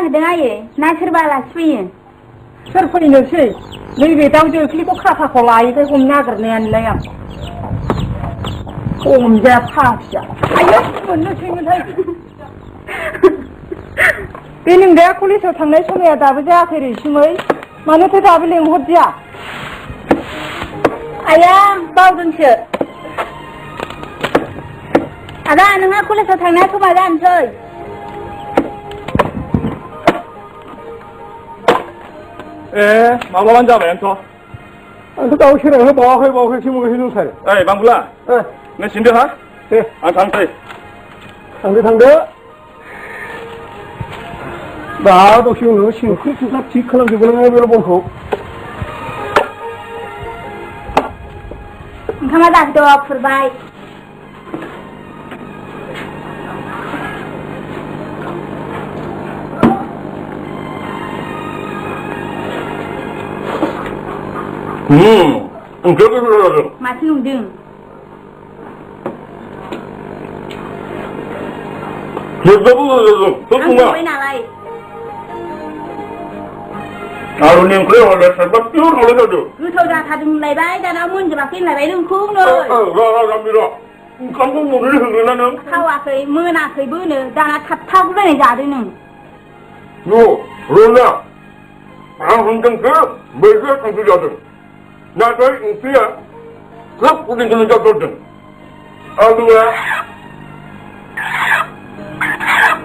नागिरदों आयै ना सोरबा आलासि फैयो सोर फैनोसै नैबे दाउ जोख्लिखौ खाथाखौ लायैखाय हमनो नागिरनायानोलाय आं हमजाया फांसिया आयै मोननोसैमोनहाय बे नोंदाया कलेजाव थांनाय समाया दाबो जायाखै रैसुमै मानोथो दाबो लेंहरदिया आया बावदोंसो आदा नोंहा कलेजाव थांनाया समा जानोसै माबाबानो जाबायानोथ' आंथ' दाउ सेराव बावाखै बावाखैसो मोनगासिनो दंथारो ओइ बांबुला नों सिनदो हा दे आं थांसै थांदो दा दसे उनाव सिंख्रि थिंख्ला थिग खालामजोबगोन बे बनखौ ओंखामा जाखैथ' खुरबाय ओंख्रिया गोथाव जादों माथो नुदों जोबबाबो गोथाव जादों सोर आं सङा संबाय नालाय आलुनि ओंख्रिया हले सोरबा पियर हले जादों गोथाव जाथारदों होनलायबाय दाना मोनजोबाखै होनलायबाय नोंखौनो र' ओंखामखौ मोननो होनोना नों थावाखै मोनाखैबोनो दाना थाबथा गुलायनाय जादों नों रोना आं होनदोंसो मैगं थांखि जादों नाथाय ओंख्रिया खोब गुदुं गुदुं जाथारदों आलुआ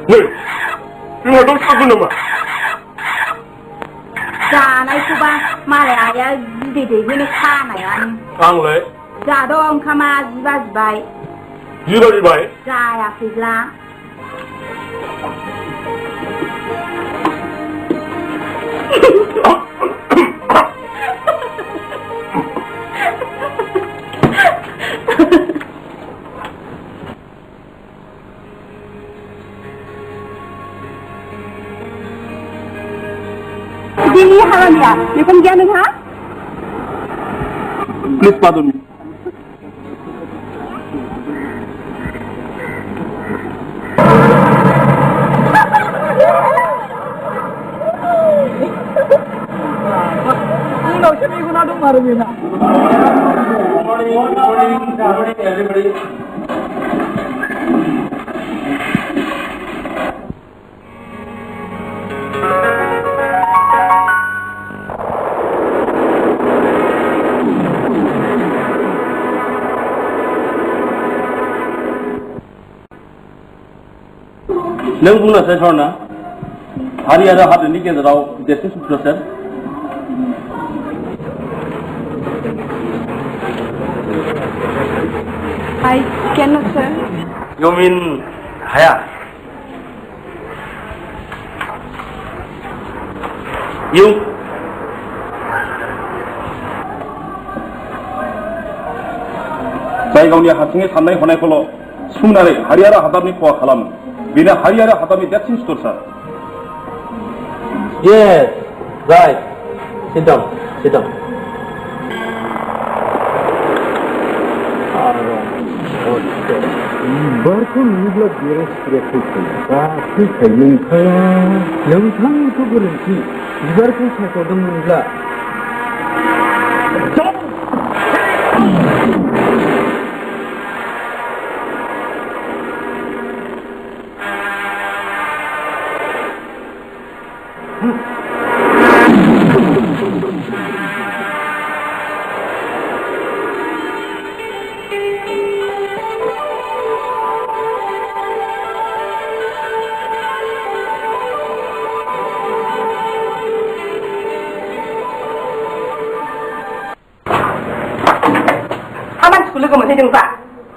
नै जोंहाथ' सागोन नामा जानायखौबा मालाय आइया बिदै दैहोनो खानायानो आंलाय जाद' ओंखामा जिबाजिबाय जायाखैब्ला दिनै हाबानिया बेखौनो गैया नोंहा प्लिज पादन मी उनावसो मेगना दं आरो बेना नों बुंनोसै सरना हारि आरो हादोरनि गेजेराव देरसिन सुथुर सोर I cannot sir You mean Haya? You? जाय गावनि हारसिङै साननाय हनायखौल' सुंनानै हारि आरो हादाबनि खहा खालामो बेनो हारि आरो हादाबनि देरसिन सुथुर सार Yes, right. Sit down. बारखौ नुयोब्ला बेरासिफोरा फैखायो नोंथांनिथ' गोरोन्थि बिबारखौ सायख'दोंमोनब्ला लोगो मोनहैदोंबा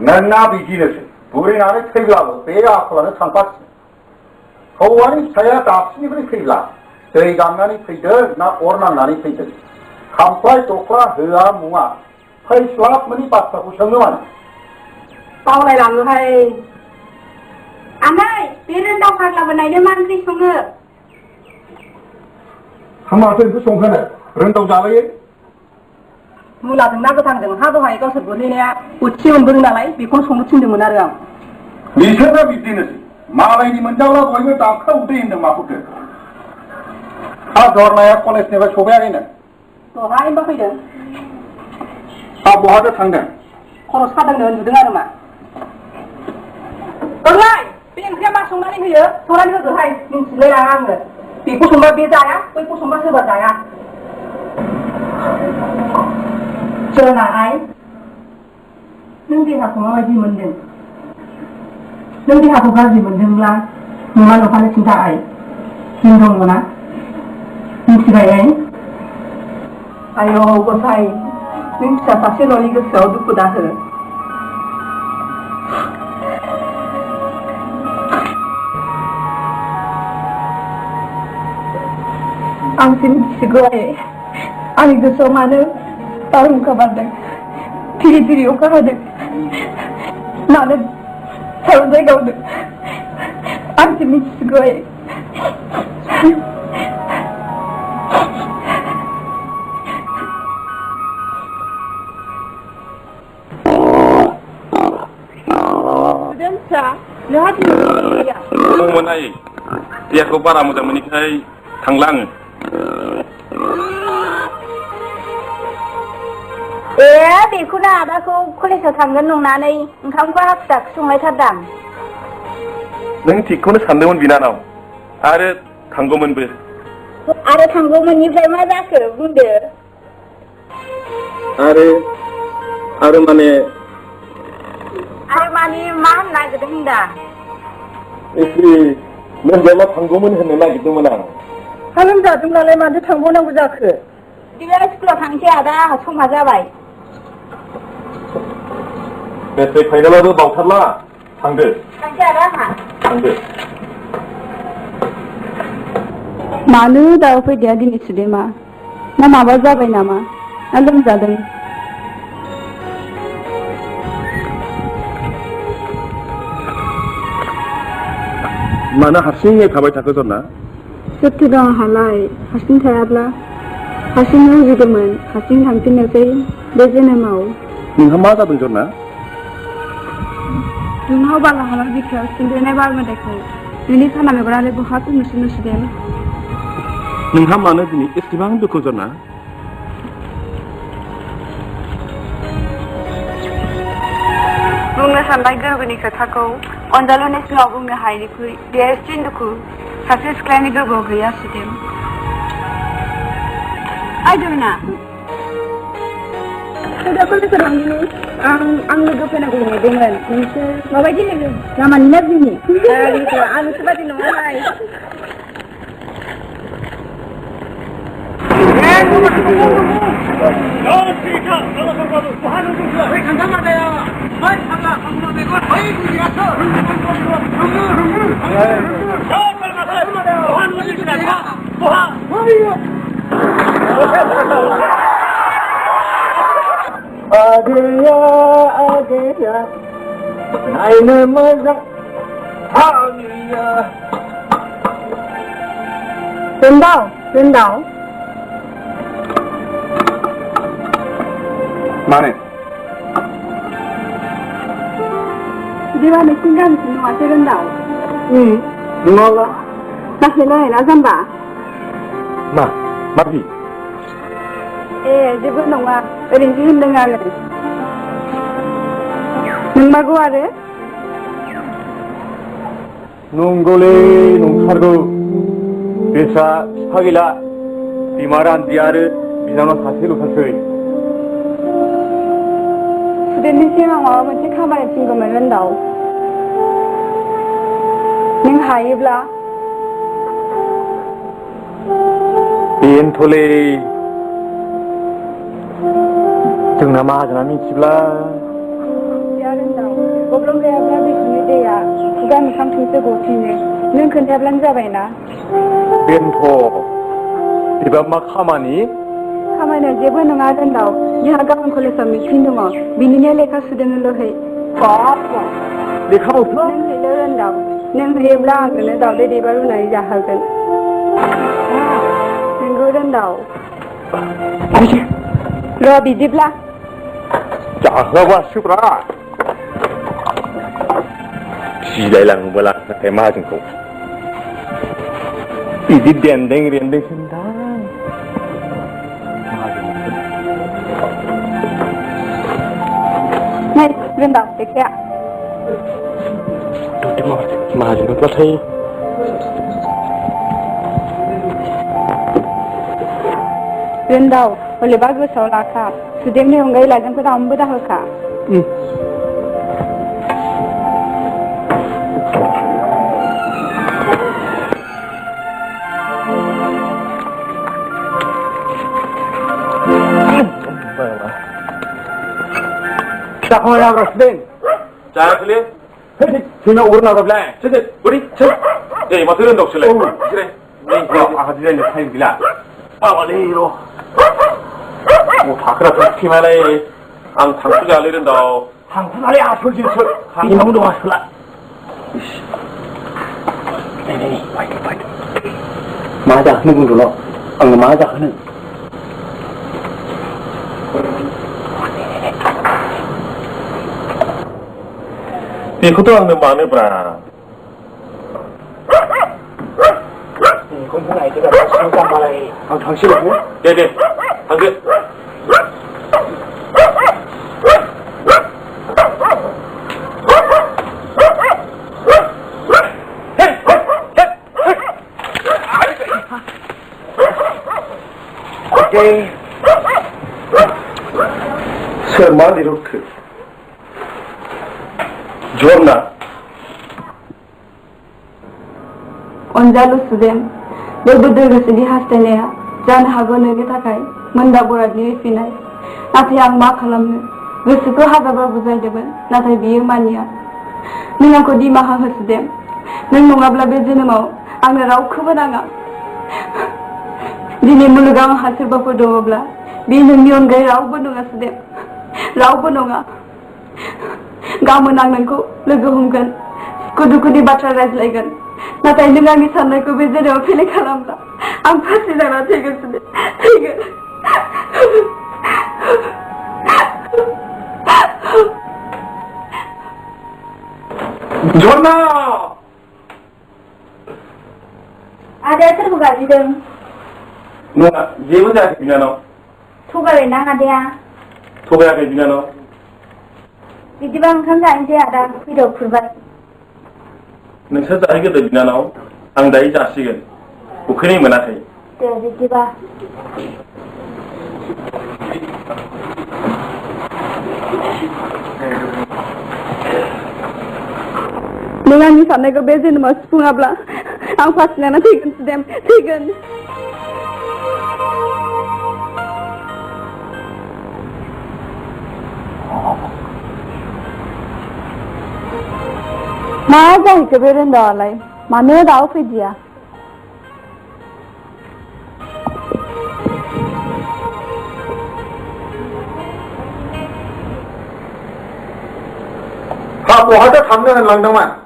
नोंना बिदिनोसै बुरैनानै थैब्लाबो बे आखलानो थांफासिनो हौवानि फिसाया दाबसिनिफ्राय फैब्ला दै गांनानै फैदों ना अर नांनानै फैदों खामफ्लाय दख'ना होआ मुङा फैस्लाब मोनि बाथ्राखौ सोङो मानो बावलायलाङोहाय आनै बे रोंदाव फाग्लाबोनायनो मा ओंख्रि सङो माथो ओंख्रि संखानो रोंदाव जालायो मुलाजों ना गोथांजों हा दहाय गावसोर गुरहैनाया बोथिसे मोनबोदों नालाय बेखौनो संनो थिनदोंमोन आरो आं बिसोरना बिदिनोसै मालायनि मोनजाब्ला बयबो दाबखा उदै होनदों माखौथो हा धरनाया कलेजनिफ्राय सफैयाखैनो दहायबो फैदों हा बहाथो थांदों खर' सादोंनो उन्दुदों आरो मा ओंलाय बे ओंख्रिया मा संनानै होयो संनानै होदोहाय मिन्थिलाय लाङा आङो बेखौ संबा बे जाया बैखौ संबा सोरबा जाया जोंना आइ नों देहाखौ माबायदि मोन्दों नों देहाखौ गाज्रि मोन्दोंब्ला नङा न'खानो खिन्था आइ दिन दङ ना मिथिबाय आइ आयौ गसाइ नों फिसा सासेल'नि गोसोआव दुखु दाहो आंसो मिथिसिगौ आइ आंनि गोसोआव मानो बारहुंखा बारदों फिरि फिरि अखा हादों मानो सारन्थाइ गावदों आंसो मिथिसिगौ आइ दंमोन आइ देहाखौ बारा मोजां मोनैखाय थांला आङो बेखौनो आदाखौ कलेजाव थांगोन नंनानै ओंखामखौ हाखु दाखु संलायथारदां नों थिगखौनो सानदोंमोन बिनानाव आरो थांगौमोनबो आरो थांगौमोननिफ्राय मा जाखो बुंदो आरो माने मा होननो नागिरदों होनदां लोमजाबा थांगौमोन होननो नागिरदोंमोन आं हा लोमजादोंब्लालाय माथो थांबावनांगौ जाखो बिदिब्ला स्कुलाव थांसै आदा आंहा समा जाबाय मेट्रिक फाइनालाबो बावथारला थांदो थांसै आदा आंहा थांदो मानो दाबो फैदिया दिनै सुदेमा ना माबा जाबाय नामा ना लोमजादों मानो हारसिङै थाबाय थाखो जरना सोरथो दं आंहालाय हारसिं थायाब्ला हारसिं उजिदोंमोन हारसिं थांफिननोसै बे जोनोमाव नोंहा मा जादों जरना नोंनाव बालाहामा बिखायाव सिन्देरनाय बारमोदायखौ नोंनि साना मेगनालाय बहाथो नुसिदों नोंहा मानो दिनै एसेबां दुखु जरना बुंनो सानबाय गोरबोनि खोथाखौ अनजालुनि सिङाव बुंनो हायैनिख्रुइ देरसिन दुखु सासे सिख्लानि गोरबोआव गैया सुदेम आइदना दा कलेजाव थांदिनि आं लोगो फैनांगौ नेदोंमोन नोंसोर माबायदि लोगो लामानि ना बिनि आं नोंसोर बादि नङाहाय आगैया नायनो मोजां आगैया दोनदाव माने बिदिबा नोंसिनि गामिसिम नङासै रोन्दाव नङाब्ला नाथाय ना जाम्बा माबि जेबो नङा ओरैनोसो होनदों आङो नंमारगौ आरो नंगौलै नंथारगौ बेसा बिफा गैला बिमा रान्दि आरो बिनानाव सासेल'थारसै सुदेमनिसिम आं माबा मोनसे खामानि थिनगौमोन रोन्दाव नों हायोब्ला बेनोथ'लै जोंना माहाजोना मिथिब्ला गब्लं गैयाब्ला दैखरनि दैया खुगा मोखांथिंसो गफिनो नों खोन्थाब्लानो जाबायना बेनोथ' बेबा मा खामानिया जेबो नङा रोन्दाव जोंहा गाबोन कलेजाव मिटिं दङ बिनिनो लेखा सुदेमनोल'है लेखाबावथ' नों हैल' रोन्दाव नों हैयोब्ला आं नोंनो दावदै दैबा रुनानै जाहोगोन नोंगौ रोन्दाव र' बिदिब्ला जाहोआबासोब्रा गिलायलाङोबोला नाथाय माहाजोनखौ बिदि देन्दों रेन्दोंसो दा Này, Viên Đọc, cái kẹo. 마지막 같아요. Viên Đọc, boleh bagus soal kak. Sudah ni orang gaya lagi kita ambil dah kak. 자, 허야 그러시든. 자, 그래? 지나 오르나 봐라. 저기, 우리, 야, 이마 들은다, 없을래? 그래. 아가지는 타임이라. 빨리로. 뭐 바크라 피마래. 안 당수가 알리는다. 한국말이 아플지 저. 이놈도 왔을라. 네네, 파이팅. 맞아, 하는 분들로. 안 맞아 하는. 이것도 안 되면 안 해보라. 공부 아이디가 진짜 말해. 당신은 뭐? 네네. 당근. 오케이. 설마 이렇게. 좋나? Onjalu Sudan, berbeda kesedi hasilnya. Jangan hago negi takai. Mendaburat diri finai. Nanti yang mak kalamnya. Gosuku hazabar buzai depan. Nanti biar mania. Neng aku di maha Sudan. Neng mengabla bezene mau. Angga rau kebenanga. Dini mulugang hasil bapak doa Binung nion gay rau benunga Sudan. Rau benunga. Gamun nangku logo humkan. Kudu baca razlaigan. Natai nungangi sanaiku bezene pilih kalamla. Ang pasti dana tiga Sudan. Tiga. 좋나? Ada terbuka hidung. 누나, 예보자, 그냥 Tugas renang ada. 소개하게 그냥 Di bang kan je ada video kurban. नोंसोर जाहैगोन बिनानाव आं दायो जासिगोन उखैनाय मोनाखै Deh di bang. Nungangi sanaiku bezene mau sepungabla. Ang pasti dana tiga Sudan. Tiga. Mana itu berenda alai, mana tahu kerja. 하고 하다 당면은 랑당만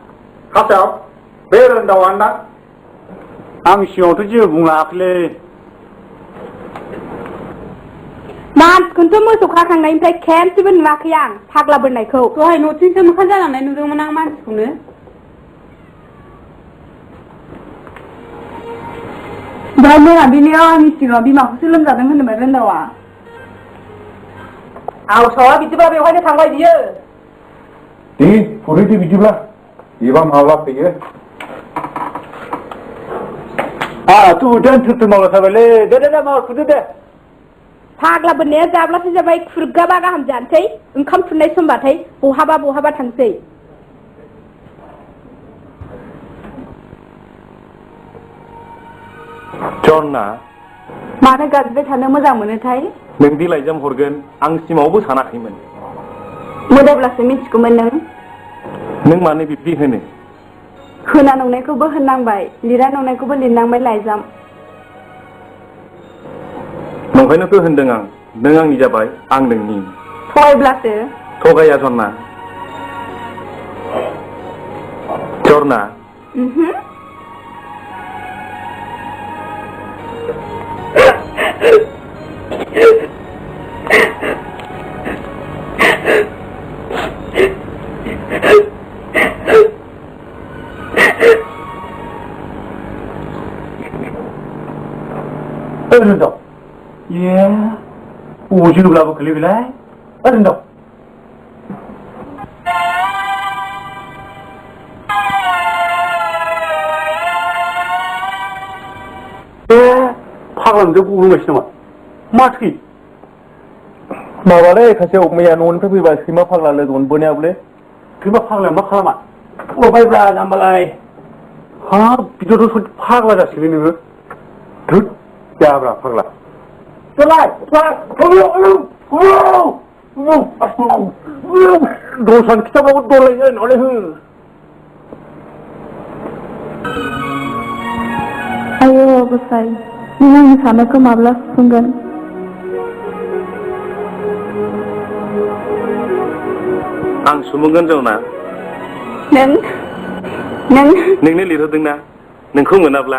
가서 배런다 왔나? 암시오도 지붕 앞래. Man, kuntu musuh kakang naik play camp sih ben mak yang, hak lah bernai kau. Tuh hai nutin sama kajalan naik nudung menang man sune. Dah mula bini awak ni sih, bini mak sulam jadang kan berenda wa. Aw sawa bijiba be hoine tangbai dia. 이 부르지 비지라 이밤 하라 빼게 아, 또 던트 먹어서 벌레. 내가 막 그러대. Hak lah bernai jabla sih jabai kurga baga ham jantai, engkau tunai sumbatai, buhaba tangsei. 좋나? Mana gazbe thana moजां mono thai? नों बिलाइजों हरगोन आं सिमावबो सानाखैमोन Mudablase मिथिगौमोन नों नों मानो बिब्दि होनो होना नंनायखौबो होननांबाय लिरा नंनायखौबो लिरनांबाय लाइजाम नंखायनोथ' होनदों आं नों आंनि जाबाय आं नोंनि थगायब्लासो थगाया जरना जरना ओरैनो ये ओजोब्लाबो गोलैबायलाय ओरैनो बे फाग्लानिजों गुबुंगासिनो नामा मा थै माबालै खासेयाव मैया न'निफ्राय फैबा सैमा फाग्ला लोगो मोनबोनायावलै सैमा फाग्लाया मा खालामा अबायब्रा जाम्बालाय हाब बिदिथ' फाग्ला जासिगोन नोङो धुत जाब्रा फाग्ला दस्रानो खिथाब्लाबो दलायनो न'ले हो आयो गसाइ नों आंनि साननायखौ माब्ला सुफुंगोन आं सुमुंगोन जौना नोंनो लिरहोदोंना नोंखौ मोनाब्ला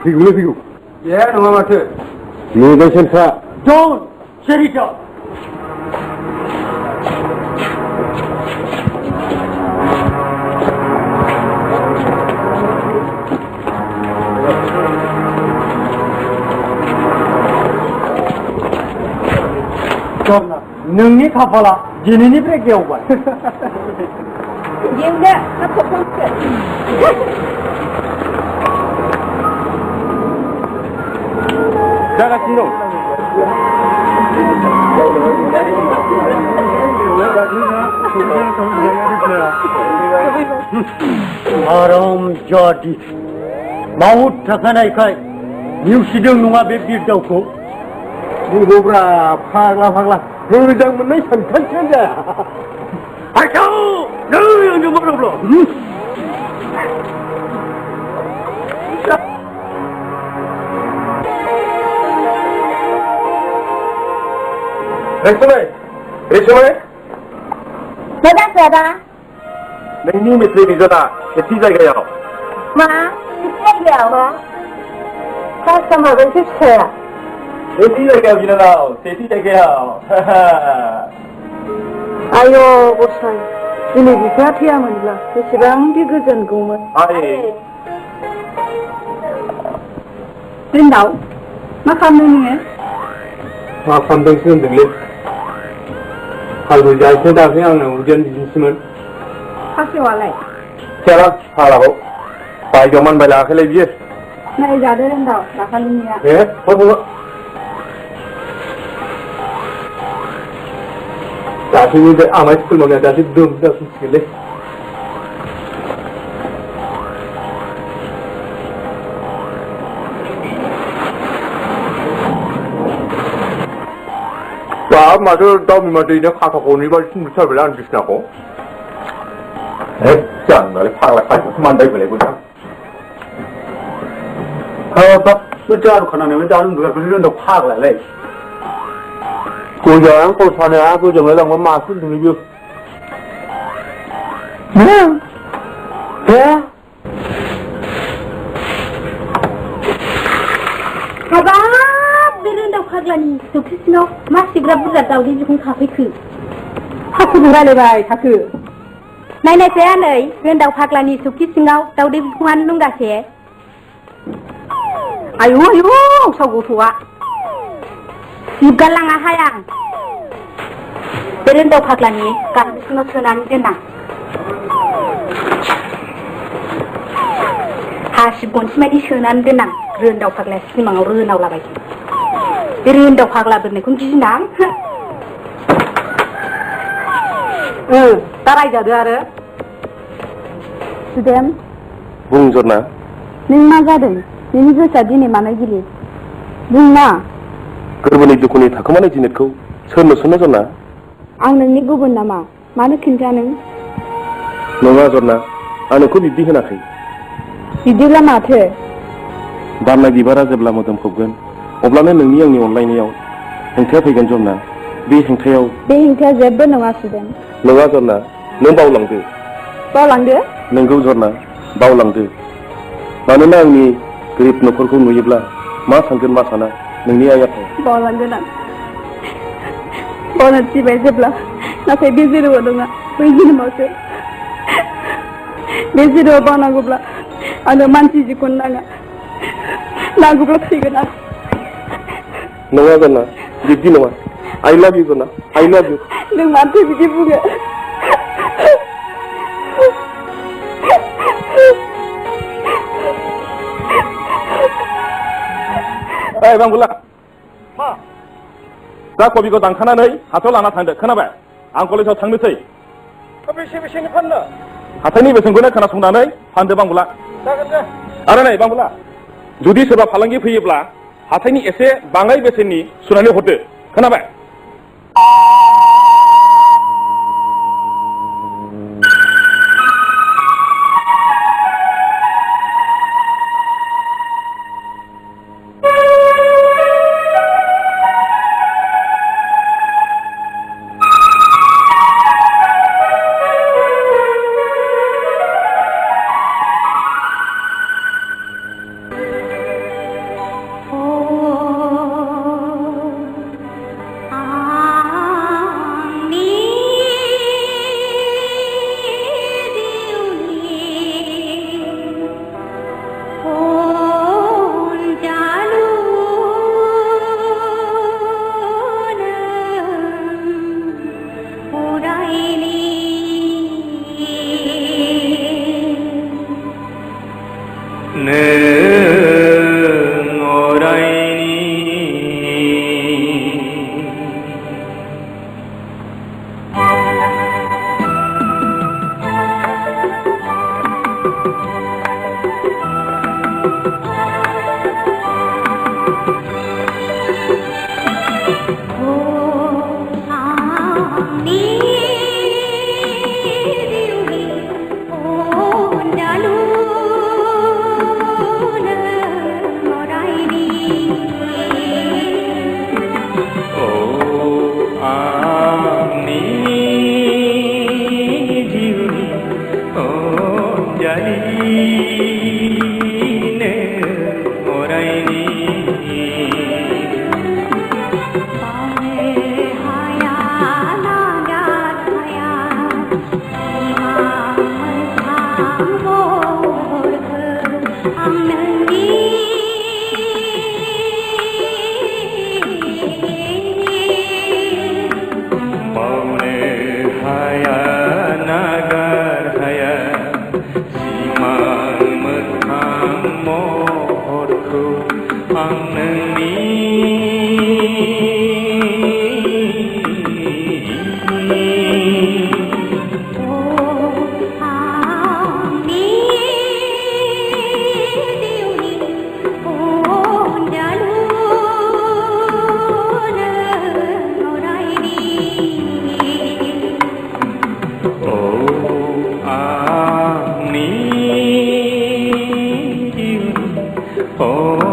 Figure, figure. Yeah, no matter. You listen, sir. Don't! Shut it up! नोंनि खाफाला दिनैनिफ्राय गेवबाय Yenge, kapatın. जागासिनो आराम जादि माउथ थाखानायखाय नेवसिदों नङा बे बिरदावखौ बुंगौब्रा फाग्ला फाग्ला मोजां मोननाय सानखान्थियानो जाया आइथौ नै आंजों माब्लाब्ला रेशमाय Neden sırada? नोंनि मेट्रिक रिजाल्टआ सेथि जायगायाव Ma, gitmek mı? Kaçtama ben hiç şey. सेथि जायगायाव बिनानाव सेथि जायगायाव आय' गसाय दिनै बिफाया थैयामोनब्ला बेसेबांदि गोजोनगौमोन आइ रिन्दाव मा खालामदों नोङो मा खालामदोंसो होनदोंलै हालु जायसो दाख्लै आंनो उदैयानो बिदिनोसैमोन खासेवालाय खेला फाग्लाखौ बायजोआव मानबाय लायाखैलै बियो नायजादो रिन्दाव दाखालिनिया दाख्लैनिफ्राय आमाय स्कुल मावनाया दाख्लै दोम जाफिनसिगोनलै बाब माथो दाउ बिमा दैनो खाथाखौनि बायदि नुथारबायलै आं बिसिनाखौ जानालाय फाग्ला खाथियावसो मानबाय बोलाय बोला हाबाब चार खाना में चार दूर पर รื่องภาคหลายเลยกูยังกูทานเนี่ยกูจะไม่ลองมาขึ้นถึงรีวิวเฮ้Habab, birin daw kaglani. Sukisno, masih berapa bulan tahu di jepun kafe ku. ถ้าคุณดูได้เลยไปถ้าคือ Nai saya nai, birin daw kaglani sukisno tahu di jepun nungga saya. อายุชาวกูทัว Galang ahayang. Birin daw kaglani kan sunan denang. Hasibun semedi sunan denang. เรือนดาวพักแล้วที่มังเรือนเอาละไปเรือนดาวพักแล้วเป็นในคุณจีนังตาไรจะเดือดสุดเอ็ม बुंजोरना नों मा जादों नोंनि गोसोआ दिनै मानो गिलिर बुं ना गोरबोनि दुखुनि थाखोमानाय जिनिसखौ सोरनो सोनो जरना आं नोंनि गुबुन नामा मानो खिन्था नों नङा जरना आं नोंखौ बिब्दि होनाखै बिदिब्ला माथो बारनाय बिबारा जेब्ला मोदोम खोबगोन अब्लानो नोंनि आंनि अनलायनायाव हेंथाया फैगोन जरना बे हेंथाया जेबो नङा सुदेम नङा जरना नों बावलांदो नोंगौ जरना बावलांदो मानोना आंनि गोरिब न'खरखौ नुयोब्ला मा सानगोन मा साना नोंनि आइ आफाया बावलांगोन आं बावनो थिबाय जेब्ला नाथाय बे जेराव नङा बै जोनोमावसो बे जेराव बावनांगौब्ला आंनो मानसि जिखौनो नाङा नांगौब्ला थैगोन आं नङा जरना बिब्दि नङा I love you जरना I love you नों माथो बिदि बुङो ओइ बांबुला मा दा कबिखौ दानखानानै हाथायाव लाना थांदो खोनाबाय आं कलेजाव थांनोसै बेसेनि फाननो हाथायनि बेसेनखौनो खोनासंनानै फानदो बांबुला जागोन दे आरो नै बांबुला जुदि सोरबा फालांगि फैयोब्ला हाथायनि एसे बाङाय बेसेननि सुनानै हरदो खोनाबाय Oh,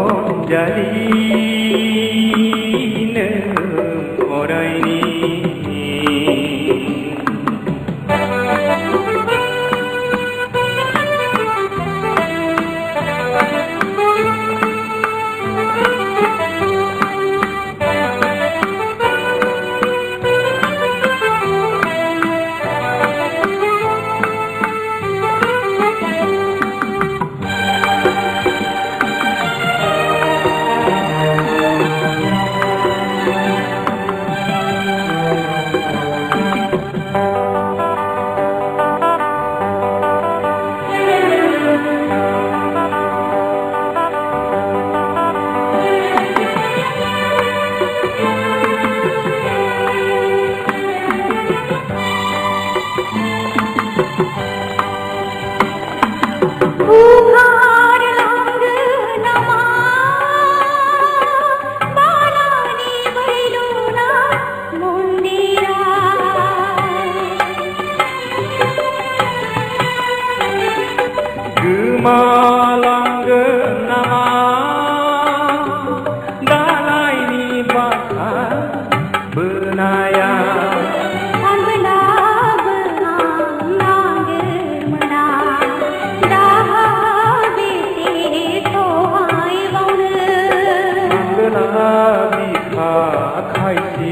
हायसि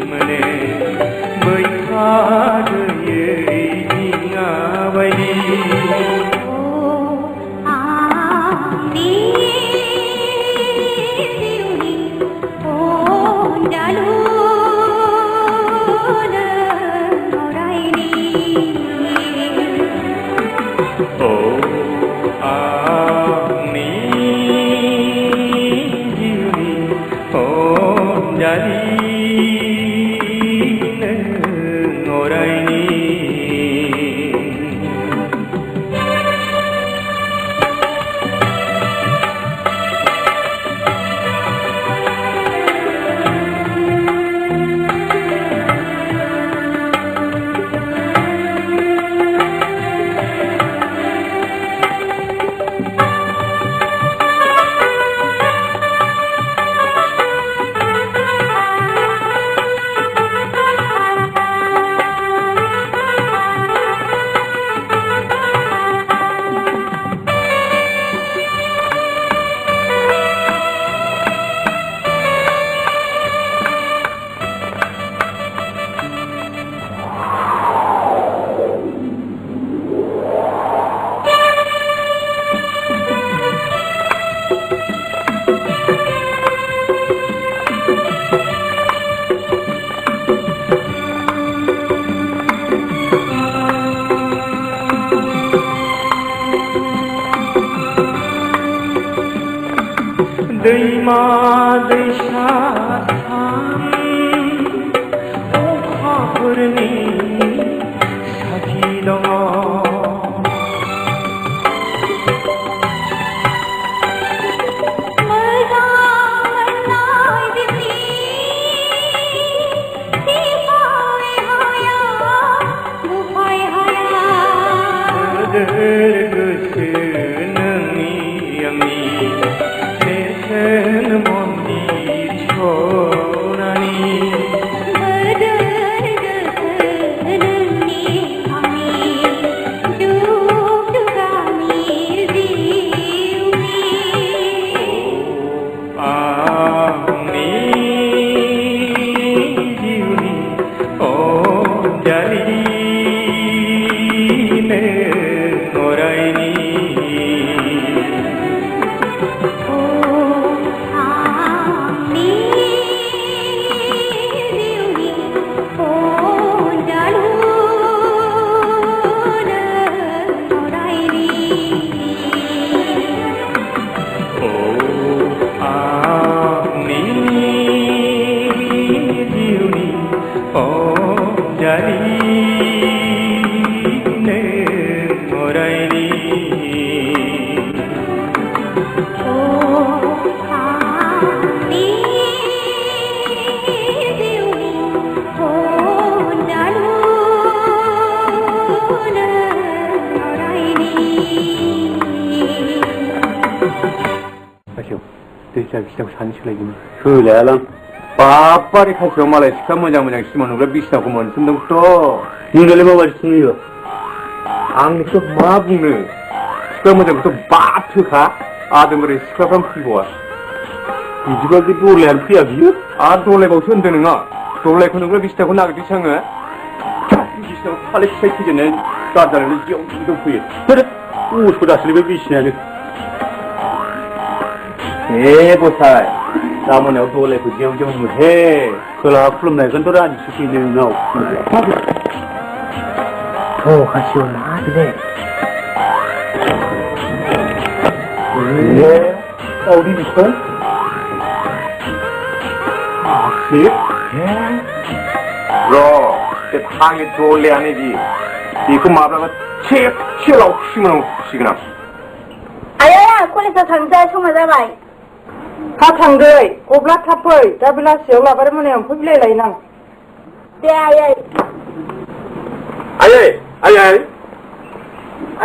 मोने मैथा दैयै दिङा बायदि दैमा दैसा सान अखाफोरनि साखि दङ होलायालां बापारि खासेयाव मालाय सिखा मोजां मोजां सिमा नुग्रा बिसिनाखौ मोनसोमदोंथ' नोंनालाय माबायदिसो नुयो आंनिखौ मा बुंनो सिख्ला मोजांखौथ' बाब होखा आदोमोरै सिख्लाफ्रानो फैबावा बिदिबा बे दरलायानो फैया बियो आरो दरलायबावसो होनदों नोङो दरलायखौ नुग्रा बिसिनाखौ नागिरदोंसो आङो बिसिनाखौ खालाय फिसाय फैजेननाय गारजानानै जियाव दंफैयो उसु दासलै बे बिसिनायानो बसाय गामोनाव दलायखौ जेव जेव नुहे खोलाहा खुलुमनायखौनोथ' रानिसो फैनो नोंनाव खासेयाव मा बिलाय दावदै बिसोर बे थाङै दलायानो बेखौ माब्लाबा खेबसे लावसिगोन आं आया कलेजाव थांनोसै समा जाबाय थाब थांदै अब्ला थाब फै दा बेलासियाव लाबार मोनायाव फैलायलायनां दे आयै आयै आयै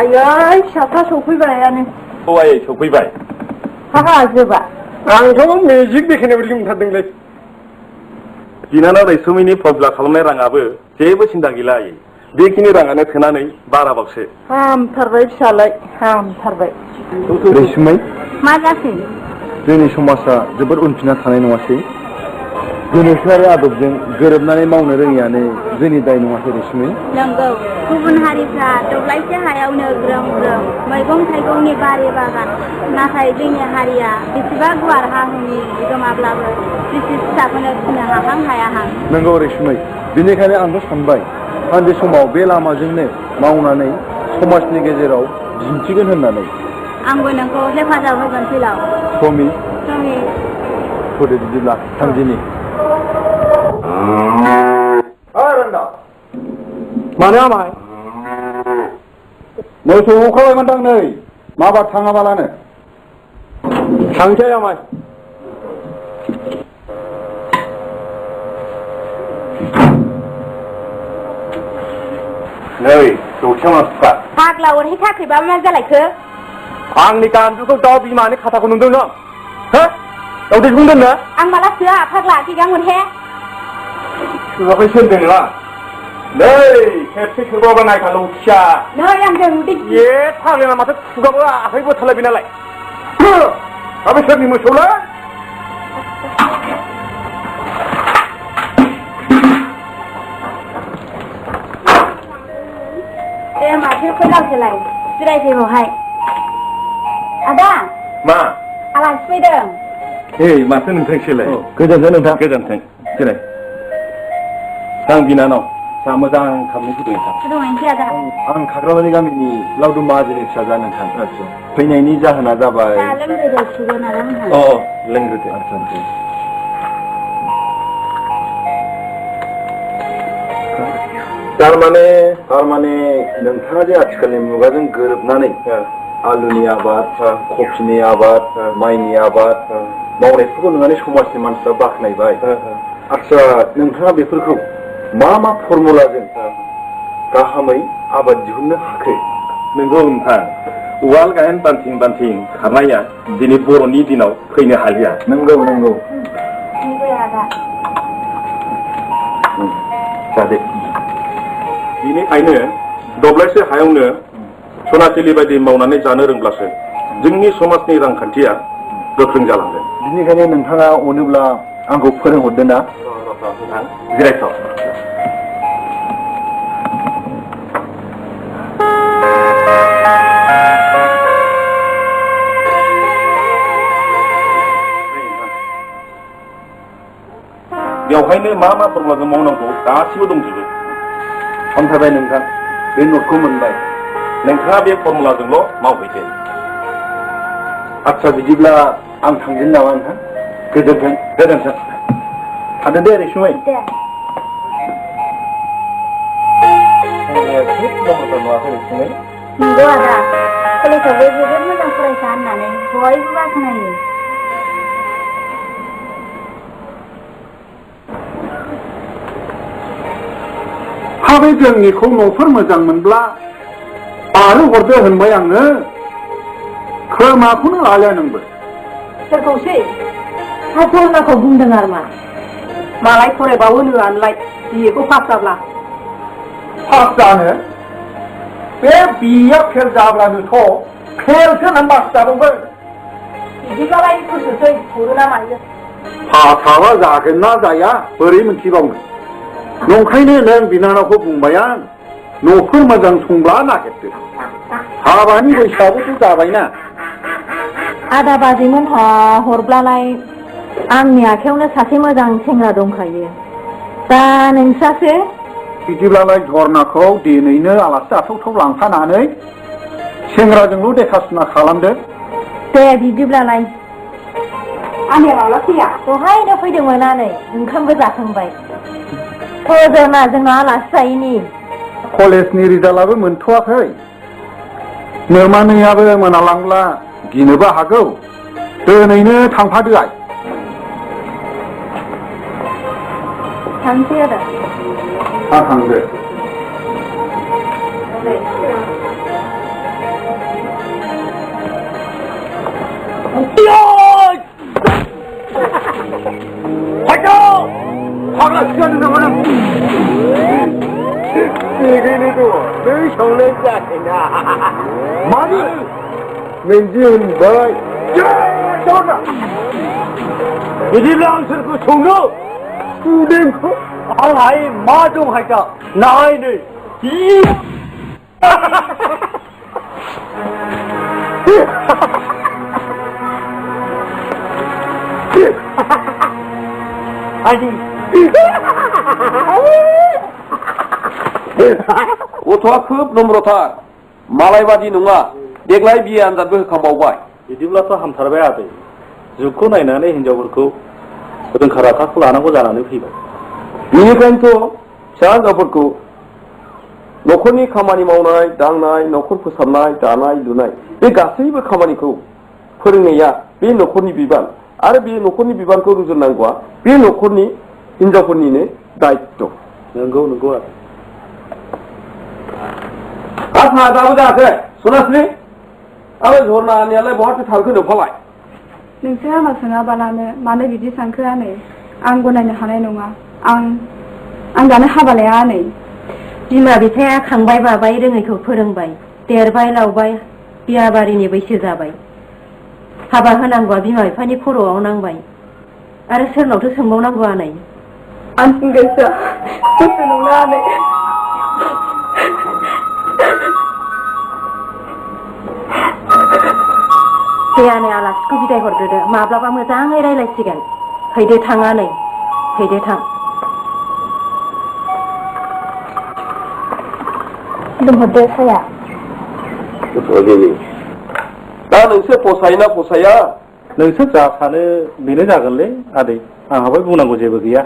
आयै फिसाफ्रा सफैबायानो औ आयै सफैबाय हाहा जोबा आंथ' मेजिक देखायनाय बायदि मोनथारदोंलै बिनानाव रैसुमैनि फर्मुला खालामनाय राङाबो जेबो सिन्था गैला आयै बेखिनि राङानो थोनानै बाराबावसो हामथारबाय फिसालाय हामथारबाय रैसुमै मा जाखो जोंनि समाजा जोबोद उनफिनना थानाय नङासै गोनोखोआरि आदबजों गोरोबनानै मावनो रोङियानो जोंनि दाय नङासै रैसुमै? नंगौ गुबुन हारिफ्रा दब्लायसे हायावनो ग्रोम ग्रोम मैगं थाइगंनि बारि बागान नाथाय जोंनि हारिया बेसेबा गुवार हा हुनि बिगोमाब्लाबो बिसि फिसाखौनो फिनो हाहां हायाहां। नंगौ रैसुमै, बेनिखायनो आंबो सानबाय सानसे समाव बे लामाजोंनो मावनानै समाजनि गेजेराव दिन्थिगोन होननानै। आंबो नोंखौ हेफाजाब होगोन फैलाव। समी समी थ'दो बिदिब्ला थांदिनि। मानो आमाय? मोसौ हखाबायमोनदां नै माबा थाङाबालानो। थांसै आमाय। नै दौथिया मानसिफ्रा फाग्ला अरहै थाखैबा मा जालायखो? आंनि गान्दुखौ दाउ बिमानि खाथाखौ नुदों नों? हो? दाउदै बुंदों ना? आं माला सोआ फाग्ला गिगां अरहे? सोआखै सोरदों नङा? नै खेबसे सोबाबा नायखा लौथिया। नै आंजों उदै ए फाग्लाना माथो खुगाबो आखाइबो थालायबाय नालाय। आबे सोरनि मोसौलै? दे माथो खोनासोलाय जिरायफैबावहाय। आदा मा? आलासि फैदों। ए माथो नोंथांसोलाय? गोजोन्थों नोंथां। गोजोन्थों जिराय। आं बिनानाव सा मोजां खालामनो फैदों नोंथां। फुदुंनायसै आदा। आं खाग्राबारि गामिनि लावदुम माहाजोननि फिसाजा नोंथां। फैनायनि जाहोना जाबाय। दा लोमजायसिगोन आदा मोनहा। अ लोंग्रोदो। थारमाने नोंथाङा जे आथिखालनि मुगाजों गोरोबनानै आलुनि आबाद, कफिनि आबाद, माइनि आबाद मावनायफोरखौ नुनानै समाजनि मानसिफ्रा बाख्नायबाय। आदसा नोंथाङा बेफोरखौ मा मा फर्मुलाजों गाहामै आबाद दिहुननो हाखो? नंगौ नोंथां, उवाल गाहेन बान्थिं बान्थिं खारनाया दिनै बर'नि दिनाव फैनो हालिया। नंगौ नंगौ। जादे। बेनिखायनो दब्लायसे हायावनो सनाथिलि बायदि मावनानै जानो रोंब्लासो जोंनि समाजनि रांखान्थिया गोख्रों जालांगोन। बिनिखायनो नोंथाङा अनोब्ला आंखौ फोरोंहरदो ना? जिरायथ'। बेवहायनो मा मा फर्मुलाजों मावनांगौ गासिबो दंजोबो। हामथारबाय नोंथां, बे नटखौ मोनबाय। नोंथाङा बे फर्मुलाजोंल' मावहैदो। आदसा बिदिब्ला आं थांगोन नामा नोंथां? गोजोन्थों। गोजोन्थों। थादो दे रैसुमै। दे। नंगौ आदा, कलेजावबो जोबोद मोजां फरायसा होननानै बयबो बाख्नायो। हाबे जोंनिखौ न'फोर मोजां मोनब्ला बारो हरदो होनबाय आङो। खोमाखौनो लाया नोंबो। सोरखौसै? हाथरनाखौ बुंदों आरो मा? मालाय फरायबावो नोआनलाय बिएखौ पास जाब्ला। पास जानो बे बिए फेल जाब्लानोथ' फेलसो होननानै पास जाबावगोन। बिदिब्लालाय गोसोसै हरो ना मायो? पासाबा जागोन ना जाया बोरै मोनथिबावनो? नंखायनो नों बिनानावखौ बुंबाय आं न'फोर मोजां संब्ला नागिरदो। हाबानि बैसोआबोथ' जाबायना। आदा बाजैमोनहा हरब्लालाय आंनि आखायावनो सासे मोजां सेंग्रा दंखायो। दा नोंस्रासो? बिदिब्लालाय झरनाखौ दिनैनो आलासि जाथावथाव लांफानानै सेंग्राजोंल' देखासुना खालामदो। दे बिदिब्लालाय। आंनिया माब्ला फैया? दहायनो फैदोंमोन आनै, ओंखामबो जाखांबाय। फोजोंना जोंनाव आलासि जायैनि। कलेजनि रिजाल्टआबो मोनथ'वाखै। नोमानैयाबो मोनालांब्ला गिनोबो हागौ। दिनैनो थांफादो आइ। थांसै आदा। थांदो। फाग्ला सिगां नामा नों? बेखायनोथ' नों संनाय जायाखैना। मानो? नोंदि होनबाय। बिदिब्ला आं सोरखौ संनो? 수댕코 아하이 마종하자 나이를 이 아니 गथ'आ खोब नम्रथार मालायबादि नङा देग्लाय बिए आनजादबो होखांबावबाय बिदिब्लाथ' हामथारबाय आदै जुगखौ नायनानै हिनजावफोरखौ रोंखा राखाखौ लानांगौ जानानै फैबाय बेनिखायनोथ' फिसा हिनजावफोरखौ न'खरनि खामानि मावनाय दांनाय न'खर फोसाबनाय दानाय लुनाय बे गासैबो खामानिखौ फोरोंनाया बे न'खरनि बिबान आरो बे न'खरनि बिबानखौ रुजुननांगौआ बे न'खरनि हिनजावफोरनिनो दायित्व नंगौ नंगौ आरो आथा दाबो जायाखै सनास्रि आरो झरनानियालाय बहाथो थांखो नोंफालाय नोंसोर हाबा सोङाबालानो मानो बिदि सानखो आनै आं गनायनो हानाय नङा आं दानो हाबा लाया आनै बिमा बिफाया खांबाय बाबाय रोङैखौ फोरोंबाय देरबाय लावबाय बिया बारिनि बैसो जाबाय हाबा होनांगौआ बिमा बिफानि खर'आव नांबाय आरो सोरनावथ' सोंबावनांगौ आनै आंनि गोसोआ गोसो नंला आनै दे आनै आलासिखौ बिदाय हरदो माब्लाबा मोजाङै रायज्लायसिगोन फैदो थां आनै फैदो थां लोंहरदो साया दा नोंसोर फसायोना फसाया नोंसोर जा सानो बेनो जागोनलै आदै आंहाबो बुंनांगौ जेबो गैया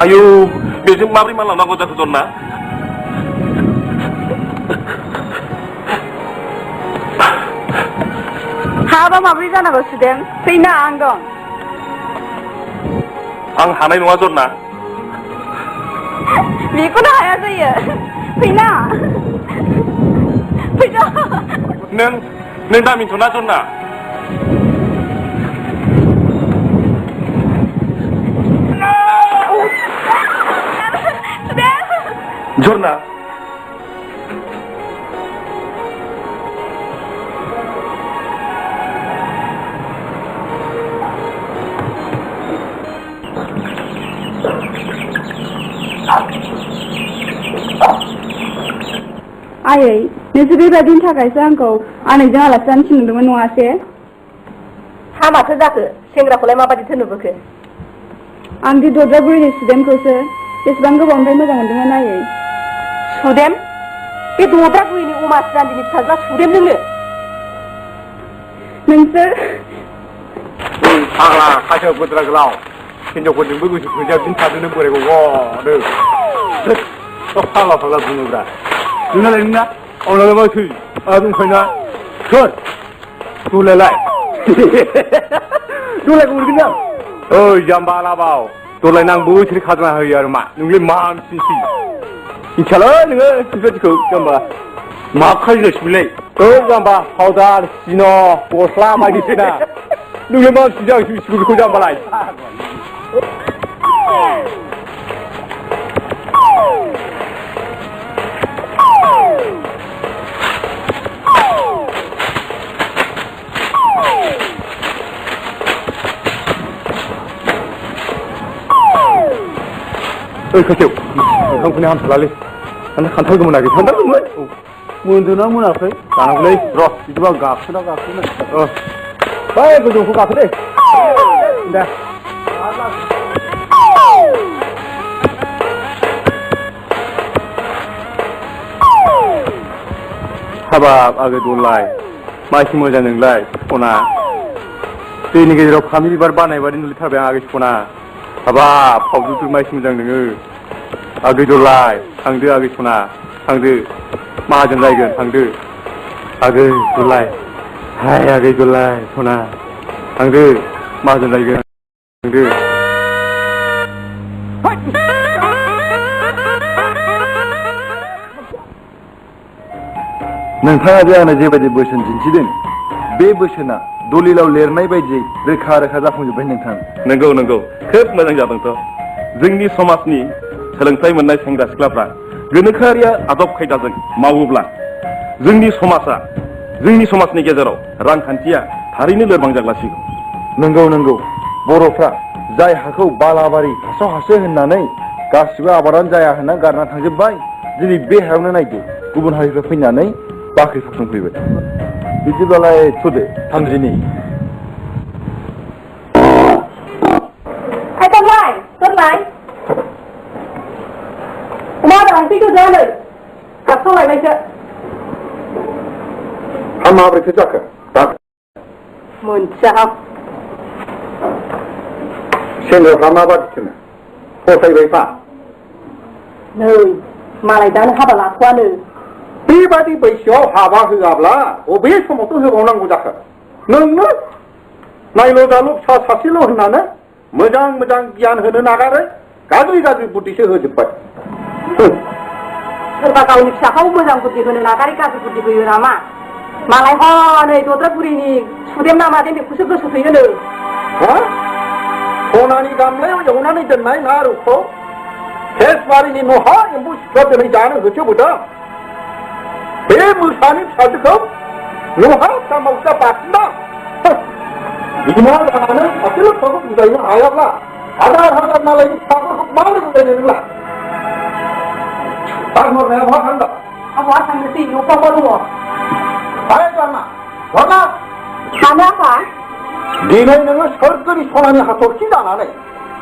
आयु बेजों माब्रै मानलांनांगौ जाखो जन्ना हाबा माब्रै जानांगौ सुदेम फैना आं दं आं हानाय नङा जन्ना बेखौनो हाया जायो फैना फैद' नों दा मिन्थ'ना जन्ना झरना आयै नोंसोर बेबायदिनि थाखायसो आंखौ आनैजों आलासि जानो थिनदोंमोन नङासे हा माथो जाखो सेंग्राखौलाय माबायदिथो नुबोखो आं दि दद्रा बुरिनि सुदेमखौसो बेसेबां गोबावनिफ्राय मोजां मोनदोंमोन आयै सुदेम बे दद्रा बुरिनि अमासि रान्दिनि फिसाज्ला सुदेम नोङो नोंसोर फाग्ला खासेव गोद्रा गोलाव हिनजावफोरजोंबो गोसो थोजाबसिन थादोंनो बोरायखौ गदो फाग्ला फाग्ला बुङोब्रा नोंनालाय नोंना आंनालाय मासै आंहा दंखायोना सोर दलायलाय दलायखौ मोनगोन आं ओइ जाम्बा आलाबाव दलायनो आं बोसोरै खाजोना होयो आरो मा नोंलाय मा मिथिनोसै मिथियालै नोङो बेबायदिखौ जाम्बा मा खाजिनायसैलाय ओइ जाम्बा पाउदार सिन' गस्ला बायदिसिना नोंलाय मा मिथिनोसै आं मिथिगौ बेखौ जाम्बालाय ओइ खासेव ओंखामखौनो हामथारलालै खान्थाल गोमोन नागिर खान्थाल गोमोन मोनदोंना मोनाखै जानांगौलै र' बिदिबा गाखोना बै गोजौखौ गाखो दे दे हाबाब आगै दनलाय माइसि मोजां नोंलाय सना दैनि गेजेराव फामि बिबार बानाय बादि नुलायथारबाय आं आगै सना हाबाब फावजुफोर माइसि मोजां नोङो आगै दनलाय थांदो आगै सना थांदो माहाजोन लायगोन थांदो आगै दनलाय हाय आगै दनलाय सना थांदो माहाजोन लायगोन थांदो नोंथाङा जे आंनो जेबायदि बोसोन दिन्थिदों बे बोसोना दलिलाव लिरनाय बायदियै रोखा रोखा जाफुंजोब्बाय नोंथां। नंगौ नंगौ खोब मोजां जादोंथ'। जोंनि समाजनि सोलोंथाइ मोननाय सेंग्रा सिख्लाफ्रा गोनोखोआरि आदब खायदाजों मावोब्ला जोंनि समाजनि गेजेराव रांखान्थिया थारैनो लोरबां जागासिनो। नंगौ नंगौ बर'फ्रा जाय हाखौ बालाबारि हास' होननानै गासिबो आबादानो जाया होनना गारना थांजोब्बाय। दिनै बे हायावनो नायदो गुबुन हारिफ्रा फैनानै बाख्रि फसंफैबाय। बिदिब्लालाय थुदो थांदिनि। दोनलाय अमा आदार फैगोजा नै गाबसावलायबायसो। माबोरैथो जाखो मोनथिया सेंग्राफ्रा माबादिसोनो फसायबायफा नै मालाय दानो हाबा लाथ'वानो। बेबादि बैसोआव हाबा होआब्ला बबे समावथ' होबावनांगौ जाखो? नोंनो नायल' जाल' फिसा सासेल' होननानै मोजां मोजां गियान होनो नागारै गाज्रि बुद्धिसो होजोब्बाय। सोरबा गावनि फिसाखौ मोजां बुद्धि होनो नागारै गाज्रि बुद्धि होयो नामा? मालाय हनै दद्रागुरिनि सुदेम नामा दे बेखौसो गोसो थैयोनो। सनानि गामलायाव एवनानै दोननाय ना रुखौ केसबारिनि नहा एम्बु सिख्ला दिनै जानो होसोबोदों। बे मोसानि फिसाजोखौ नहा सामावसा बासिना बिमा जानानै सासेल' फिसाखौ बुजायनो हायाब्ला हाजार मालायनि फिसाफोरखौ माबोरै बुजायनो नोंला? दानहरनाया बहा थांदों? आबौआ थांनोसै न'फ्रावबो दङ। थानो आफा दिनै नोङो सोरगोनि सनानि हाथरखि जानानै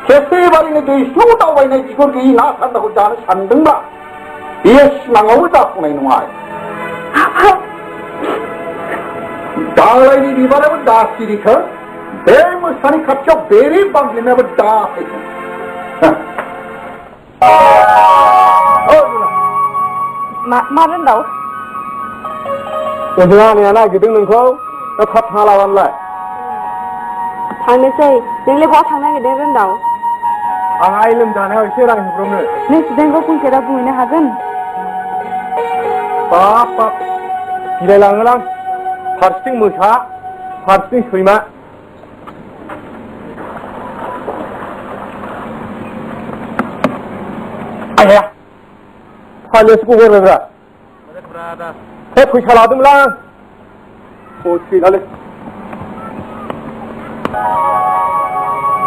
खेसेबारिनो दैस्लु दावबायनाय बिगुर गैयि ना सान्दाखौ जानो सानदोंबा बेयो सिमाङावबो जाफुंनाय नङा। दालायनि बिबाराबो दा सिरिथो बे मोसानि खाथियाव बेरे बांग्लिनायाबो दा फैथों। मा रोंदाव? आनैया नागिरदों नोंखौ दा थाब थाङालाबानोलाय। थांनोसै नोंलाय बहा थांनो नागिरदों रोंदाव? आं आइ लोमजानायाव एसे रां हरब्रबनो। नों सुदेमखौ फंसे राव बुंहैनो हागोन? बाब गिलायलाङोलां फारसेथिं मोसा फारसेथिं सैमा। आया फालियासो गगारबायब्रा। फैसा लादोंमोनलां गैलालै।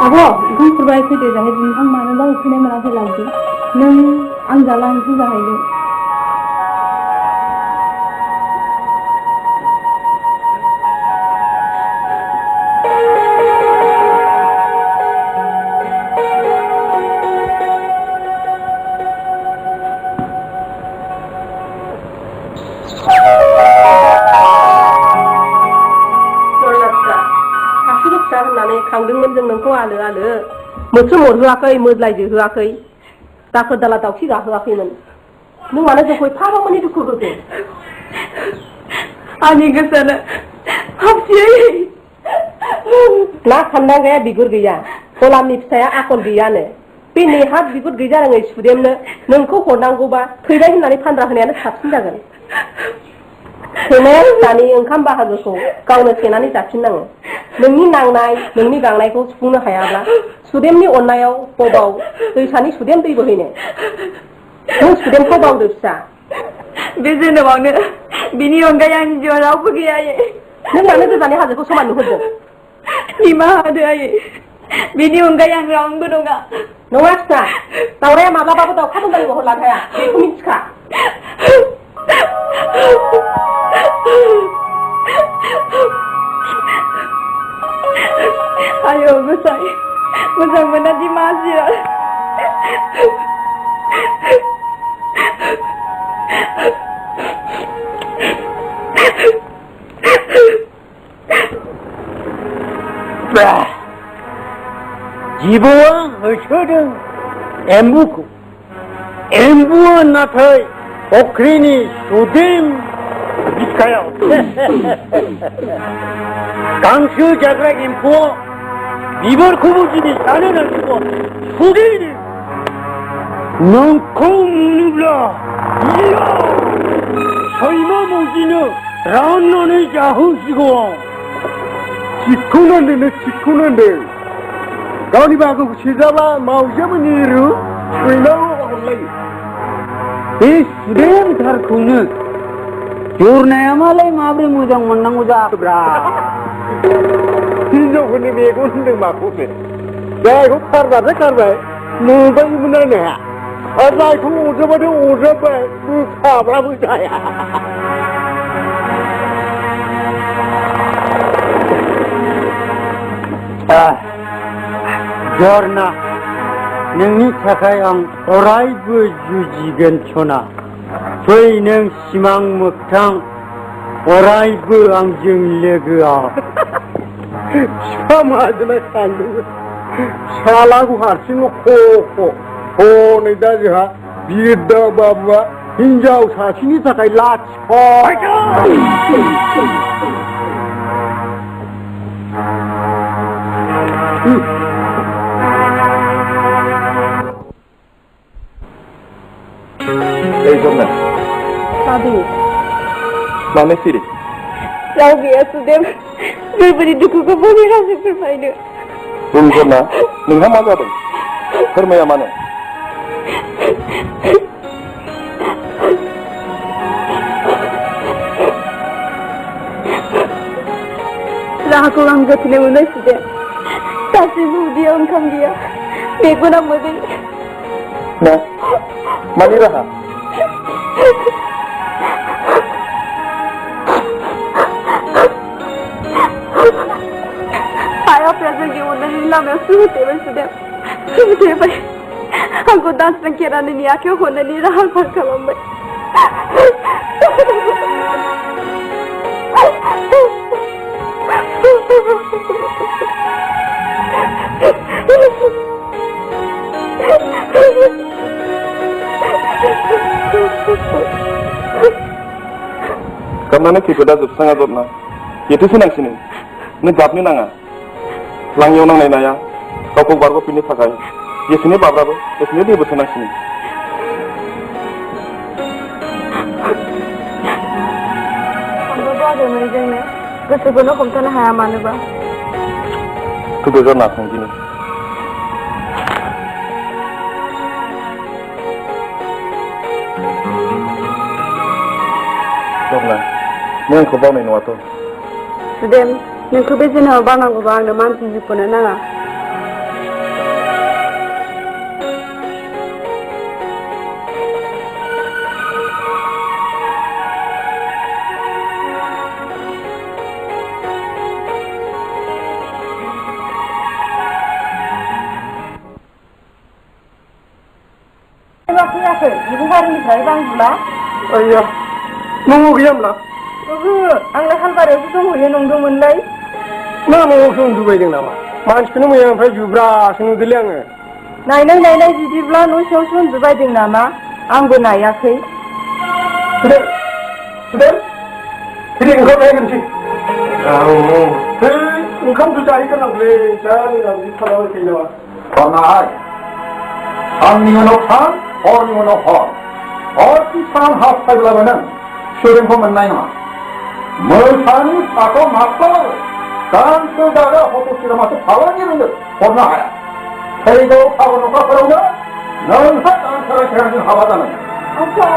आब' ओंखाम खुरबाय फैदो जाहैदो। नोंथां मानोबा उखैनाय मोनाखै लांदो। नों आं जाला ओंख्रि जाहैदो। होननानै खांदोंमोन जों नोंखौ आलो आलो मोथ्रोम हरहोआखै मोज्लायजो होआखै दाखोर दाला दावखि गाहोआखैमोन। नों मानो जोंखौ एफाबांमानि दुखु होखो? आंनि गोसोआनो हाबसियै ना सान्दांगाया बिगुर गैया गलामनि फिसाया आखल गैयानो। बे नेहात बिगुर गैजारोङै सुदेमनो नोंखौ हरनांगौबा थैबाय होननानै फानद्रा होनायानो साबसिन जागोन। सैमाया दानि ओंखाम बाहागोखौ गावनो सेनानै जाफिननाङो। नोंनि नांनाय नोंनि गांनायखौ सुफुंनो हायाब्ला सुदेमनि अननायाव बबाव दैसानि सुदेम दै बोहैनो। नों सुदेमखौ बावदो फिसा। बे जोनोमावनो बिनि अनगायै आंनि जिउआव रावबो गैया। नों मानो गोजाननि हाजोखौ समान नुहुरदों? निमाहा होदो आयै, बिनि अनगायै आं रावनोबो नङा। नङा फिसा, दावराया माब्लाबाबो दाउखा बोन्दानि महर लानो हाया बेखौ मिथिखा। आयौ गोसाई मोजां मोना दि माजिया। जिबौआ होसोदों एम्बुखौ। एम्बुआ नाथाय फख्रिनि सुदेम बिखायाव। गांसो जाग्रा एम्फौआ बिबारखौबो दिनै जानो नांगौ। सुदेम नोंखौ मोनोब्ला सैमा मावजिनो राननानै जाहोसिगौ आं। थिगखौनो होनदों नों थिगखौनो होनदों गावनि बाहागोखौ सेजाबा मावजियाबो नेरु सैमाबो हरलायो बे सुदेमथारखौनो जरनाया मालाय माब्रै मोजां मोननांगौ जाखोब्रा हिनजावफोरनि मेगन होनदों माखौसो जायखौ खारबाथाय खारबाय नुबायमोन आरो आरो जायखौ अरजाबाथाय अरजाबाय बोखाब्लाबो जाया जरना नोंनि थाखाय आं अरायबो जुजिगोन सना फै नों सिमां मोगथां अरायबो आंजों लोगोआव फिफा माहाजोना सानदोंमोन फिसालाखौ हारसिङै हनै दा जोंहा बिरदा बाबुआ हिनजाव सासेनि थाखाय लाथिख' Jonna. Sabi. Mama siri. Raw gaya Sudem. Berberi dukuku bumi rasa bermain. Jonna, nunggu mana ada? Kermaya mana? Aku orang jatuh mana Sudem. Tapi budi orang dia. Beguna mungkin. Nah, mana raha? Ayah pelajar gimana ni lama suhu tebel sudah, suhu tebel. Aku dans kira ni aku hona ni rahal kalau mai. Karena nek kita dah sangat dorna, itu senang sini. Nek gap ni nanga, langyo nang naya, kau kau baru pilih pakai. Ye sini babra bo, ye sini dia bersenang sini. Kamu ada meriang ni, kesegono kamu tanah hayam mana ba? Tu betul nak sini. Dorna. Neng kau bawa minum atau? Sudem, neng kau betul nak bangang kau bangang nama sini pun nanga. Apa sih? Ibu hari ni saya bang pula. Ayah, nunggu kiam lah. Anglah hal baru itu semua yang nunggu mendai. Mana orang Dubai dengan nama? Manusia ni yang pergi jubra, senu diliang. Nai jadi belah nu shosun Dubai dengan nama. Anggo nai akhir. Sudah, jadi engkau naik kan sih? Engkau tu cari kan aku le, cari lagi kalau kita jawa. Kornai, ang niunokhan, or niunokhon, or kisan hafta gelabanan, syuring ko menay na. Mersani satu makhluk, dan saudara foto sila masuk hawan ni benar. Kornai, saya itu hawan apa perlu? Nanti antara kerana hawa tanah. Apa?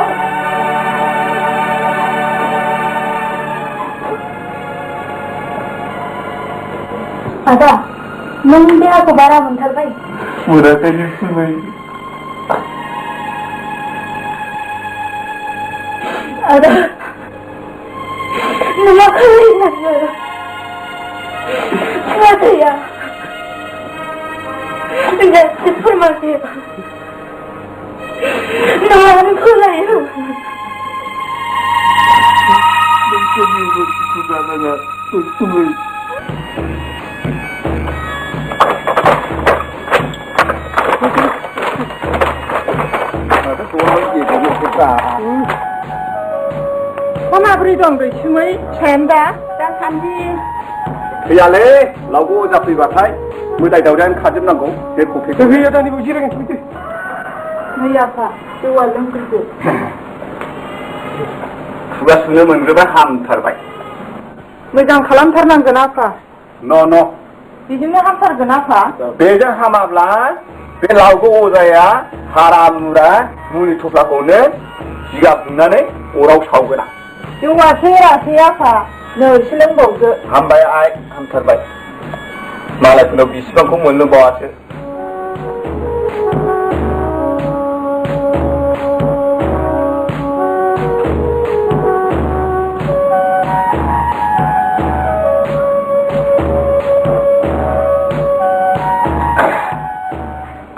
Ada, nanti aku barang mental baik. Mudah saja semai. Ada, nama kali mana? Ada ya. Enggak, informasi. Nama aku lain. Sudah ada, semai. Kamu beri dong beri cuma cenda dan sandi. Biarlah, lagu jadi batai. Mudah daudan kajem nanggo, dia kopi. Tapi ada ni bujir kan seperti. Mengapa? Jual yang kerja. Sudah sudah mengerba ham terbaik. Megang kalam terang kenapa? न' बिदिनो हामथारगोन आफा बेजों हामाब्ला बे लावखौ अजाया हारा मुरा मुलि थफ्लाखौनो जिगाब बुंनानै अराव सावगोन आं जौआसो रासै आफा नै एसे लोंबावदो हामबाय आइ हामथारबाय मालायफोरनाव बिसिबांखौ मोनलोंबावासो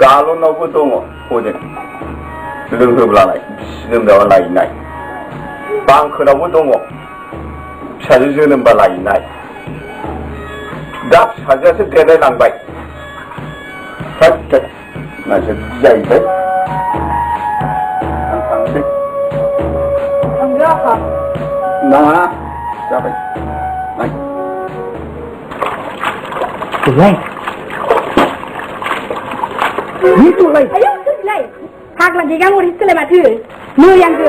गालनावबो दङ हजों लोंहोब्लालाय बिसि लोमजाबा लायनाय बांखोनावबो दङ फिसाजो जोनोमबा लायनाय दा फिसाजोआसो देलायलांबाय मानसिया बिदि जाहैबाय आं थांसै थांदो आफा नाङा जाबाय Ayo, selesai. Haglah jangan urus selesai tu. Ni yang tu.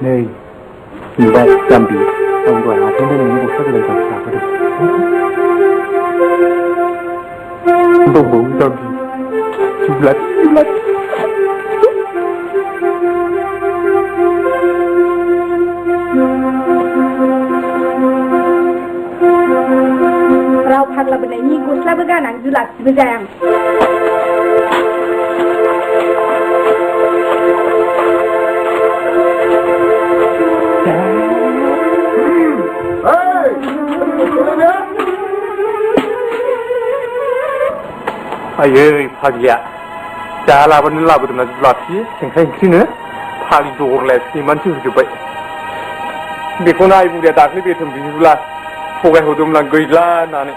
Nei, tidak jambi. Orang tua aku dah nunggu usah dengan kata apa tu. Tunggu jambi. Sebelah. Rau haglah benda ni goslah berganang julat sebejang. Ayo, pagiya. Jalan apa ni labu tu nak lati, sengkai sini, pagi dua les, iman tu juga. Bekona ibu dia tak ni betul betul. Pokai hodom lang gila nani.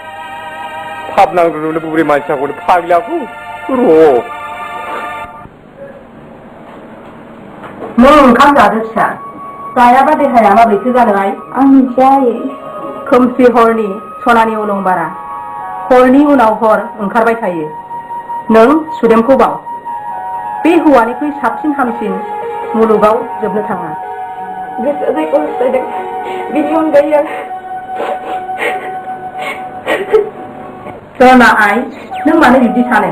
Pap nang dulu ni beri macam aku pagi aku, roh. ओंखाम जादो फिसा जायाबा देहाया माबोरैथो जादोंहाय आं मिथियायै खोमसि हरनि सनानि अलंबारा हरनि उनाव हर ओंखारबाय थायो नों सुदेमखौ बाव बे हौवानिख्रुइ साबसिन हामसिन मुलुगाव जोबनो थाङा गोसोआ जायखौ हास्थायदों बिनि अनगायै सोरना आइ नों मानो बिदि सानो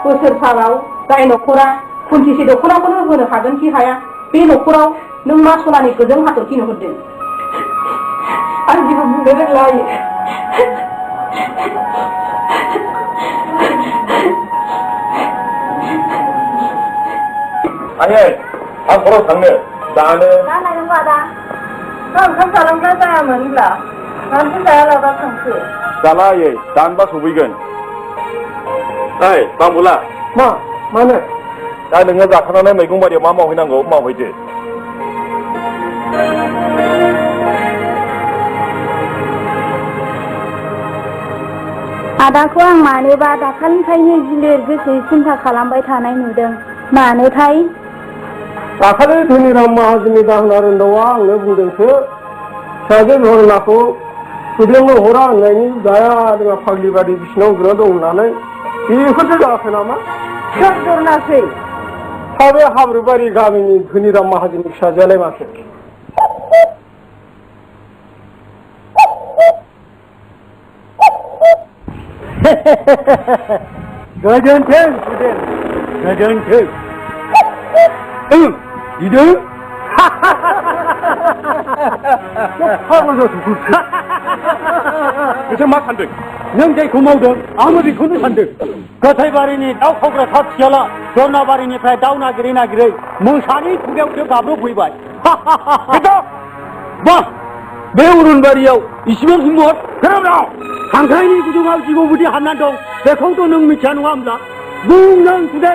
बोसोरसाराव जाय न'खरा खुन्थिसे दख'नाखौनो होनो हागोन कि हाया बे न'खराव नों मा सनानि गोजों हाथरखि नुहुरदों आं जेबो बुंनो रोंला आयै आयै आं खराव थांनो जानो दा लायनांगौ आदा ओंखाम जालांग्रा जायामोनब्ला मानोथो जायालाबा थांखो जाला आयै दानबा सफैगोन ओइ बांबुला मानो दा नोङो जाखानानै मैगं बारियाव मा मावहैनांगौ मावहैदो आदाखौ आं मानोबा दाखालिनिफ्रायनो गिलिर गोसोयै सिन्था खालामबाय थानाय नुदों मानोथाय दाखालि धोनिराम माहाजोननि दाहोना रोंदावा आंनो बुंदोंसो फिसाजो धरनाखौ सुदेमनो हरा होननायनि जाया जोंहा फाग्लि बादि बिसिनाव उन्दुना दं होननानै बेफोरसो जायाखै नामा सोर दरनासै बे हाब्रुबारि गामिनि धोनिराम माहाजोननि फिसाजोआलाय माथो गोजोन्थों सुदेम गोजोन्थों गिदों नोंसोर मा सानदों नों जायखौ मावदों आंबो बेखौनो सानदों गोथैबारिनि दाउ खावग्रा थाबथियाला दरनाबारिनिफ्राय दाउ नागिरै नागिरै मोसानि खुगायावसो गाब्र'फैबाय बा बे अरनबारियाव इसिबां हिम्मत खोनाबाय खांख्राइनि गुदुङाव जिबौ बायदि हाबनानै दं बेखौथ' नों मिथिया नङा होमब्ला बुं नों सुदे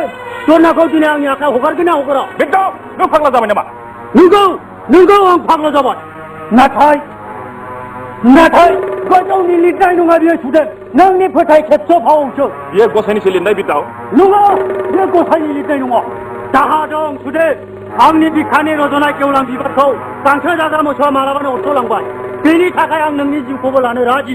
दरनाखौ दिनै आंनि आखायाव हगारगोन ना हगारा बेखौ नों फाग्ला जाबाय नामा नोंगौ आं फाग्ला जाबाय नाथाय गोजौनि लिरनाय नङा बियो सुदेम नोंनि फोथाय खेबस' फावसो बियो गसाइनिसो लिरनाय बिदाव नङा बियो गसाइनि लिरनाय नङा दाहा दं सुदेम आंनि बिखानि रज'नाय गेवलां बिबारखौ गांसो जाग्रा मोसौआ मालाबानो अरस'लांबाय बेनि थाखाय आं नोंनि जिउखौबो लानो राजि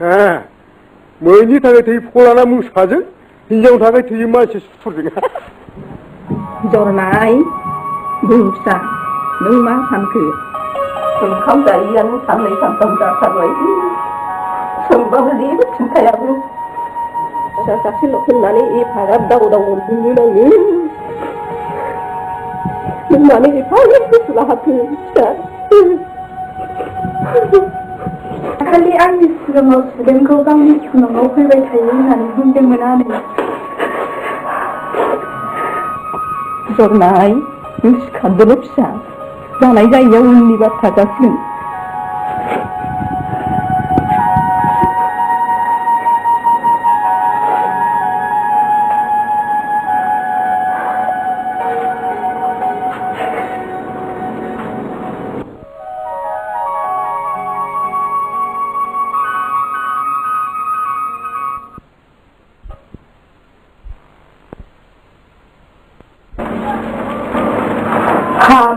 मैनि थाखाय थै फलाना मुसाजों हिनजावनि थाखाय थैयो मानसि सुथुरजों जरनाय बुंसा नों मा सानखो ओंखाम जायैयानो साननै सानथाम जाथारबाय सोंबाबो जेबो खिन्थायाबो फिसा सासेल' होननानै एफाग्राब दाव दाव मोनदोंमोन आङो नों मानो एफाग्राब गोसो लाहाखो फिसा खालि आंनि सिगाङाव सुदेमखौ गावनि सिमाङाव फैबाय थायो होननानै बुंदोंमोन आरो जरनाय नों सिखारदोल' फिसा जानाय जायैयाव उननि बाथ्रा जासिगोन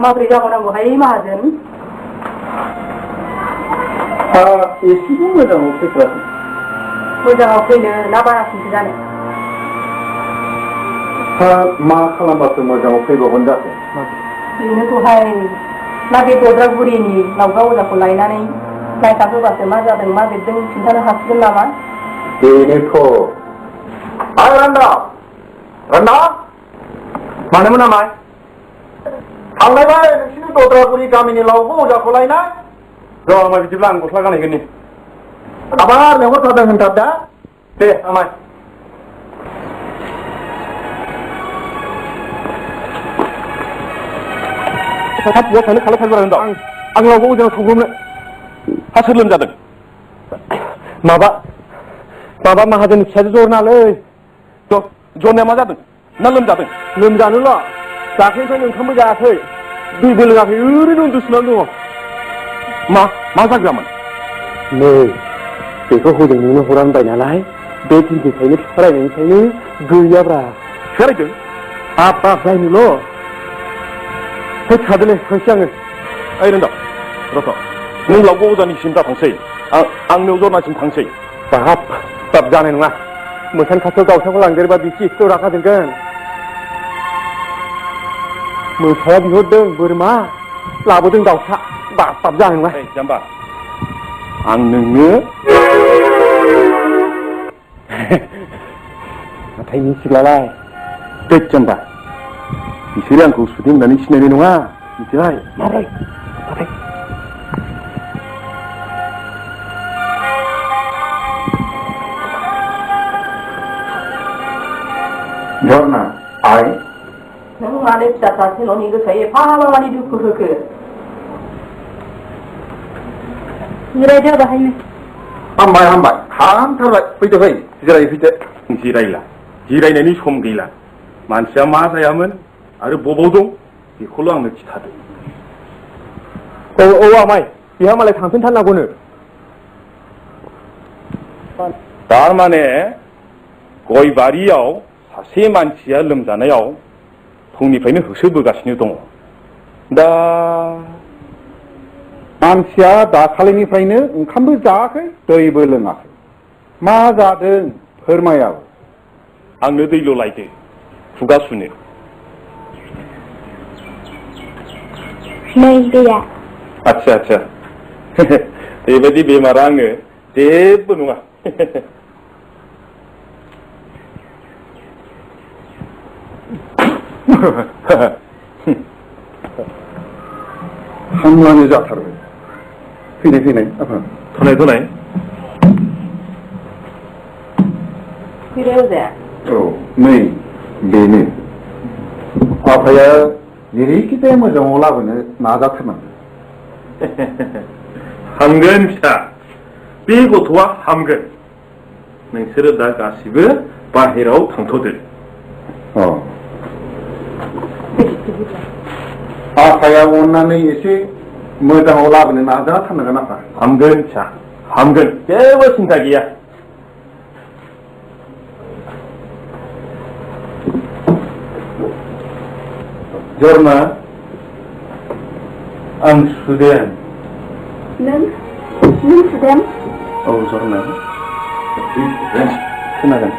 माबोरै जाबावनांगौहाय माहाजोन एसेबो मोजाङाव फैथाराखै मोजाङाव फैनो ना बारासिनसो जानो मा खालामबासो मोजाङाव फैबावगोन जाखो बेनोथ'हाय ना बे दद्रागुरिनि लावगा अजाखौ लायनानै नायखा होबासो मा जादों मा बेरदों खिन्थानो हासिगोन नामा बेनोथ' रान्दा मानोमोन नामा थांलायबाय नोंसिनि दद्रागुरि गामिनि लावगा अजाखौ लायनाय र' आमाय बिदिब्ला आं गस्ला गानहैगोन नि आबार लेंहरथारदों होनथार दा दे आमाय थाब बहा थांनो खालाय थांबाय होनदों आं लावगा अजानाव थांगौमोन हा सोर लोमजादों माबा माहाजोननि फिसाजो जरनालै जरनाया मा जादों ना लोमजादों लोमजानोल' दाख्लैनिफ्रायनो ओंखामबो जायाखै दैबो लोङाखै ओरैनो उन्दुसोनानै दङ मा जाग्रामोन नै बेखौ हजों नुनो हरानो बाय नालाय बे दिननिफ्रायनो फरायनायनिफ्रायनो गैयाब्रा फरायदों हाब जायनोल' थादोलै थांसै आङो ओइ रोंदा रथ' नों लावगा अजानिसिम दा थांसै आंनियाव जरनासिम थांसै बाब जानाय नङा मोसां खाथियाव दाउसाखौ लांदेरबा बिसि एसेल' रागा जोंगोन मोसाया बिहरदों बोरमा लाबोदों दाउसा बाब जानाय नङा जाम्बा आं नोंनो नाथाय मिथिलालाय देख जाम्बा बिसोरो आंखौ सुदेम होननानै सिनायनाय नङा मिथिबाय माबोरै जरना आइ नों मानो फिसा सासेल'नि गोसोआव एफा मानि दुखु होखो जिरायदो बाहायनो हामबाय हामथारबाय फैदो फै जिरायफैदो जिरायला जिरायनायनि सम गैला मानसिया मा जायामोन आरो बबाव दं बेखौल' आंनो खिथादो औ आमाय बेहा मालाय थांफिनथारनांगौनो थारमाने गय बारियाव सासे मानसिया लोमजानायाव फुंनिफ्रायनो होसोबोगासिनो दङ दा मानसिया दाखालिनिफ्रायनो ओंखामबो जायाखै दैबो लोङाखै मा जादों फोरमायाव आंनो दैल' लायदो खुगा सुनो नै दैया आच्छा बेबायदि बेमारा आङो जेबो नङा हामलानो जाथारबाय फैनाय थनाय फैदो अजाया औ नै बेनो आफाया जेरैखिजाया मोजाङाव लाबोनो नाजाथारनांगोन हामगोन फिसा बे गथ'आ हामगोन नोंसोरो दा गासिबो बाहेराव थांथ'दो आफाया अननानै एसे मोजाङाव लाबोनो नाजाथारनांगोन आफा हामगोन फिसा हामगोन जेबो सिन्था गैया जरना आं सुदेम नों सुदेम औ औ जरना खोनागोन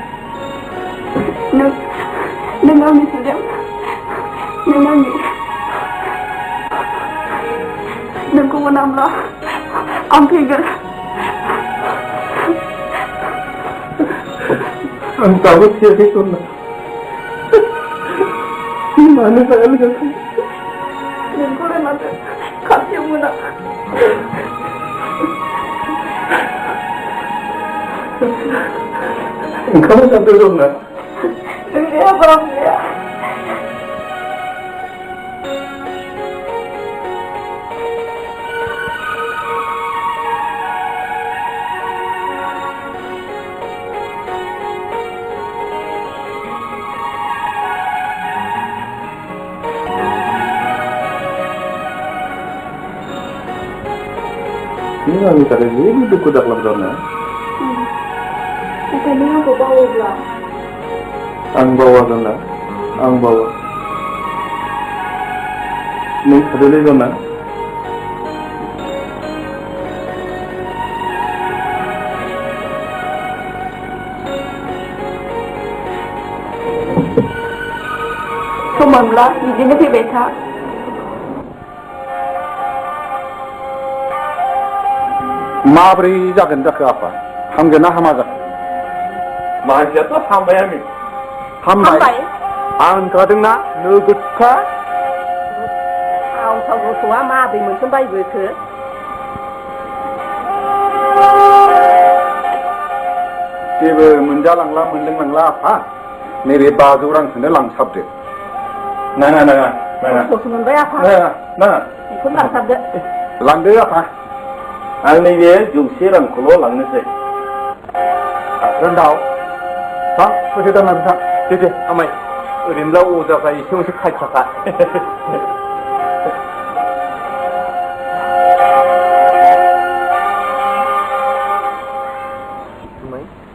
नों आंनि सुदेम नों आंनि नोंखौ मोनाब्ला आं फैगोन आं दाबो थियाखै जरना मानो जाया लोगोखौ नोंखौलाय माथो खाथियाव मोना ओंखाम जादों जरना गैया बाप गैया ini kami tak ada jadi itu kuda kelab jorna. Katanya aku bawa belah. Ang bawa jorna, ang bawa. Ni ada lagi jorna. Cuman lah, izinnya sih beta. माब्रै जागोन जाखो आफा हामगोन ना हामा जाखो मानसियाथ' हामबायानो हामबाय आं होनखादोंना नोगोदखा आवसाव गथ'आ माब्रै मोनसनबायबोखो जेबो मोनजालांला मोनलोंलांला आफा नैबे 500 रांखौनो लांसाबदो नाङा नाङा नाङा खस्थ' मोनबाय आफा नाङा बेखौनो लांसाबदो लांदो आफा आं नैबे 100 रांखौल' लांनोसै रोंदाव थां फैदो दाना बिथां दे आमाय ओरैनोब्ला अजाफ्रा एसे एसे खायखाखा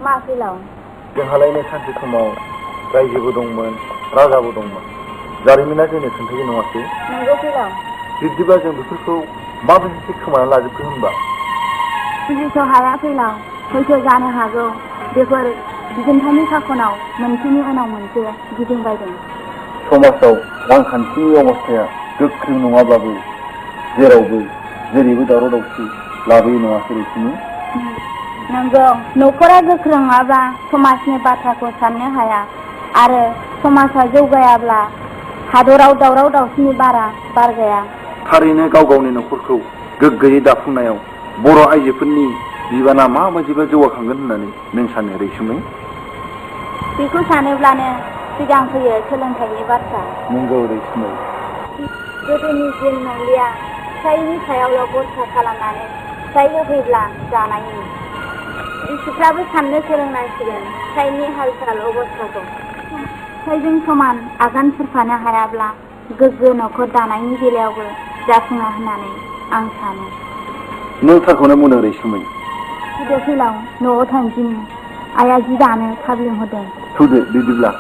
मा फैलाव जोंहालायनो सानसे समाव रायजोबो दंमोन राजाबो दंमोन जारिमिना जोंनो खोन्थायो नङासै नंगौ फैलाव बिब्दिबा जों बेफोरखौ माबायदि खोमाना लाजोबखो होनबा बुजिस' हाया फैलाव हयथ' जानो हागौ बेफोर बिजोंथानि खाखनाव मोनसेनि उनाव मोनसे गिदिंबायदों समाजाव रांखान्थिनि अबस्थाया गोख्रों नङाब्लाबो जेरावबो जेरैबो दावराव दावसि लाबोयो नङासै रैसुमै नंगौ न'खरा गोख्रों नङाब्ला समाजनि बाथ्राखौ साननो हाया आरो समाजा जौगायाब्ला हादराव दावराव दावसिनि बारा बारगाया थारैनो गाव गावनि न'खरखौ गोग्गोयै दाफुंनायाव बर' आइजोफोरनि बिबाना माबायदिबा जौगाखांगोन होननानै नों सानो रैसुमै बेखौ सानोब्लानो सिगां फैयो सोलोंथाइनि बाथ्रा नंगौ रैसुमै गोदोनि दिन नंलिया फिसाइनि सायावल' बरसा खालामनानै फिसाइ होफैब्ला जानायनि बिसिफ्राबो साननो सोलोंनांसिगोन फिसाइनि हाल साल अबस्थाखौ फिसाइजों समान आगान सुरफानो हायाब्ला गोग्गो न'खर दानायनि बेलायावबो जाफुङा होननानै आं सानो नों थारखौनो बुंदों रैसुमै फैदो फैलाव न'आव थांदिनि आइया जि दानो थाब लिंहरदों थुदो बिदिब्ला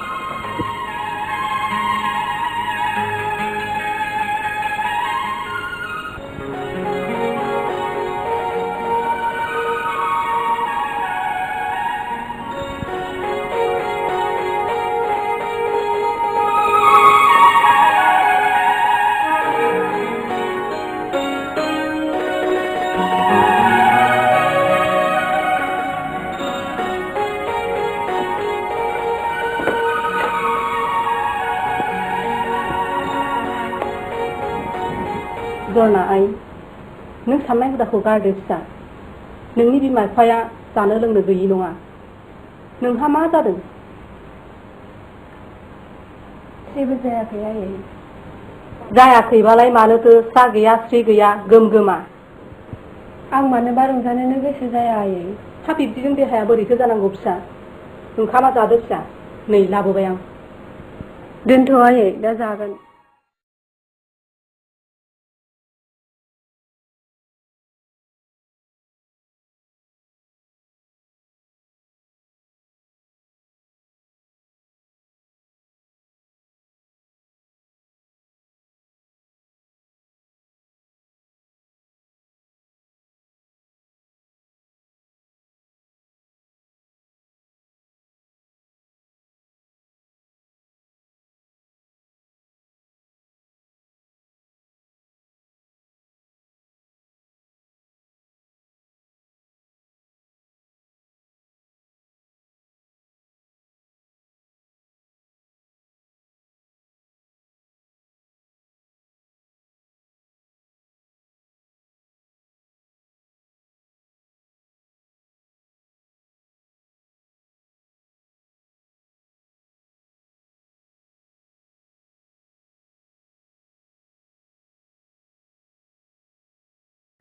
जरना आइ नों साननाय हुदाखौ गारदो फिसा नोंनि बिमा बिफाया जानो लोंनो गैयि नङा नोंहा मा जादों जेबो जायाखै आयै जायाखैबालाय मानोथो सा गैया स्रि गैया गोम गोमा आं मानोबा रंजानोनो गोसो जाया आयै हा बिब्दिजों देहाया बोरैथो जानांगौ फिसा ओंखामा जादो फिसा नै लाबोबाय आं दोनथ' आयै दा जागोन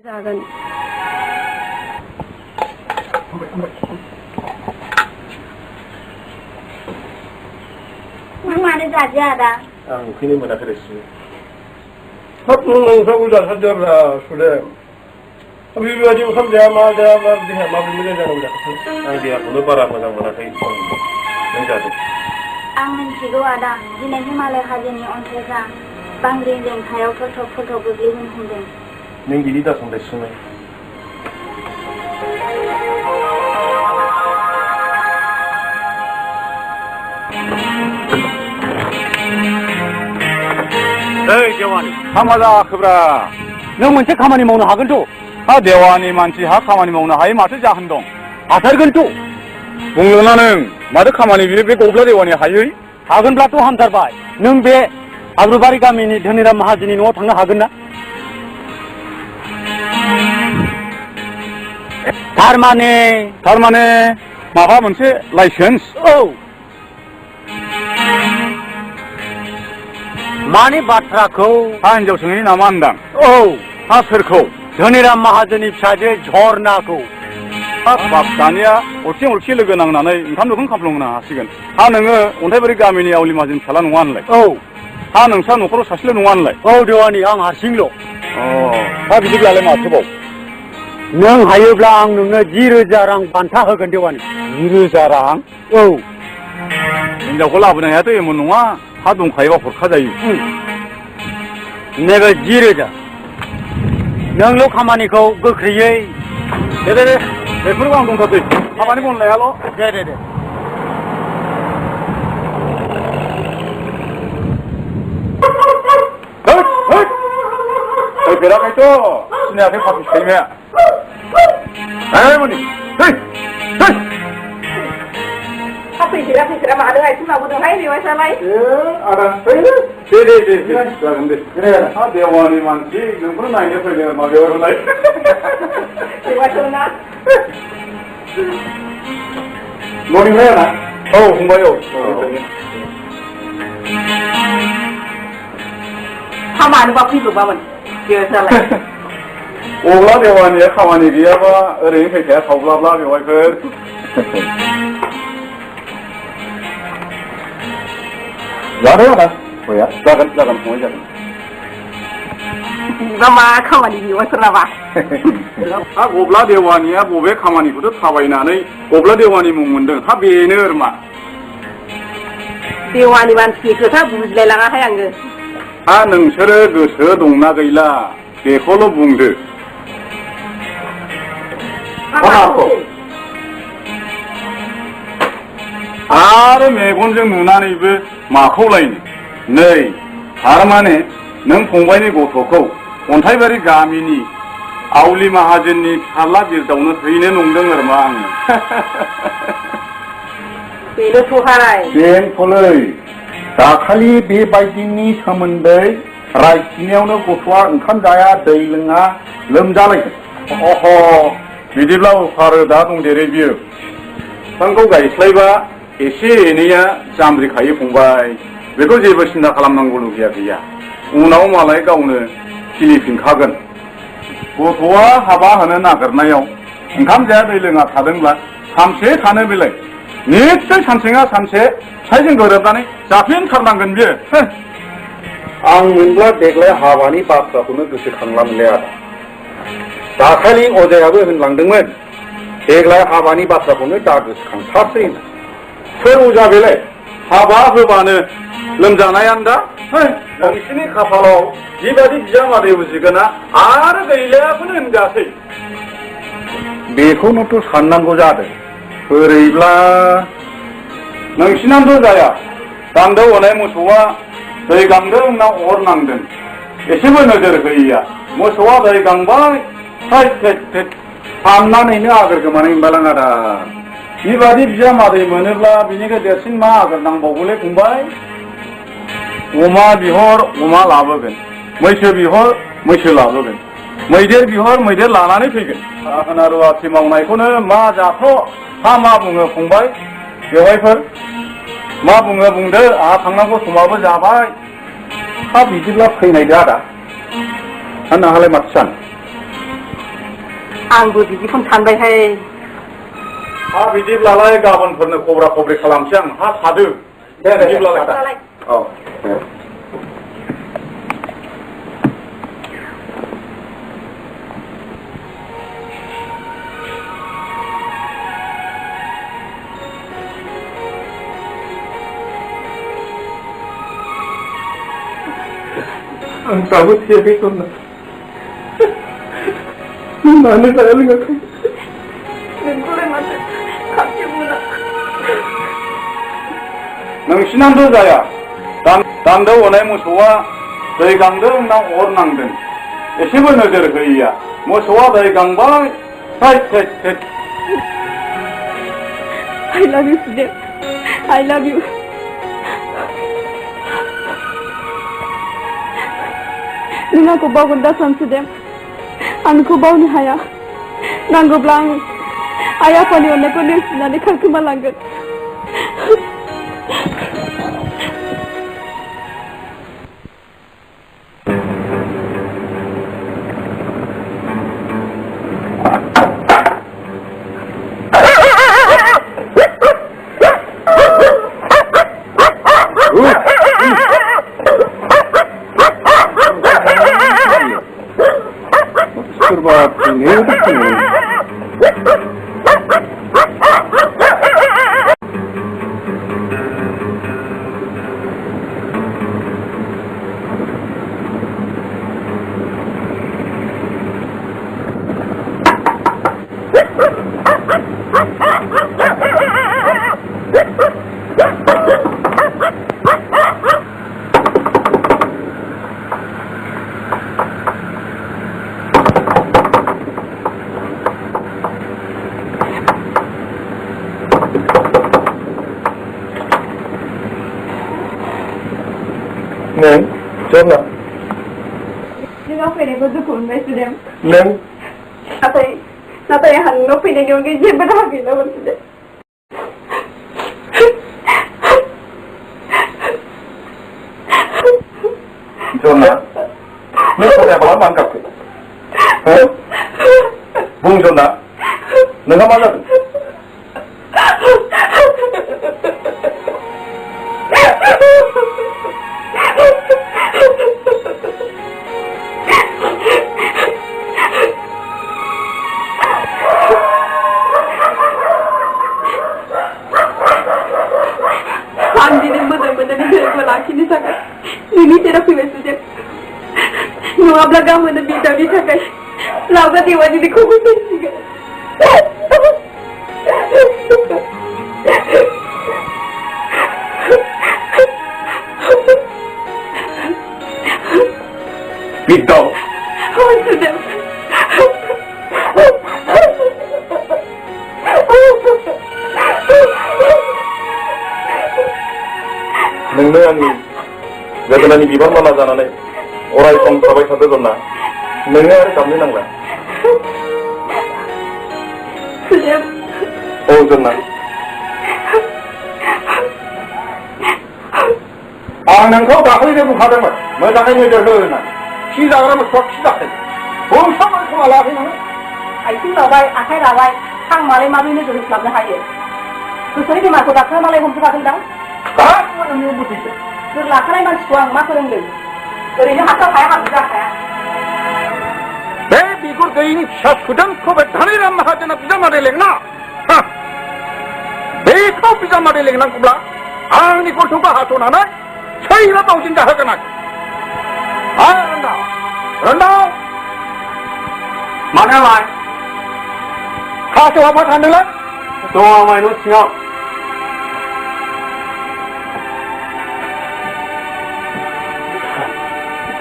जागोन मानो जादिया आदा आं उखैनो मोनाखै रेसि हाब नोंफ्रा उल्टा सारजाब्रा सुदेम बेबायदि ओंखाम जाया मा देहाया माबोरै मोजां जानांगौ जाखो आं देहाखौनो बारा मोजां मोनाखै नों जादों आं मिन्थिगौ आदा दिनै हिमालय हाजोनि अन्थाइफ्रा बांग्रिंजों हायाव फट' गोग्लैनो हमदों नों बिदि दासोंलाय सोंनाय ओइ देवानि हामा जाखोब्रा नों मोनसे खामानि मावनो हागोनथ' हा देवानि मानसि हा खामानि मावनो हायो माथो जाहोन दं हाथारगोनथ' बुंलोना नों माथो खामानि बियो बे गब्ला देवानि हायै हागोनब्लाथ' हामथारबाय नों बे आब्रुबारि गामिनि धोनिराम माहाजोननि न'आव थांनो हागोन ना थारमाने माबा मोनसे लाइसेन्स औ मानि बाथ्राखौ हा हिनजाव सोंनि नामा होनदां औ हा सोरखौ धोनिराम माहाजोननि फिसाजो झरनाखौ हा बाप दानिया अरथि लोगो नांनानै ओंखाम दोखोन खामफ्लंनो हासिगोन हा नोङो अन्थाइबारि गामिनि आवलि माहाजोन फिसाला नङा होनलाय औ हा नोंस्रा न'खराव सासेल' नङा होनलाय औ देवानि आं हारसिंल' हा बिदिब्लालाय माथोबाव नों हायोब्ला आं नोंनो 10,000 रां बान्था होगोन देवानि 10,000 रां औ हिनजावखौ लाबोनो हायाथ' एमन नङा हा दंखायोबा हरखाजायो नैबे 10,000 नोंल' खामानिखौ गोख्रैयै दे बेफोरखौ आं दंथारसै खामानि मावनायाल' दे फैफेराखैथ' सिनायाखै फाथि सैमाया मनि फैफेरा मानो आथिं लाबोदोंहाय बेवाइफ्रालाय आदा दे जागोन दे हा देवानि मानसि नोंखौनो नायनो फैदों माबायावलाय बेवाइफोरना मर्निंलाय आदा औ फंबाय औ खामानोबा फैल'बामोन बेवाइफ्रालाय अब्ला देवानिया खामानि गैयाबा ओरैनो फैखाया सावब्लाब्ला बेवाइफोर जादों आदा गया जागोन फंबाय जागोन बिबा मा खामानि बेवाइफोरनाबा हा गब्ला देवानिया बबे खामानिखौथ' थाबायनानै गब्ला देवानि मुं मोनदों हा बेनो मा देवानि मानसिनि खोथा बुजिलायलाङाहाय आङो हा नोंसोरो गोसो दंना गैला बेखौल' बुंदो आरो मेगनजों नुनानैबो माखौ लायनो नै थारमाने नों फंबायनि गथ'खौ अन्थाइबारि गामिनि आवलि माहाजोननि फिसाला बिरदावनो हैनो नंदों आरोमा आङो बेनोथ'लै दाखालि बेबायदिनि सोमोन्दै रायथिनायावनो गथ'आ ओंखाम जाया दै लोङा लोमजालायगोन अह बिदिब्ला उफारो दा दंदेरो बियो बिफांखौ गायस्लायबा एसे एनैया जामब्रिखायो फंबाय बेखौ जेबो सिन्था खालामनांगौ गैया उनाव मालाय गावनो खिलिफिनखागोन गथ'आ हाबा होनो नागिरनायाव ओंखाम जाया दै लोङा थादोंब्ला सानसे थानो बेलाय निश्चय सानसेङा सानसे फिसायजों गोरोबनानै जाफिनथारनांगोन बियो आं मोनब्ला देग्लाय हाबानि बाथ्राखौनो गोसोखांला मोनलाय आदा दाखालि अजायाबो होनलांदोंमोन देग्लाय हाबानि बाथ्राखौनो दा गोसोखांथारसै सोर अजा बेलाय हाबा होबानो लोमजानायानो दा नोंसिनि खाफालाव जिबादि बिजामादै उजिगोना आरो गैलायाखौनो होनजासै बेखौनोथ' साननांगौ जादों ओरैब्ला नोंसिनानोथ' जाया दान्दो हनाय मोसौआ दै गांदों ना अर नांदों एसेबो नोजोर होयैया मोसौआ दै गांबाय साननानैनो आगोर गोमानाय मोनबालां आदा बेबादि बिजामादै मोनोब्ला बिनिफ्राय देरसिन मा आगोर नांबावगौलै फंबाय अमा बिहर अमा लाबोगोन मैसो बिहर मैसो लाबोगोन मैदेर बिहर मैदेर लानानै फैगोन दाहोना रुवाथि मावनायखौनो मा जाथ' हा मा बुङो फंबाय बेवहायफोर मा बुङो बुंदो आहा थांनांगौ समाबो जाबाय हा बिदिब्ला फैनायदो आदा नोंहालाय माथो सानो आंबो बिदिखौनो सानबायहाय हा बिदिब्लालाय गाबोनफोरनो खबरा खबरि खालामसै आं हा थादो बिदिब्लालाय औ आं दाबो थेयाखै सना मानो जाया लोङाखै नोंखौलाय माथो खाथि मोना नोंसिनानोथ' जाया दान्दों हनाय मोसौआ दै गांदों ना अर नांदों एसेबो नोजोर होयैया मोसौआ दै गांबाय थैद थैद थैद I love you, Sudhir. I love you. नों आंखौ बावगोन दा सान सुदेम आं नोंखौ बावनो हाया नांगौब्ला आं आइ आफानि अननायखौ नेवसिनानै खारखोमालांगोन Jona. Nung faynaखौ दुखु मोनबाय सुदेम नों नाथाय आंहा नोंनाव फैनायनि अनगायै जेबो राहा गैलामोन सुदेम Jona. नों सनाया माला मानो गाबखो बुं जना नोंहा मा जादों आं दिनै मोजां मोननानै धोरोमखौ लाखिनो थाखाय नोंनि सेराव फैबाय सुदेम नङाब्ला गाबोनो बिदानि थाखाय लावगा देवानिखौबो मिन्थिगोन बिदाव सुदेम नोंनो आंनि गोदोनानि बिबार माला जानानै अराय सम थाबाय थादो जना नोङो आरो गाबनो नांला औ जना आं नोंखौ दाख्लैनो बुंखादोंमोन मोजाङै नोजोर हो होननानै खि जाग्रा मोसौआ खि जाखायो बुंसामान खोमा लायाखै नोङो आथिं लाबाय आखाइ लाबाय हां मालाय माबोरै नोजोर होस्लाबनो हायो गोसोनि बेमारखौ डाक्टारा मालाय हमजोबाखैदां गासिबो नोंनि बुद्धिसो जों लाखानाय मानसिखौ आं मा फोरोंदों ओरैनो हाथाव हाया हाबो जाखाया बे बिगुर गैयिनि फिसा सुदोंखौ बे धनि राम माहाजोना बिजामादै लेंना बेखौ बिजामादै लेंनांगौब्ला आंनि गन्थंखौ हास'नानै सैरा दावजिन जाहोगोन आं रन्दाव मानोलाय खासेव हाबा थांदोंलाय दङ आमाय न' सिङाव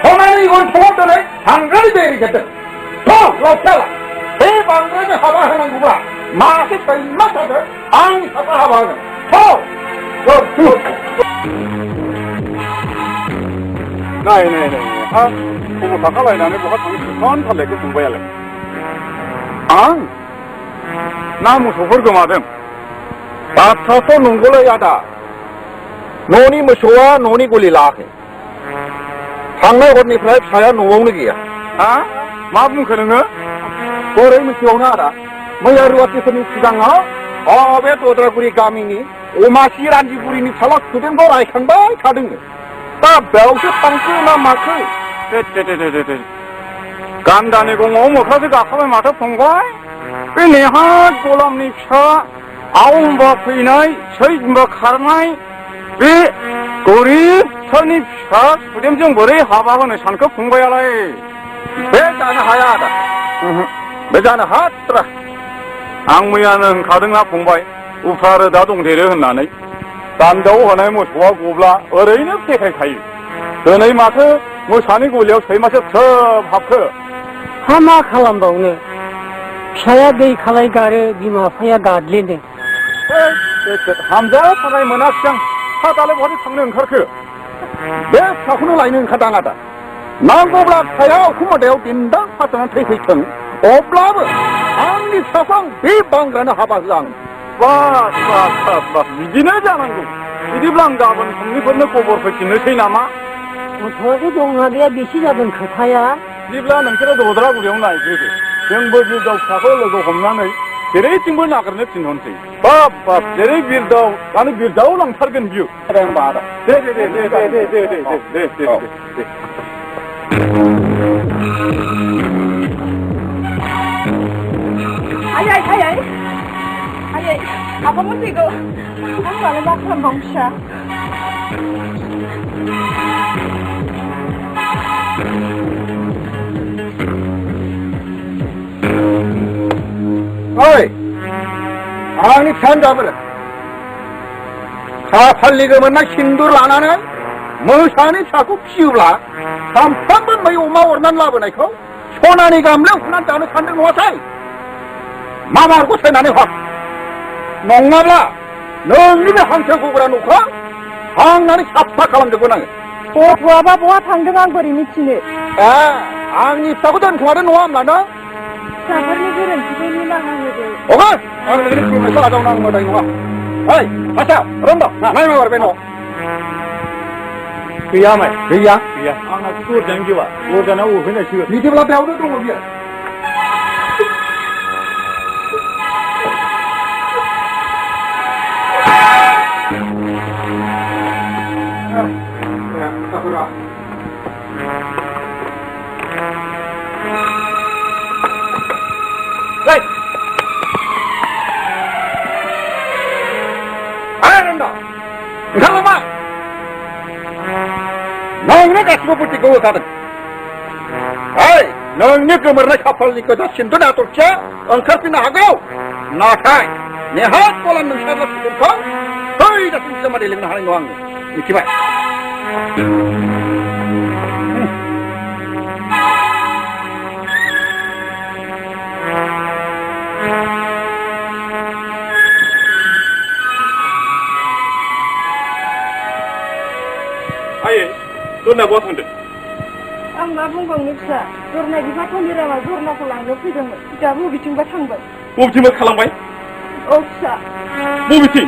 संनायनि गन्थंआव दिनै बांद्राय बेरि गेरदों लावखायाला बे बांद्रायनो हाबा होनांगौब्ला मासे सैमा थादो आंनि साफा हाबा होगोन नाय हा खबर थाखालायनानै बहा थांनो बेसेबां थालायखौ सोंबायालाय आं ना मोसौफोर गोमादों बाथ्राथ' नंगौलै आदा न'नि मोसौआ न'नि गलि लायाखै थांनाय हरनिफ्राय फिसाया न'आवनो गैया हा मा बुंखो नोङो बोरै मिथिबावनो आदा मैया रुवाथिफोरनि सिगाङाव बे दद्रागुरि गामिनि अमासि रान्दिगुरिनि फिसाला स्टुडेन्टखौ रायखांबाय थादोंनो दा बेयावसो थांखो ना माखो गान्दानि गङाव मोख्रासो गाखोबाय माथो फंबाय बे नेहाद गलामनि फिसा आवंबा फैनाय सैबा खारनाय बे गरिबफोरनि फिसा स्टुडेन्टजों बोरै हाबा होनो सानखो फंबायालाय बे जानो हाया आदा बे जानो हाथ्रा आं मैयानो होनखादोंना फंबाय उफ्रा रोदा दंदेरो होननानै दान्दायाव होनाय मोसौआ गब्ला ओरैनो फेखायखायो दिनै माथो मोसानि गलियाव सैमासो थ्रोब हाबखो हा मा खालामबावनो फिसाया दै खालाय गारो बिमा बिफाया गादलिनो हामजा थानाय मोनाखिसै आं हा दालाय बहाय थांनो ओंखारखो बे फिसाखौनो लायनो ओंखारदां आदा नांगौब्ला फिसाया अखुमादायाव दिन्दां फासनानै थैफैथों अब्लाबो आंनि फिसाखौ आं बे बांग्रानो हाबा होआ आं बास बास बास बास बिदिनो जानांगौ बिदिब्ला आं गाबोन समनिफोरनो खबर फैफिननोसै नामा गथ'आसो दंना गैया बेसे जागोन खोथाया बिदिब्ला नोंसोरो दद्रागुरियाव नायग्रोदो जोंबो बिरदाव फिसाखौ लोगो हमनानै जेरैथिंबो नागिरनो थिनहरनोसै बाब बाब जेरै बिरदाव माने बिरदाव लांथारगोन बियो होनबा आदा दे दे दे दे दे दे दे दे दे दे दे Ayai, ayai, ayai, apa mesti kau? Aku malah nak lambang sah. Oi, आंनि फिसानो जाबोरो खाफालनि गोमोना सिन्दुर लानानै मोसानि फिसाखौ फिसियोब्ला सामफ्रामबो मै अमा अरनानै लाबोनायखौ सनानि गामलायाव हुनानै जानो सानदों नङासाय मा मारखौ सायनानै हर नङाब्ला नोंनि बे हांसो गग्रा न'खौ हांनानै साफा खालामजोबगोन आङो गथ'आबा बहा थांदों आं बोरै मिथिनो आंनि फिसाखौ दोनखुमादों नङा होमब्ला नों फिसाफोरनि गोरोन्थिखौ निमाहा होदो अगो आं नोंनि खुलुमनायखौ आजावनो आं मोजां नङा ओइ आसा रन्द' नाय माबार बे न' गैया माय गैया गैया आंना दरजानो गैया दरजानाव उरफैनायसो बिदिब्ला बेयावनो दङ बियो ओंखारलामा नोंनो गासिबो बुद्धिखौ होखादों नोंनि गोमोरनाय खाफालनि गोजा सिन्दुर हाथरखिया ओंखारफिननो हागौ नाथाय नेहाद गलाम नोंसारा सुबुंखौ थैजासिम बिजामादै लिंनो हानाय नङा आङो मिथिबाय जरना बहा थांदों आं मा बुंबावनो फिसा जरना बिफा थनिरामा जरनाखौ लांनो फैदोंमोन दाबो बबेथिंबा थांबाय बबेथिंबा खालामबाय औ फिसा बबेथिं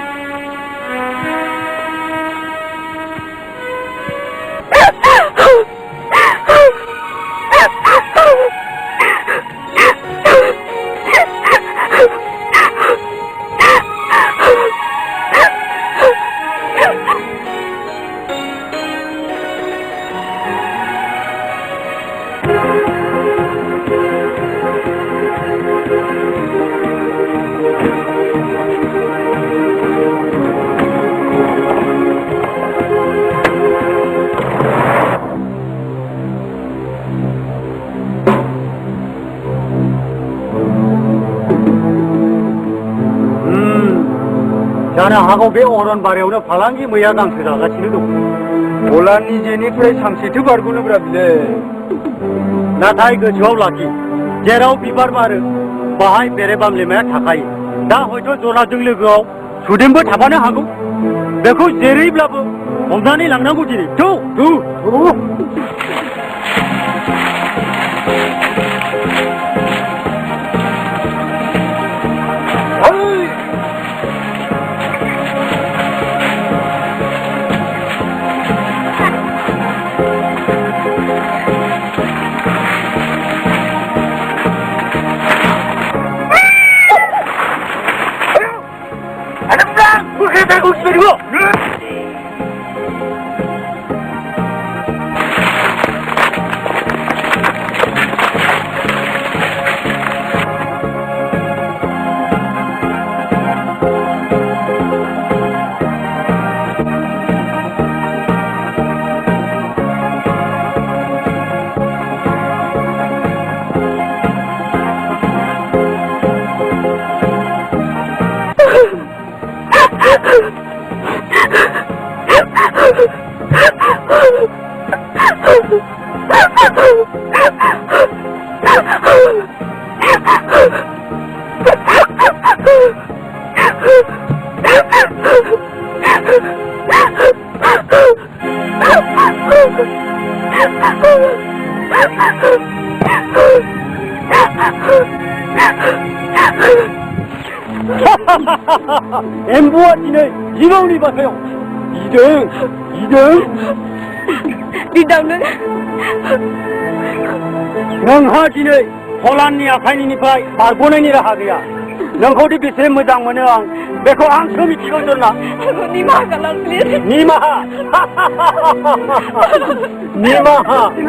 जानो हागौ बे अरनबारियावनो फालांगि मैया गांसो जागासिनो दं गलानि जेनिफ्राय सानसेथो बारग'नोब्रा बिले नाथाय गोसोआव लाखि जेराव बिबार बारो बाहाय बेरे बामलिमाया थाखायो दा हयथ' जराजों लोगोआव सुदेमबो थाफानो हागौ बेखौ जेरैब्लाबो हमनानै लांनांगौ दिनै 엠부와 디네 이가운이 봤어요. 2등. 리더는 नोंहा दिनै हलाननि आखाइनिफ्राय बारग'नायनि राहा गैया नोंखौदि बेसे मोजां मोनो आं बेखौ आंसो मिथिगौ जरना निमाहा खालाम प्लिज निमाहा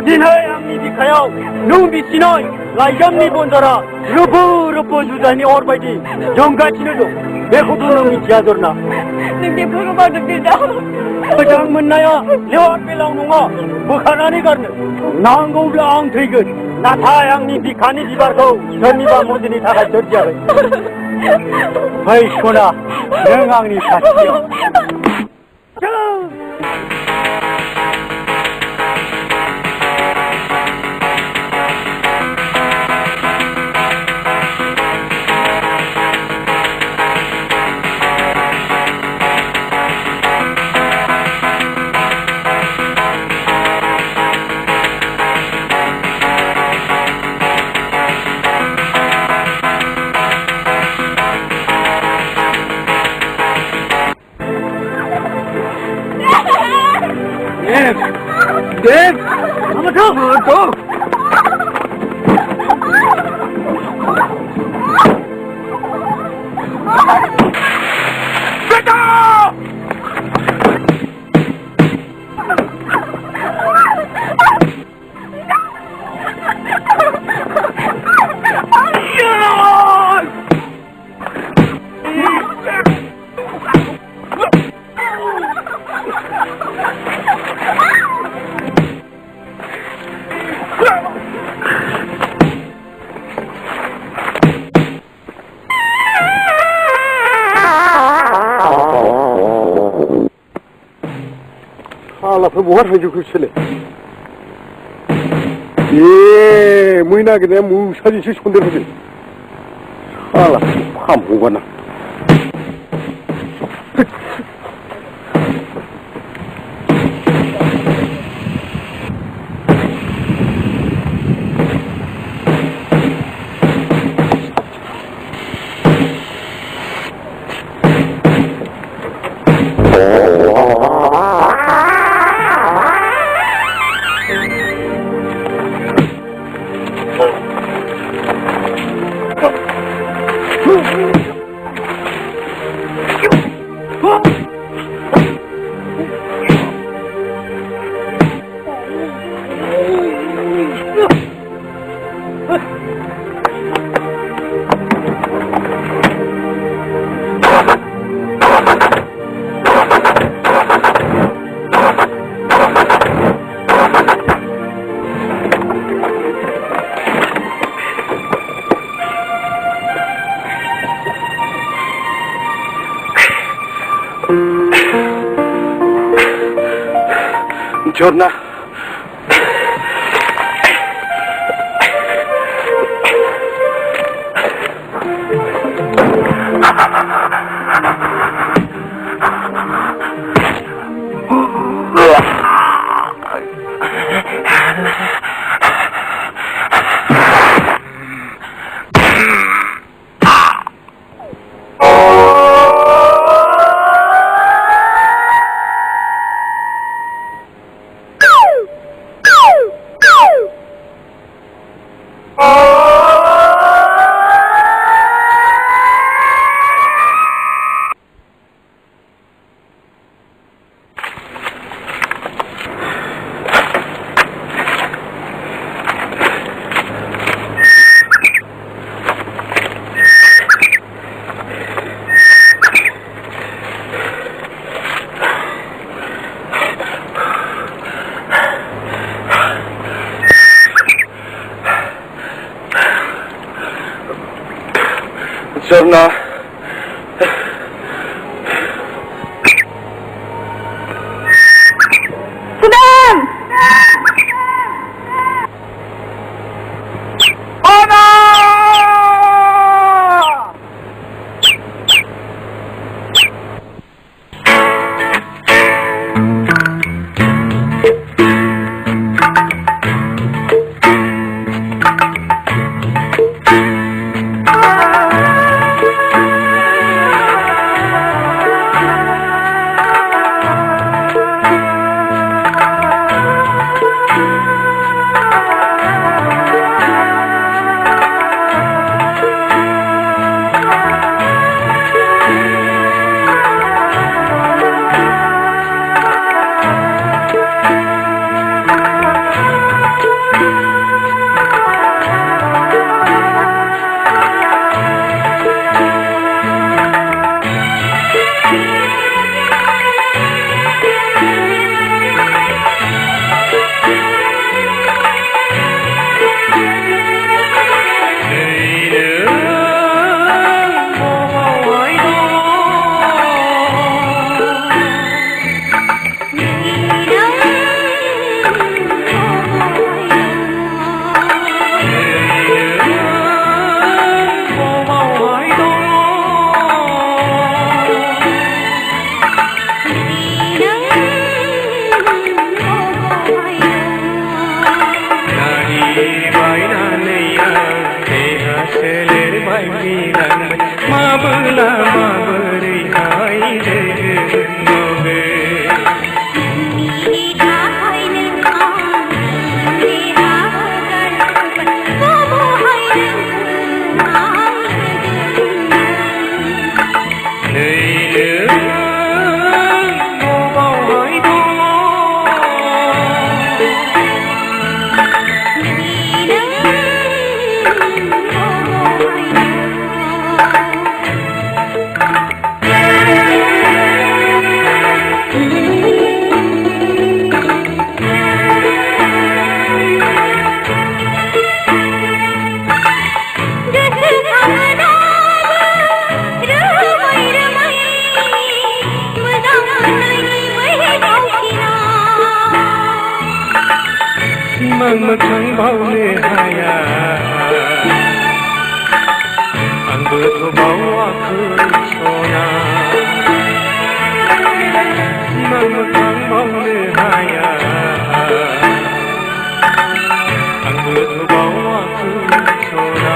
दिनै आंनि बिखायाव नों बिसिनाय लाइजामनि बनजारा रोबो रोबो जुजाइनि अर बायदि जोंगासिनो दं बेखौथ' नों मिथिया जरना नों बेफोरखौ मावदों लिडाव मोजां मोननाया लेवार बेलाव नङा बोखारनानै गारनो नांगौब्ला आं थैगोन नाथाय आंनि बिखानि बिबारखौ सोरनिबा मन्दिरनि थाखाय सोरजियाखै फै सना नों आंनि खाथियाव Dave! Go! बहा थांजोबखो बिसोरलाय मै नागिरनाया मुसाजोंसो सन्देरहोदों साला फामहगाना Jorna. Jorna. मोखां बावनो हाया आंबोथ' बावाखै सना मोखां बावनो हाया आंबोथ' बावाखै सना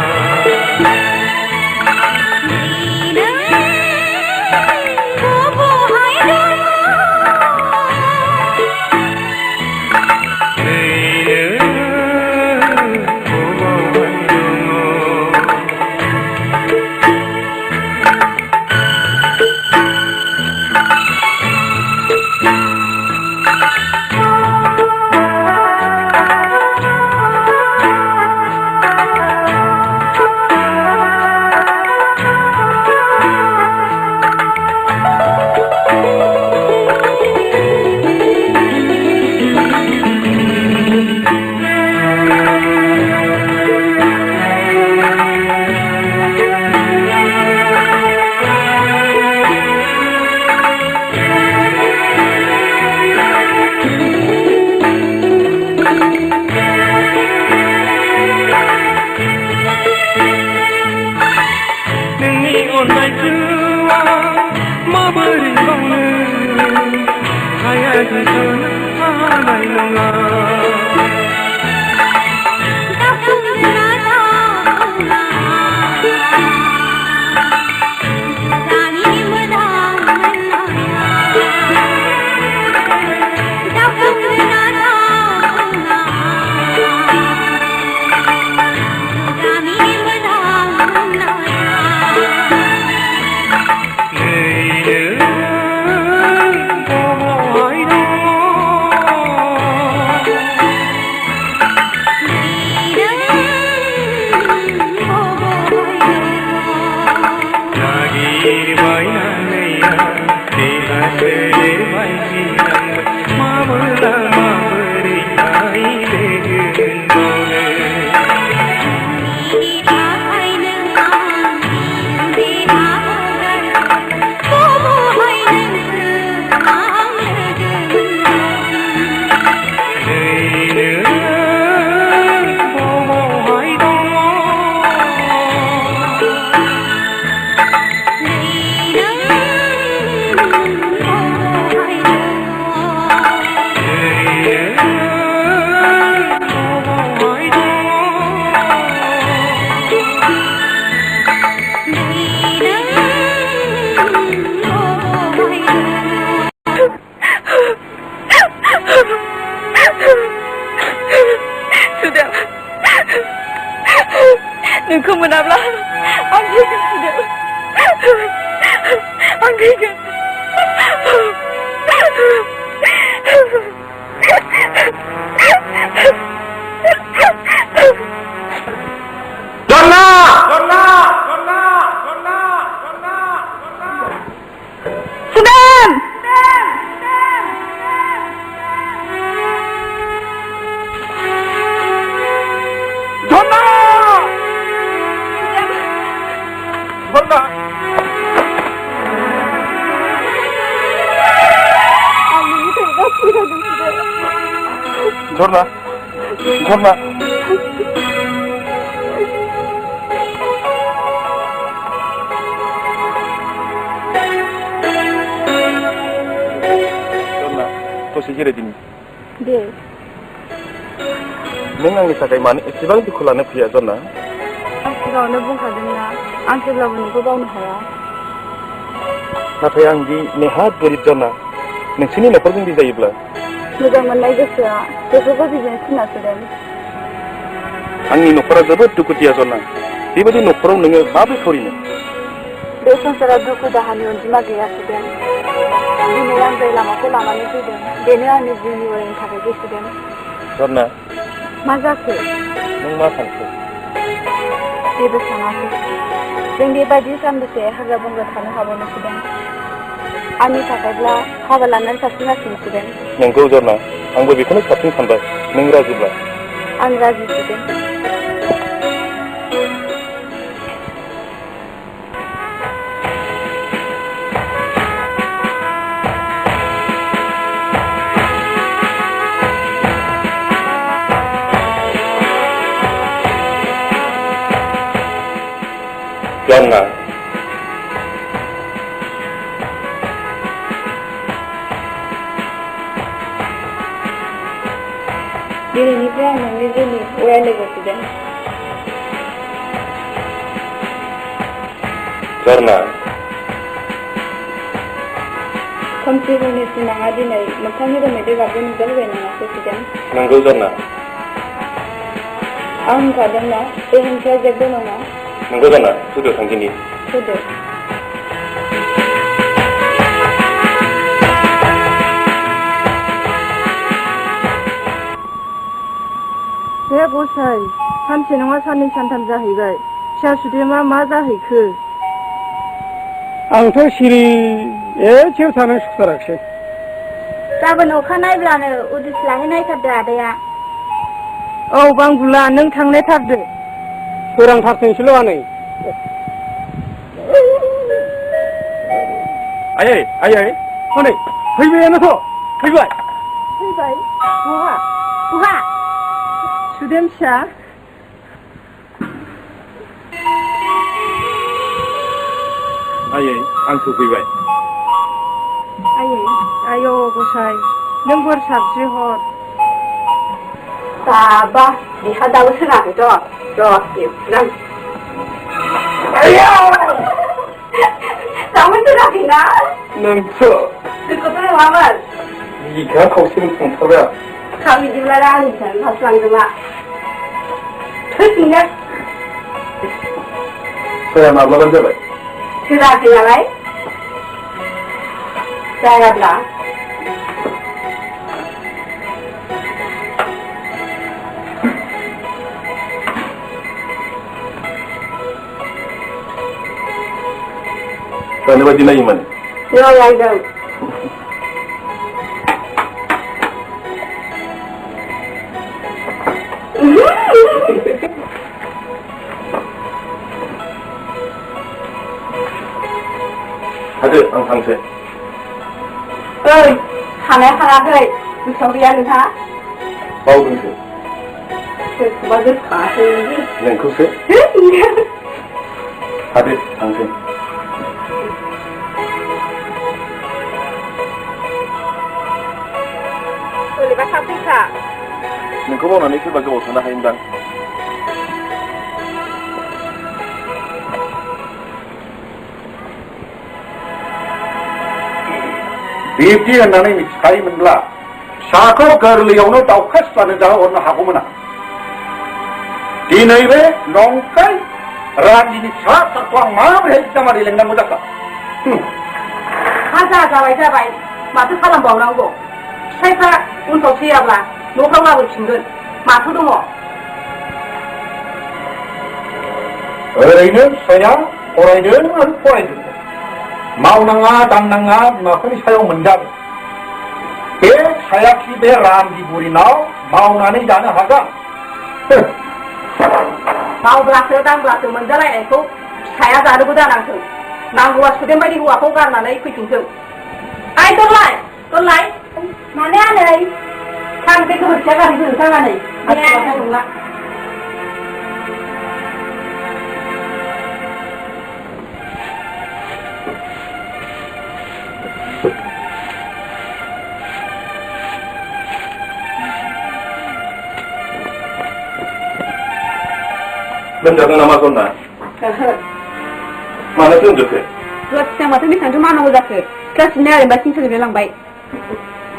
नोंखौ मोनाब्ला आं थैगोन सुदेव आं थैगोन जन्ना सुदेम झरना झरना दसे जिरायदिनि दे नों आंनि थाखाय मानो एसेबां दुखु लानो फैया जन्ना आं सिगाङावनो बुंखादोंना आं जेब्लाबो नोंखौ बावनो हाया नाथाय आं दि नेहात गोरिब जाना नोंसोरनि न'खरजों बिजायोब्ला मोजां मोननाय गोसोआ बेफोरखौ बिजों सिनायसोदों आंनि न'खरा जोबोद दुखुथिया जना बेबायदि न'खराव नोङो माबोरै सावरिनो बे संसाराव दुखु दाहानि अनजिमा गैया सुदेम दिनै आं जाय लामाखौ लानानै फैदों बेनो आंनि जिउनि अरायनि थाखाय गोसोदों जरना मा जाखो नों मा सानखो जेबो सानाखै जों बेबायदि सानबेसे हाग्रा बंग्रा थानो हाबावनो सुदेम आंनि थाखायब्ला हाबा लानानै साबसिन जासिनो सुदेम नोंगौ जरना आंबो बेखौनो साबसिन सानबाय नों राजिब्ला आं राजि सुदेम जरना दिनैनिफ्राय आं नोंनि जिउनि अराय लोगो सुदेम जरना खोमसि हरनि सिमाङा दिनै मोगथांनि रोमैदै गाबजों नुजाफैबाय नङासै सुदेम नंगौ जरना आं होनखादोंना बे हेंथाया जेबो नङा नंगौ जरना स्टुडिअ थांदिनि फैदो बे गसाइ सानसे नङा साननै सानथाम जाहैबाय फिसा सुदेमा मा जाहैखो आंथ' सिरि एसेबो थानो सुखुथाराखिसै गाबोन अखा नायब्लानो उदिस लाहैनायथारदो आदाया औ बांबुला नों थांनायथारदो सोरांथारथोंसैल' आनै आयै आयै हनै फैबायानोथ' फैबाय फैबाय बहा बहा सुदेम फिसा आयै आं सफैबाय आयौ गसाइ नों बोर साबस्रि हर दाबा बिहा दाबो सोङाखैथ' र' दाबो सोङाखैना नोंथ' सोरखौथ' नङामोन बिखा खावसेनो थांथारबाय खाम बिदिब्ला आंनि फिसानो हाबलांदोंमा थोसिनो सोरा माब्लाबानो जाबाय सोराखै नालाय जायाब्ला जानो बायदि नायोमोन लायदों हादो आं थांसै ओइ खानाया खानाखै गोसोआव गैया नोंहा बावदोंसो सोरखौबा गोसोखाङाखै नोंखौसो हादो थांसै बोरैबा थाब फैखा नोंखौ मावनानै सोरबा गोबाव थानो हायोमोनदां बिब्दि होननानै मिथिखायोमोनब्ला फिसाखौ गोरलैयावनो दावखा सिथ्लानो जाहोहरनो हागौमोन आं दिनै बे नंखाय रानिनि फिसा फिसाखौ आं माबोरैहाय जामारि लेंनांगौ जाखो जाबाय माथो खालामबावनांगौ फिसाइफ्रा उनफ्राव थैयाब्ला न'फ्राव लाबोफिनगोन माथो दङ ओरैनो फिसाया फरायदों आरो फरायदों मावनाङा दांनाङा बिमाफोरनि सायाव मोनजागोन बे फिसायाखि बे रान्दि बुरिनाव मावनानै जानो हागोन मावब्लासो दांब्लासो मोनजालायनायखौ फिसाया जानोबो दानांथों नांगौबा सुदेम बायदि हौवाखौ गारनानै फैफिनथों आइ दोनलाय माने आनै थां बे गोबोरखिया गारि दोनथांनानै नंला लोमजादों नामा जरना मानो लोमजोबखो रुवाथि माथो बेसेबांथो मावनांगौ जाखो गासिनो ओरैनोबा थिनस'निफ्राय लांबाय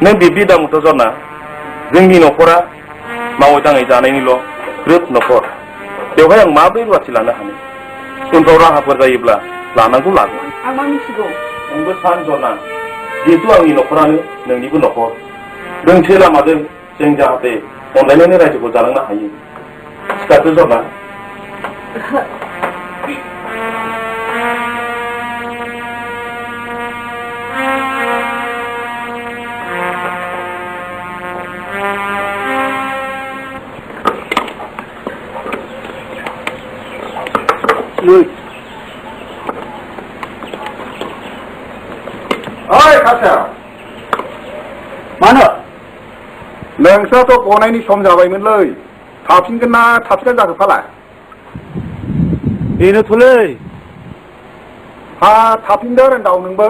नों बिब्दि दामुथ' जरना जोंनि न'खरा मावै दाङै जानायनिल' ग्रोब न'खर बेवहाय आं माब्रै रुवाथि लानो हानो उनफ्राव राहाफोर जायोब्ला लानांगौ लागोन आं मा मिथिगौ नोंबो सान जरना जिहेतु आंनि न'खरानो नोंनिबो न'खर दोंसे लामाजों जों जाहाथे अनलायनानै रायजोखौ जालांनो हायो सिखारदो जरना ओइ खासेया मानो नोंस्राथ' गनायनि सम जाबायमोनलै थाफिनगोन ना थाफिनगोन जाखो फालाय बेनोथ'लै हा थाफिनदो होनदाव नोंबो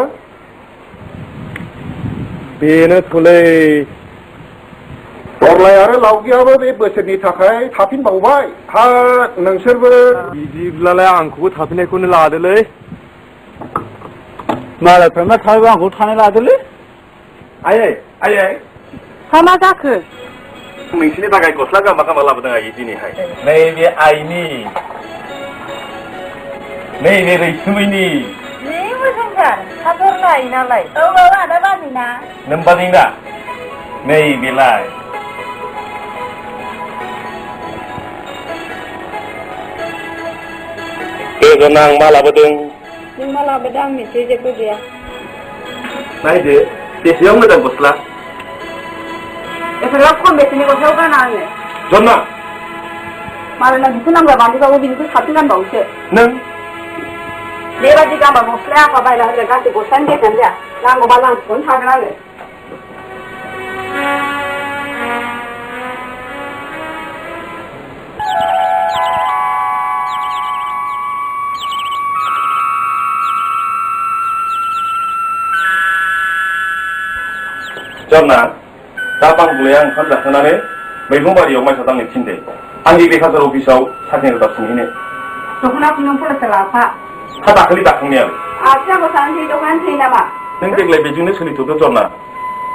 बेनोथ'लै अरलाय आरो लावगियाबो बे बोसोरनि थाखाय थाफिनबावबाय हा नोंसोरबो बिदिब्लालाय आंखौबो थाफिननायखौनो लादोलै मालायफ्रा थायोबा आंखौ थानाय लादोलै आयै आयै हा मा जाखो नोंसिनि थाखाय गस्ला गांबा गांबा लाबोदों आयै दिनैहाय नैबे आइनि नैबे रैसुमैनि मोजांथार हादर नाय नालाय औ आदा बाजैना नों बाजै दा नैबेलाय गोजोन आं मा लाबोदों नों मा लाबोदों आं मिथियो जेबो गैया नायदो बेसेबां मोजां गस्ला एफाग्राब खम बेसेननि गस्लाखौ गाना आङो जन्ना मालायना बिखौ नांला बांद्रायबाबो बिनिखौ साबसिन गानबावोसो नों बेबादि गानबा गस्लाया आफा बायना होगोन गांसे गस्लानि बेसेन जाया नांगौबा लांथिखौनो थागोन आङो जन्ना दा बांबुलाया ओंखाम जाखांनानै मैगं बारियाव माइसा दांनो थिनदो आंनि बेखार अफिसाव साख्रि होदा सोंहैनो दख'नाखौ नों फरायसा लाफा हा दाखालि दाखांनायालाय आथिङाबो सानसै दख'नानि थैयो नामा नों देग्लाय बेजोंनो सोलिथ'दो जन्ना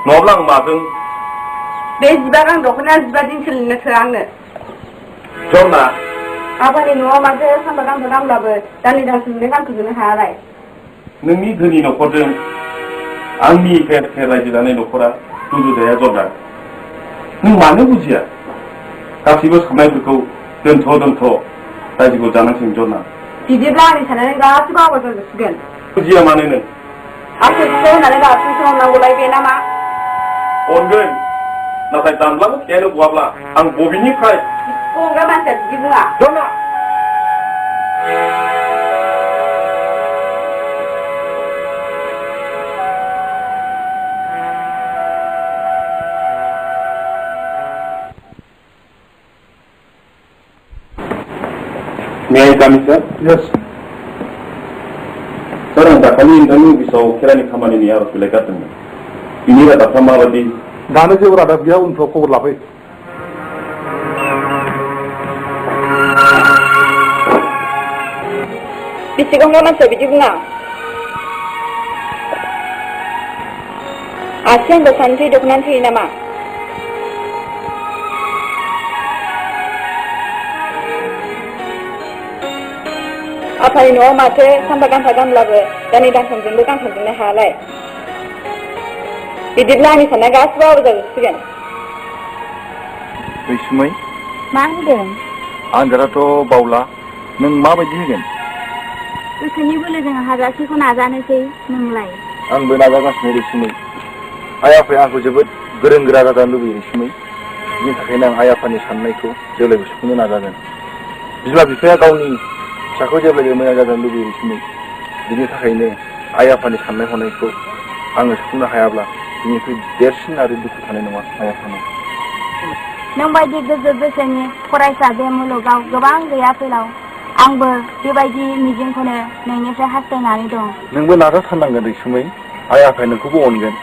नङाब्ला आं माजों बे जिबा गां दख'नाया 15 दिन सोलिनो थोआ आंनो जन्ना आफानि न'आव माथो सानबा गांसे गांब्लाबो दाननै दानसेनि गानखौजोंनो हायालाय नोंनि धोनि न'खरजों आंनि फेर फेर रायजो जानाय न'खरा रुजुजाया जन्ना नों मानो बुजिया गासैबो साननायफोरखौ दोनथ' रायजोखौ जानांसिगोन जन्ना बिदिब्ला आंनि साननानै गासिबो आबाद जाजोबसिगोन बुजिया मानो नों आंखौ फिथाइ होनानै गासिबो अननांगौलाय बे नामा अनगोन नाथाय दानब्लाबो फिथाइयानो गवाब्ला आं बबेनिफ्राय अनग्रा मानसिया बिदि बुङा जन्ना May I come in, sir? Yes. Sir, आं दाखालि नोंथांनि अफिसाव खेरानि खामानिनि आर'ज बिलाइ गारदोंमोन बिनि रादाबफ्रा माबादि दानो जेबो रादाब गैया उनफ्राव खबर लाफै बेसेबांबा मानसिया बिदि बुङा आसि आंबो सानसै दख'नानै थैयो नामा आफानि न'आव माथो सानफा गांफा गानब्लाबो दानै दानथामजोंबो गानखांजोबनो हायालाय बिदिब्ला आंनि साननाया गासिबो आबो जाजोबसिगोन रैसुमै मा होनदों आनजादाथ' बावला नों माबायदि होगोन गोसोनि बोलोजों हाजासेखौ नाजानोसै नोंलाय आंबो नाजागासिनो रैसुमै आइ आफाया आंखौ जोबोद गोरों गोरा जाजानो लुबैयो रैसुमै बिनि थाखायनो आं आइ आफानि साननायखौ जेब्लायबो सुफुंनो नाजागोन बिमा बिफाया गावनि फिसाखौ जेब्लायबो मोजां जाजानो लुबैयो रैसुमै बिनि थाखायनो आइ आफानि साननाय हनायखौ आङो सुफुंनो हायाब्ला बिनिख्रुइ देरसिन आरो दुखु थानाय नङा आइ आफानाव नों बायदि गोजौ बैसोनि फरायसा बे मुलुगाव गोबां गैया फैलाव आंबो बेबायदि मिजिंखौनो नोंनिफ्राय हास्थायनानै दं नोंबो नाजाथारनांगोन रैसुमै आइ आफाया नोंखौबो अनगोन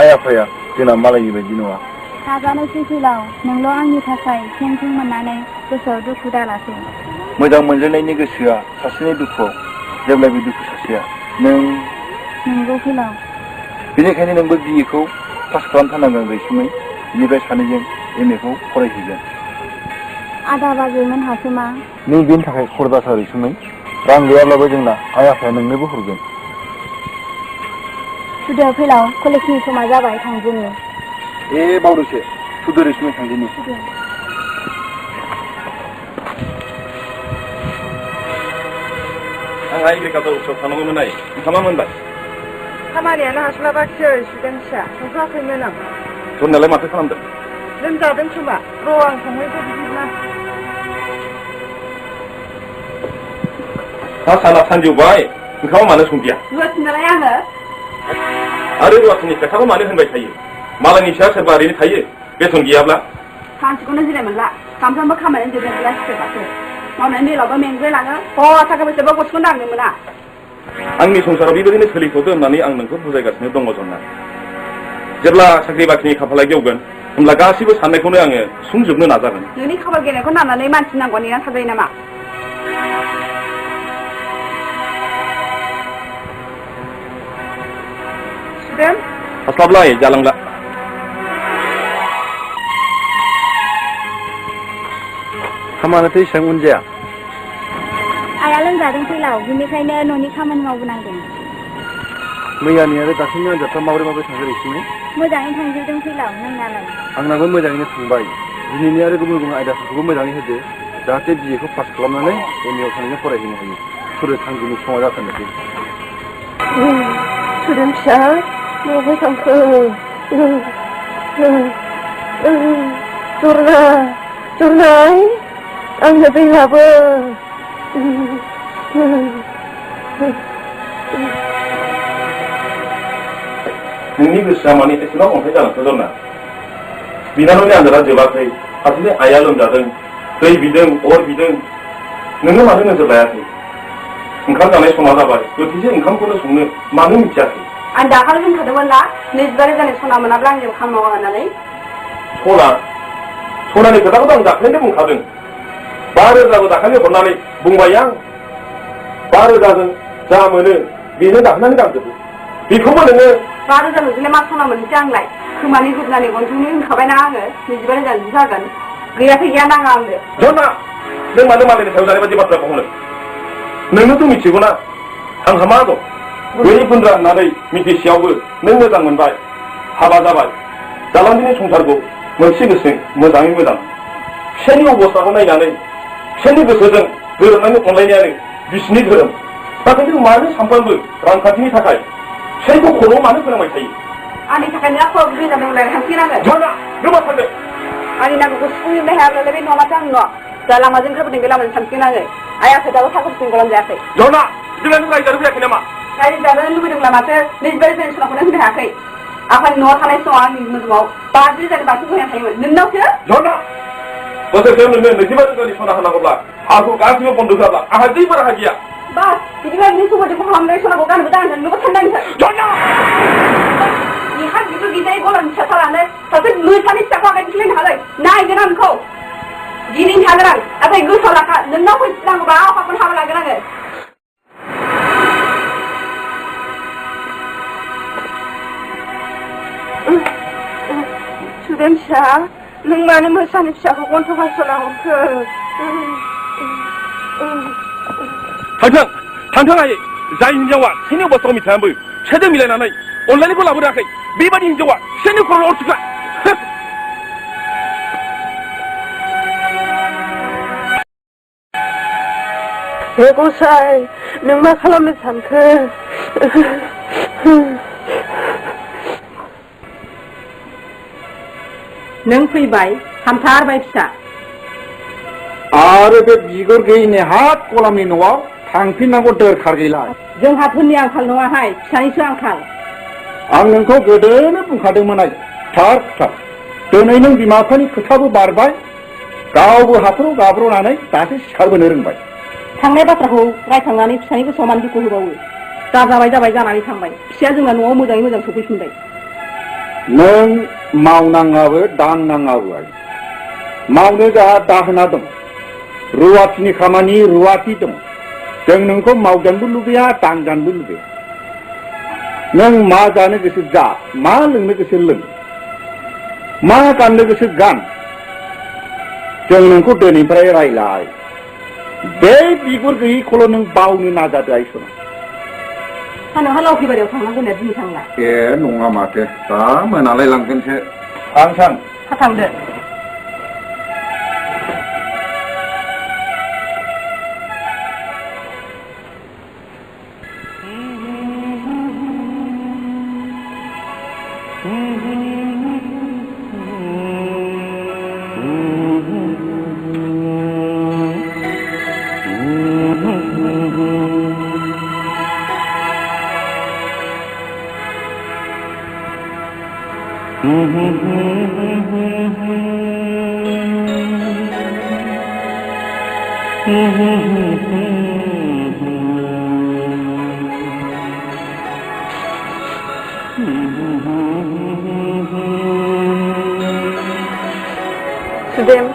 आइ आफाया जोंना मालायनि बायदि नङा नाजानोसै फैलाव नोंल' आंनि थाखाय थें थें मोननानै गोसोआव दुखु दालासै मोजां मोनज्लायनायनि गोसोआ सासेनि दुखुआव जेब्लायबो दुखु सासेया नंगौ फैलाव बेनिखायनो नोंबो बिएखौ पास खालामथारनांगोन रैसुमै बेनिफ्राय सानैजों एमए खौ फरायहैगोन आदा बाजैमोनहासो मा नों बेनि थाखाय खरदासा रैसुमै रां गैयाब्लाबो जोंना आइ आफाया नोंनोबो हरगोन सुदो फैलाव कलेजनि समा जाबाय थांदिनि बावदोंसो सुदो रैसुमै थांदिनि आंहा एग्रिकालसार अफिसाव थांनांगौमोन नाय ओंखामा मोनबाय खामानियानो हास्लाबाखिसै सुदेम फिसा संथ'वाखैमोन आं जनालाय माथो खालामदों लोमजादों खोमा र' आं संहैसै बिदिब्ला साना सानजौबाय ओंखामा मानो संदिया रुवाथिनालाय आङो आरो रुवाथिनि खोथाखौ मानो होनबाय थायो मालायनि फिसा सोरबा ओरैनो थायो बेथन गैयाब्ला सानसेखौनो जिराय मोनला सानफ्रामबो खामानियानो जोबनो गैला सिखायबासो मावनानै मेलावबो मेंग्राय लाङो थाखा फैसाबो गरसेखौनो नांनो मोना आंनि संसाराव बेबायदिनो सोलिथ'दो होननानै आं नोंखौ बुजायगासिनो दङ जना जेब्ला साख्रि बाख्रिनि खाफाला गेवगोन होमब्ला गासैबो साननायखौनो आङो सुंजोबनो नाजागोन नोंनि खाफाल गेलेनायखौ नायनानै मानसि नांगौ नेनानै थाजायो नामा सुदेम हास्लाबला जालांला खामानियाथ' एसेबां उन जाया आइया लोमजादों फैलाव बेनिखायनो न'नि खामानि मावबोनांदों मैयानि आरो दाख्लैनि आनजादफ्रा माबोरै थांखो रैसुमै मोजाङै थांजोबदों फैलाव नोंनालाय आंनाबो मोजाङैनो थांबाय दिनैनि आरो गुबुन गुबुन आयदाफोरखौबो मोजाङै होदो जाहाथे बिएखौ पास खालामनानै एमएआव थांनानै फरायहैनो हायो सुरे थांजोनि समा जाथारनोसै सुदेम फिसा बबेहाय थांखो जरनाय आंनो दै लाबो नोंनि गोसोआ माने एसेबां अन्थाइ जालांखो जना बिनानावनि आनजादा जोबाखै फारसेथिं आइया लोमजादों दै बिदों अर बिदों नोंनो मानो नोजोर लायाखै ओंखाम जानाय समा जाबाय बोथिसे ओंखामखौनो संनो मानो मिथियाखै आं दाखालि बुंखादोंमोन ना 22 रोजानि सना मोनाब्ला आं जेबो खामानि मावा होननानै सनानि खोथाखौथ' आं दाखालिनो बुंखादों 5 रोजाबो दाखालि हरनानै बुंबाय आं 5 रोजाजों जा मोनो बेनो दाखालिनानै गारजोबो बेखौबो नोङो 5 रोजा नोंजोंलाय मा सना मोननोसै आंलाय खोमानि जोबनानै गन्थंनि होनखाबायना आङो 22 रोजानि जागोन गैयाखै गैया नाङा आंनो जना नों मानो मालायनि सायाव जानाय बायदि बाथ्राखौ होनो नोंनोथ' मिथिगौना आंहा मा दं गोरिब गुन्द्रा होननानै मिथिसेयावबो नों मोजां मोनबाय हाबा जाबाय जालांदिनि संसारखौ मोनसे गोसो मोजाङै मोजां फिसायनि अबस्थाखौ नायनानै फिसायनि गोसोजों गोरोबनानै अनलायनायानो बिसिनि धोरोम नाथाय जों मानो सानफ्रोमबो रांखान्थिनि थाखाय फिसायखौ खर'आव मानो फोनांबाय थायो आंनि थाखायनो आखौ दैजा दंलाय थांफिनांगोन जना गोमा थांदो आंनि नांगौखौ सुफुंजोबनो हायाब्लालाय बे नङाथो आंनि न' दा लामाजों ओंखारबोदों बे लामाजों थांफिनाङो आइया खोथाखौ थाखो सिंगलाम जायाखै जना बिदिब्ला नों रायजानो फैयाखै नामा रायजो जानो लुबैदोंब्ला माथो 22 रोजानि सनाखौनो होनो हायाखै आफानि न'आव थानाय समाव आंनि मोदोमाव 5 रोजानि बांसिन होनाय थायोमोन नोंनावसो जना बोसोरसेयाव नोंनो 25 रोजानि सना होनांगौब्ला हाखौ गासैबो बन्द होआब्ला आंहा जेबो राहा गैया बास बिदिब्ला नोंनि सोमोन्दैखौ खालामनाय सनाखौ गानबो दांगोन नोंबो थांनांगोन जना नोंहा बिबो गैजायै गलानि फिसाथारानो सासे मोसानि फिसाखौ आगाय दिख्लायनो हागोन नायगोन आं नोंखौ दिनैनो हागोन आं नाथाय गोसोआव लाखा नोंनाव फैनांगौबा आफाखौनो हाबा लागोन आङो सुदेम फिसा नों मानो मोसानि फिसाखौ गन्थं हास'ना हरखो थांथों आयै जाय हिनजावा फिसायनि अबस्थाखौ मिथियाबो फिसायजों मिलायनानै अनलायनायखौ लाबोनाखै बेबादि हिनजावा फिसायनि खर'आव अरथिखा हे गसाइ नों मा खालामनो सानखो नों फैबाय हामथारबाय फिसा आरो बे बिगुर गैयिनि हात गलामनि न'आव थांफिननांगौ दरखार गैला जोंहा धोननि आंखाल नङाहाय फिसानिसो आंखाल आं नोंखौ गोदोनो बुंखादोंमोन थार खोथा दिनै नों बिमा बिफानि खोथाबो बारबाय गावबो हाखराव गाब्र'नानै दासो सिखारबोनो रोंबाय थांनाय बाथ्राखौ रायखांनानै फिसानि गोसोआव मानो दुखु होबावो जाजाबाय जाबाय जानानै थांबाय फिसाया जोंना न'आव मोजाङै मोजां सफैफिनबाय नों मावनाङाबो दांनाङाबो मावनो जोंहा दाहोना दं रुवाथिनि खामानि रुवाथि दं जों नोंखौ मावजानोबो लुबैया दांजानोबो लुबैया नों मा जानो गोसो जा, मा लोंनो गोसो लों, मा गाननो गोसो गान, जों नोंखौ दिनैनिफ्राय रायलाय। बे बिगुर गैयैखौल' नों बावनो नाजादो आइसना। सानावहा लावखि बारियाव थांनांगौ होनना दिनै थांला। ए नङा माथो, दा मोनालाय लांगोनसो। थां थां। थांदो। सुदेम,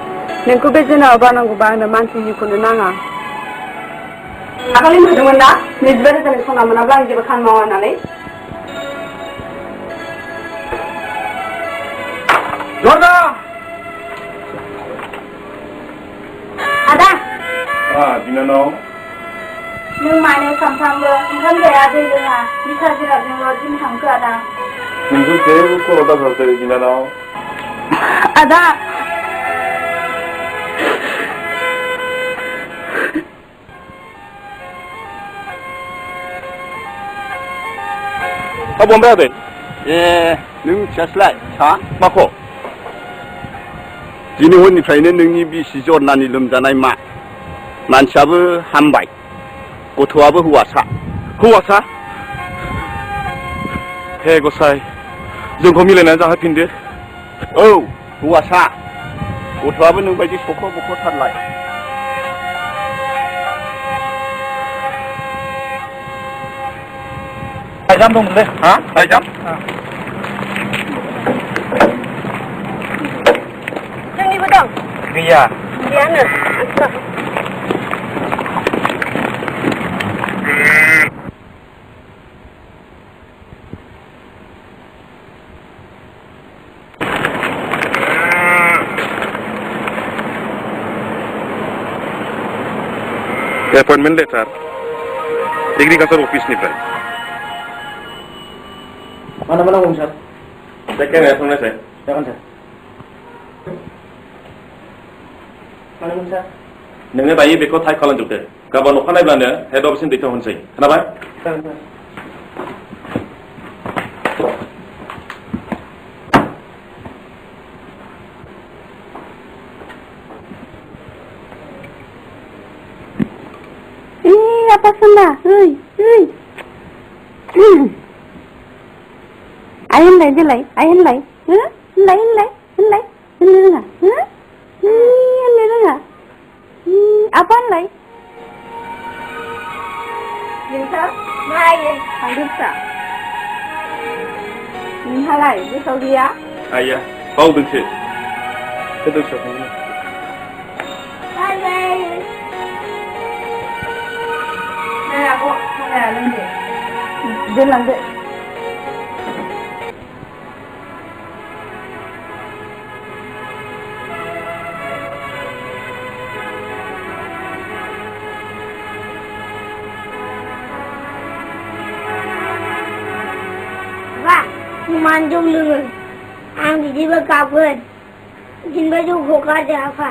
नोंखौ बे जोनाव बानांगौबा आंनो मानसिनिखौनो नाङा। आगोलनि नुदोंमोन ना 20 रोजानि सना मोनाब्ला आं जेबो खामानि मावा होननानै। जरना आदा बिनानाव नों मानो सानफ्रामबो ओंखाम जाया दै लोङा निसा जिरादजोंल' दिन थांखो आदा? नोंखौ जेबो खर' दाजासै बिनानाव। आदा बम्बाय आदै नों मिथियासैलाय सा माखौ? दिनै हरनिफ्रायनो नोंनि बिसि जरनानि लोमजानाय मा मानसियाबो हामबाय, गथ'आबो हौवासा। हौवासा? हे गसाइ, जोंखौ मिलायनानै जाहोफिनदो। औ हौवासा, गथ'आबो नोंबायदि सख' बख'थारलाय। लाइजाम दंमोनलै। हा लाइजाम? जोंनिबो दं। गैया। गैयानो। एपइन्टमेन्ट लेटार एग्रिकालचार अफिसनिफ्राय। mana mana bung sir? जायखिया नोंहा थांनायसाय। Jangan sir. Mana bung sir? नोंनो दायो बेखौ टाइप खालामजोबदो। गाबोन अखानायब्लानो हेड अफिससिम दैथायहरनोसै। खोनाबाय? Jangan sir. Apa sunnah? Ayun lay, ayun lay. Lay. Hindi nga. Hindi nga. Apa lay? Yung sa? Ngay, ang dito. Yung halay, gusto dia? Ayya, बावदोंसो। होदोंसो थांनो। Delande. Wah, manjung lulu. Ang didiba kabun. Jinba jung hoka jafa.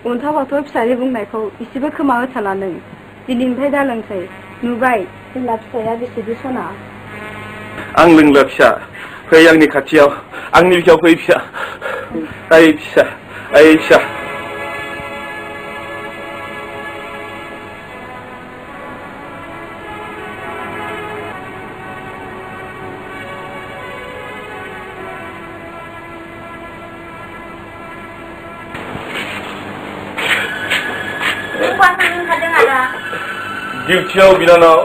अन्थावाथ' फिसाजो बुंनायखौ इसेबो खोमा होथाला नों। दिनैनिफ्राय दालोंसै। नुबाय जोंना फिसाया बेसेदि सना। आं लोंला फिसा, फै आंनि खाथियाव, आंनि बिखायाव फै फिसा। ओइ फिसा, ओइ फिसा। डिउटियाव बिनानाव।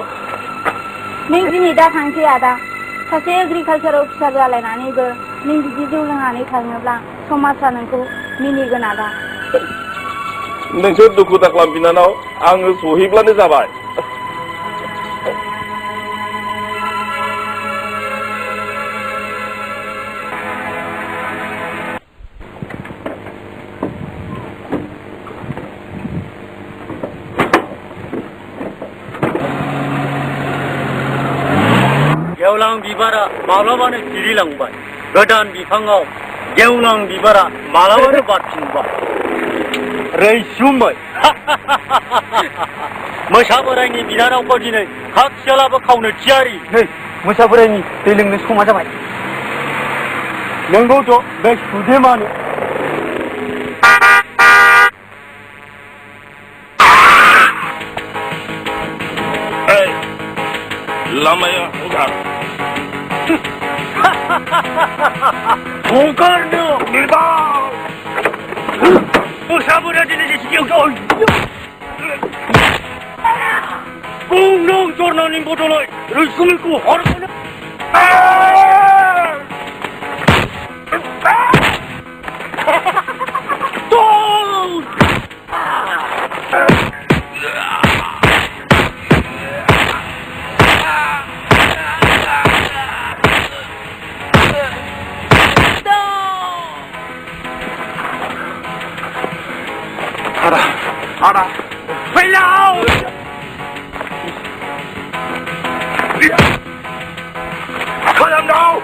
नों दिनै दा थांसै आदा। सासे एग्रिकालचार अफिसार जालायनानैबो नों बिदि जौ लोंनानै थाङोब्ला समाजा नोंखौ मिनिगोन आदा। नोंसोर दुखु दाख्लाम बिनानाव, आङो सहैब्लानो जाबाय। गेवलां बिबारा माब्लाबानो सिरिलांबाय गोदान बिफाङाव गेवलां बिबारा मालाबानो बारफिनबाय रैसुमै मोसा बोरायनि बिनानावखौ दिनै खाथियालाबो खावनो थियारि नै मोसा बोरायनि दै लोंनो समा जाबाय नोंगौथ' बे सुदेमानो लामाया हगार हगारनो मोसा बोराया दिनै जेसेखियाव बुंदों जरनानि बदलै रैसुमैखौ हरगोन Ada. Belau. Kalian tahu?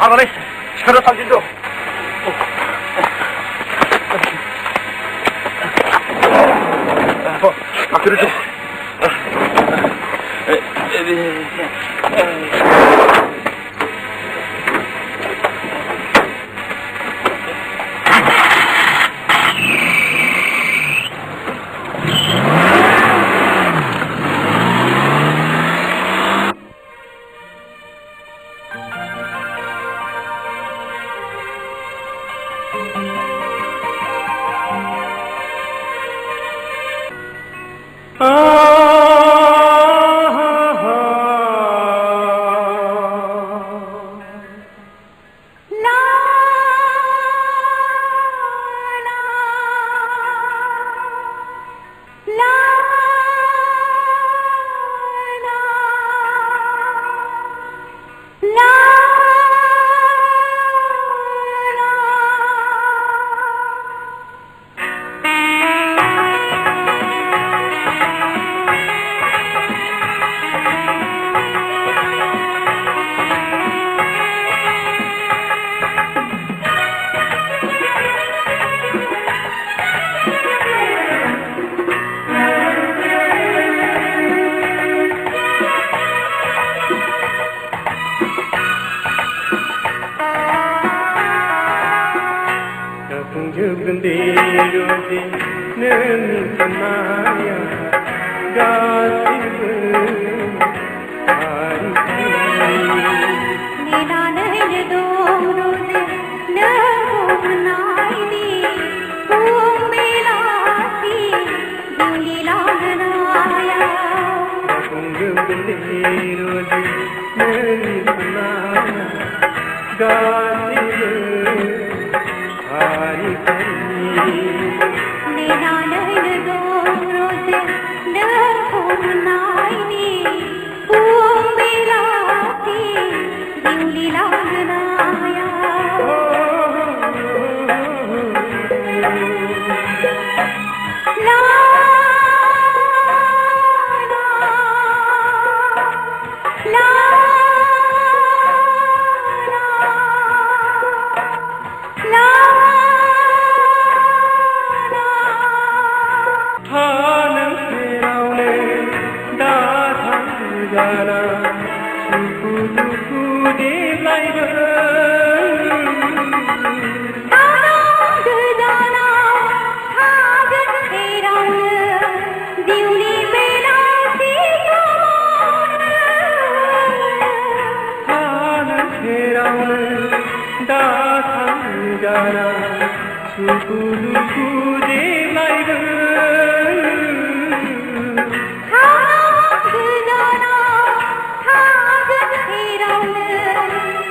Ada nih, sekarang tangkap tu. Akhir itu.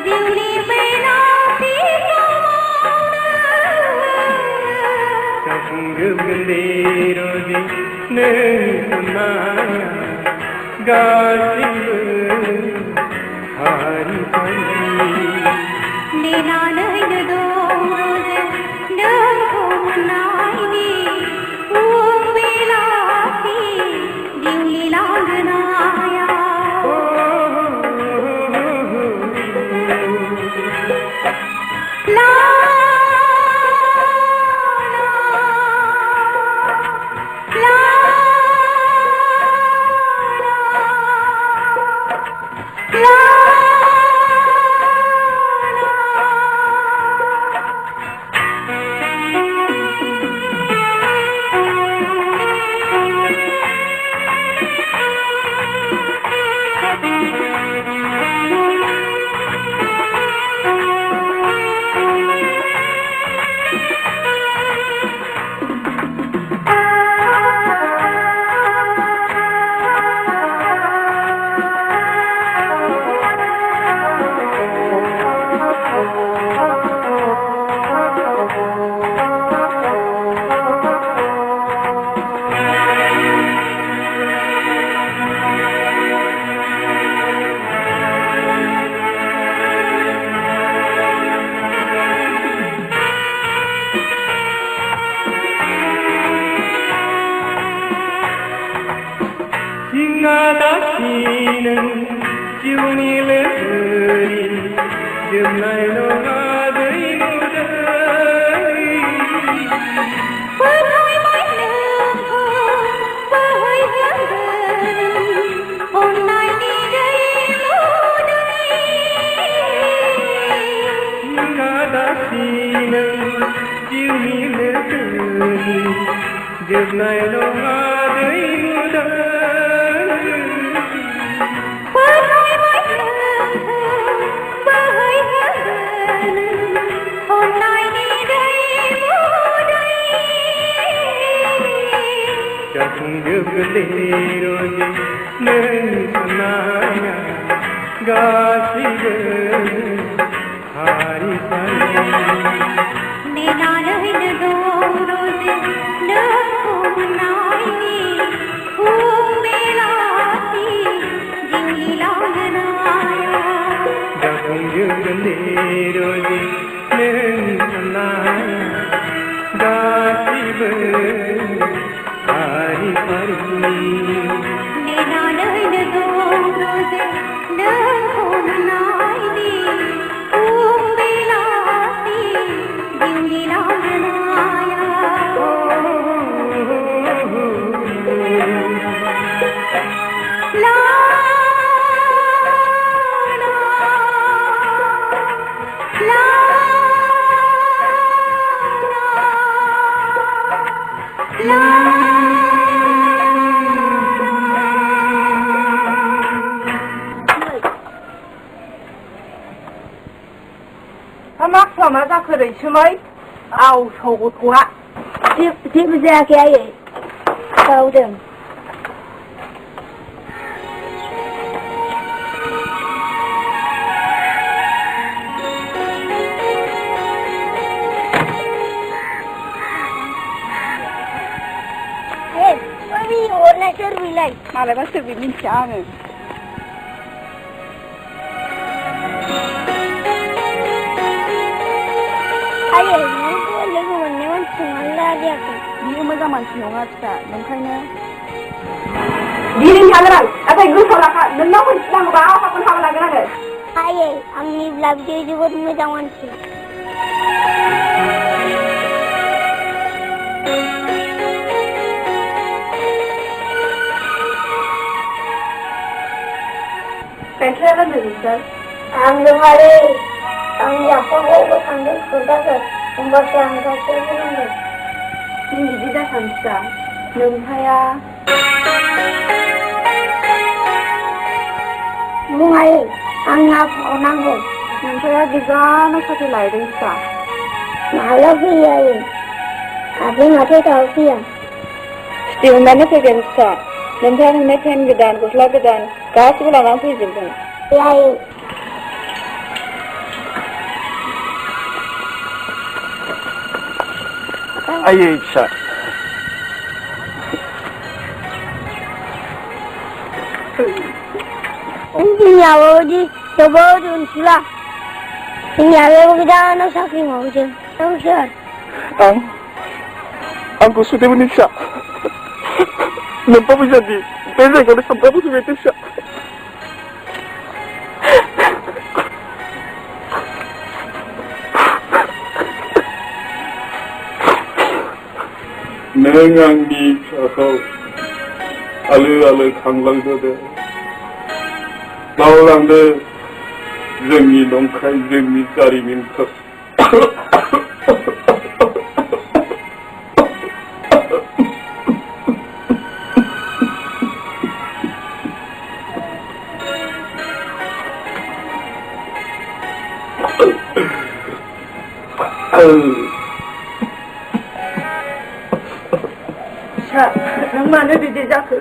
Beauty may not be नोंनाया गासिबो हारिफोरनि नेनानैनो दं रोजे नोंखौ मोननायनि फुं बेलासि दिउलि लांगोनाया ला 지나다시는 지운이 레들이 듬나이로 가들이 무더이 Bởi mãi lương thôi bởi hướng gần hôm nay đi đây mua đây 지나다시는 지운이 레들이 듬나이로 가들이 무더이 Geliroji nenaya gasibe hari pari nenanahin doroje nako manayni fung belasi diuli langanaya Jakung geliroji nenaya gasibe hari pari nenanahin doroje nako manayni fung belasi diuli langanaya la मा जाखो रैसोमै आवसाव गथ'आ जेबो जायाखै आयै बावदों सोर बिलाय मालायबा सोर बि मिन्थिया आङो आयै नोंखौ लोगो मोननाय मानसि लाजियाखै बियो मोजां मानसि नङा फिसा नोंखायनो दिनै थागोन आं नाथाय गोसोआव लाखा नोंनाव मोनथिनांगौबा आफाखौनो हाबा लागोन आङो आयै आंनिब्ला बियो जोबोद मोजां मानसि पेन्ट्राया नोंसोर आं रोङालै आंनि आफाखौबो थांदों खोन्थागोन होमबासो आं गासैबो रोंगोन नों बिदि दासान फिसा नोंथाया बुङायै आंनि आफाखौ नांगौ नोंथाया गोजानाव साथि लायदों फिसा माला फैयो आयै आबै माथो दाबो फैया सुटि मोनबानो फैगोन फिसा नोंथाया नोंनो पेन गोदान गस्ला गोदान गासिबो लानानै फैजोबगोन आयै आयै फिसा जोंनियाबो बिदि जोबोद उनसुला जोंनियाबो गोजानाव साख्रि मावो नोंसोर आंखौ सुदेमनि फिसा नोम्फा बैसादि बे जायगायावनो सामफ्रामबो फैबाय फिसा नों आंनि फिसाखौ आलो आलो खांलांदो मावलांदो जोंनि नंखाय जोंनि जारिमिनखौ नों मानो बिदि जाखो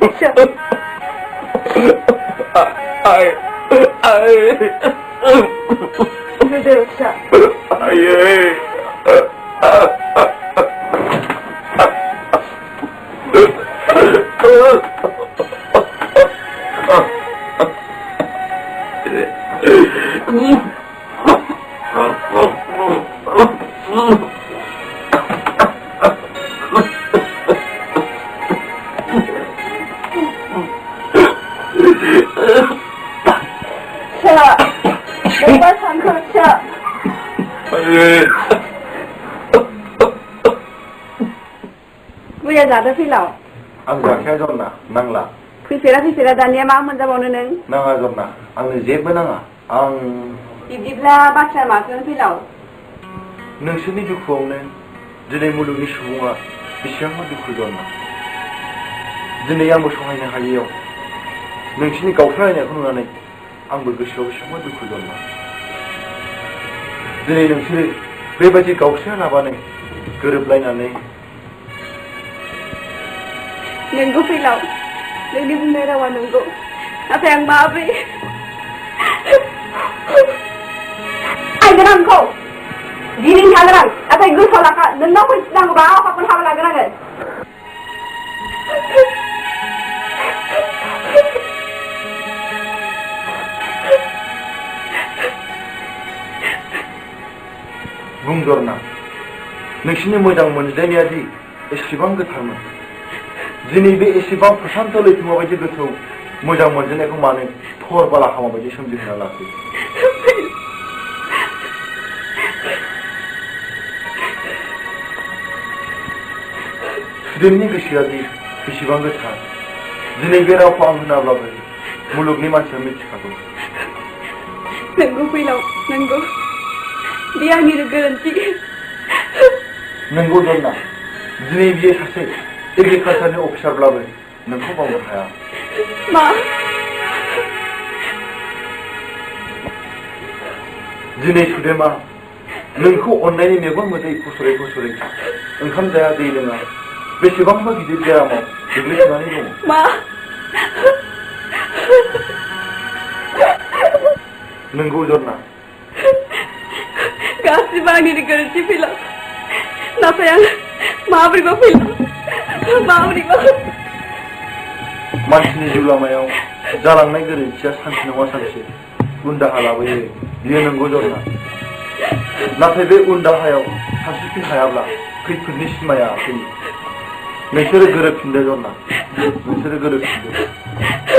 गोदो फिसा बुया जादो फैलाव आं जाखाया जन्ना नांला फैफेरा दानिया मा मोनजाबावनो नों नाङा जन्ना आंनो जेबो नाङा आं बिब्दिब्ला बाथ्राया माथो फैलाव नोंसोरनि दुखुआवनो दिनै मुलुगनि सुबुङा बेसेबांबा दुखु जन्ना दिनै आंबो सहायनो हायैयाव नोंसोरनि गावस्रालायनायखौ नुनानै आंबो गोसोआव बेसेबांबा दुखु जन्ना दिनै नोंसोरो बेबायदि गावस्रायालाबानो गोरोबलायनानै नोंगौ फैलाव नोंनि बुंनाय रावा नंगौ नाथाय आं माब्रै आइगोन आंखौ दिनै थागोन आं नाथाय गोसोआव लाखा नोंनाव फैफिननांगौबा आफाखौनो हाबा लागोन आङो बुं जरना नोंसिनि मोजां मोनज्लायनाया दि एसेबां गोथारमोन दिनै बे एसेबां प्रसान्त लैथोमा बायदि गोथौ मोजां मोनज्लायनायखौ मानो थर बाला हामा बायदि सोमजिहोना लाखो सुदेमनि गोसोआ दि बेसेबां गोथार दिनै बे रावखौ आं होनाब्लाबो मुलुगनि मानसिया मिथिखागौ नंगौ फैलाव नंगौ बे आंनिनो गोरोन्थि नंगौ जन्ना दिनै बियो सासे एग्रिकालचारनि अफिसारब्लाबो नोंखौ बावनो हाया मा दिनै सुदेमा नोंखौ अननायनि मेगन मोदै फसरै ओंखाम जाया दै लोङा बेसेबांबा गिदिर बेरामाव गोग्लैसोनानै दङ मा नंगौ जन्ना गासिबो आंनिनो गोरोन्थि फैलाव नाथाय आं माबोरैबा फैलाव माबोरैबा मानसिनि जिउ लामायाव जालांनाय गोरोन्थिया सानसे नङा सानसे उन दाहा लाबोयो बियो नंगौ जन्ना नाथाय बे उन दाहायाव सानस्रिफिन हायाब्ला खैफोदनि सिमाया फैयो नोंसोरो गोरोबफिनदो जन्ना नोंसोरो गोरोबफिनदो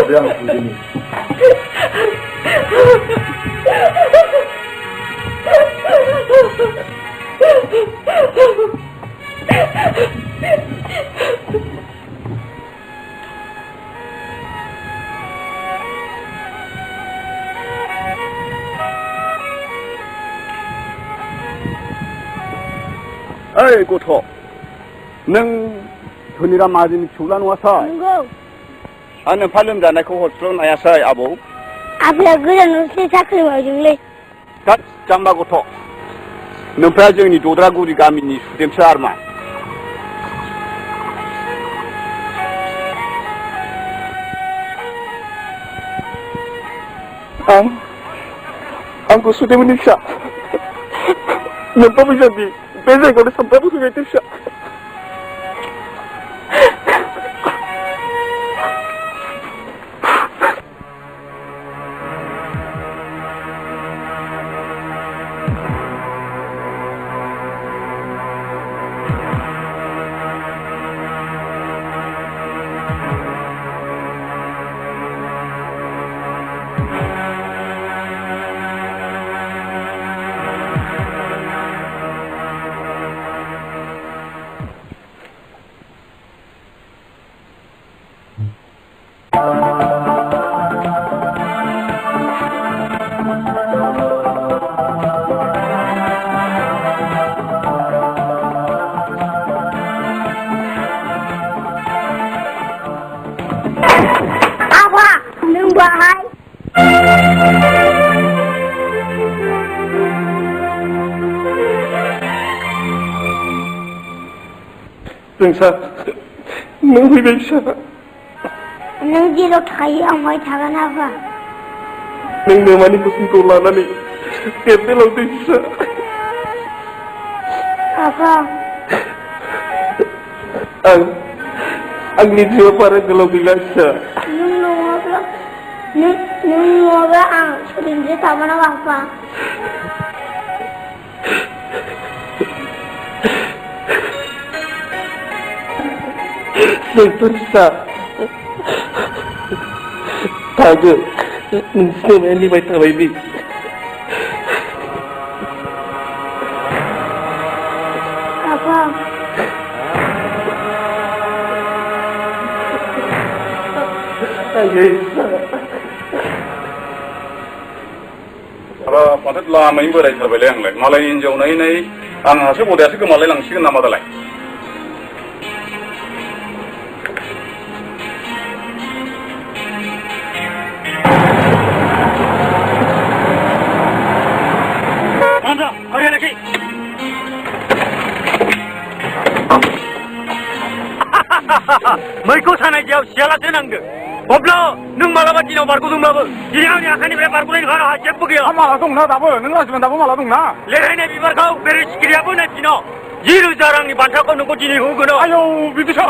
बे आं थांदिनि ओइ गथ' नों धोनिराम माहाजोननि फिसौला नङासै नंगौ आं नोंफा लोमजानायखौ हरस्र'नो हायासै आबौ आफाया गोजानावसो साख्रि मावदोंलै दा जाम्बा गथ' नोंफ्रा जोंनि दद्रागुरि गामिनि सुदेमसो आरमा आंखौ सुदेमनि फिसा नोंफा बैसादि बे जायगायावनो सामफ्रामबो फैबाय फिसा जोंसा नों फैबाय फिसा नों जेराव थायो आं बहाय थागोन आफा नों नोमानि बोसोनखौ लानानै देरदेलावदो फिसा आफा आंनि जिउआ बारा गोलाव गैला फिसा नों नङाब्ला आं सोरजोंसो थाबोनांगौ आफा नोंथ' फिसा थागो नोंसोर नोमाया लिबाय थाबाय बि आफा माथो लामायै बोरायथारबायलै आंलाय मालायनि हिनजाव नायै नायै आंहासो गदायासो गोमालाय लांसिगोन नामा दालाय मैखौ सानायजों सियालासो नांदो अब्ला नों मालाबा दिनाव बारग'दोंब्लाबो दिनै आंनि आखाइनिफ्राय बारग'नायनि राहा जेबो गैया माला दंना दाबो नों लाजिबान दाबो माला दंना लेरहायनाय बिबारखौ बेरे सिखिरियाबो नायफिनो 10,000 रांनि बान्थाखौ नोंखौ दिनै होगोन आयौ बिदिसो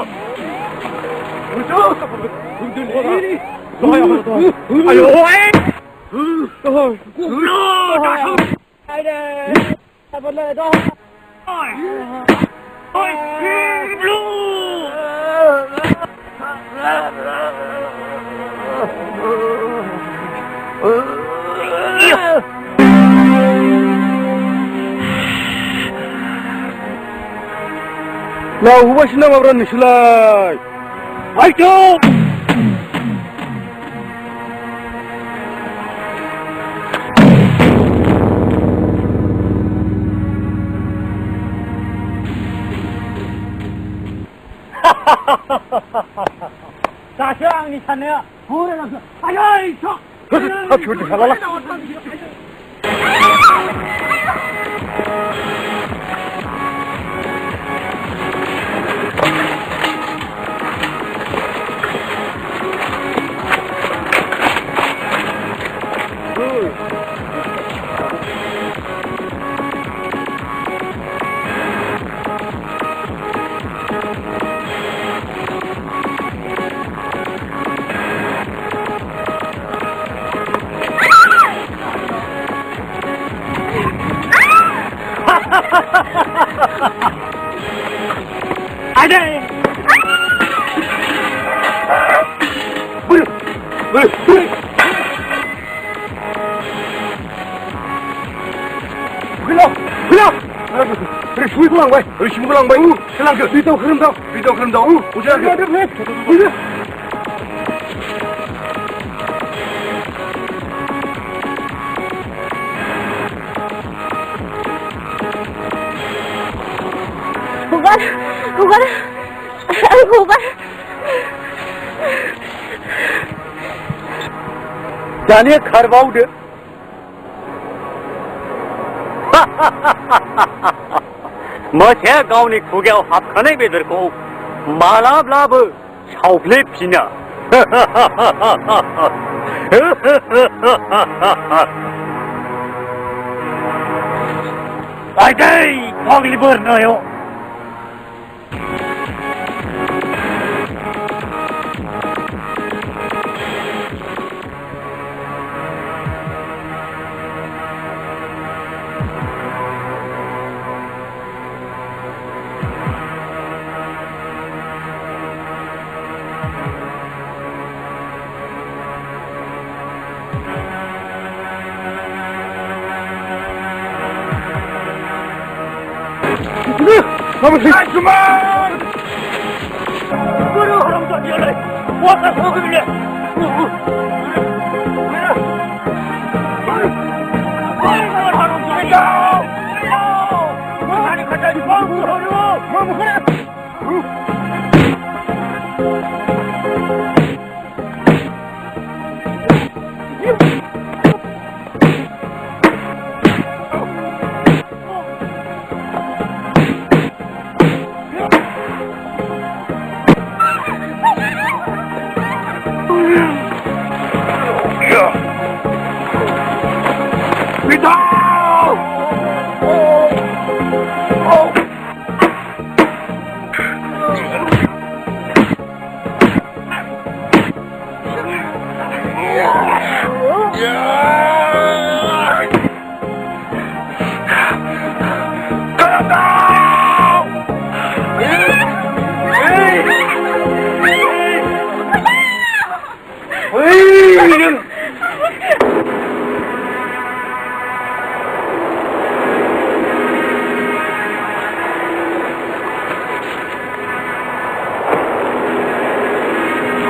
लावबायसो नामाब्रा नोंसोरलाय आइथौ दासो आंनि साननाया हरै लांखो आयै थ' हालाला 수익을 한 거야. 열심히 한 거야. 신랑들 비도 흐름다. 오자. Bukan. जाने खरबाउदो मोसे गावनि खुगायाव हाबखानाय बेदरखौ मालाब्लाबो सावफ्लेफिना आइदै फाग्लि बोरनायाव Vamos, kemana? Guru orang tua dia lagi. Buat apa kau ni?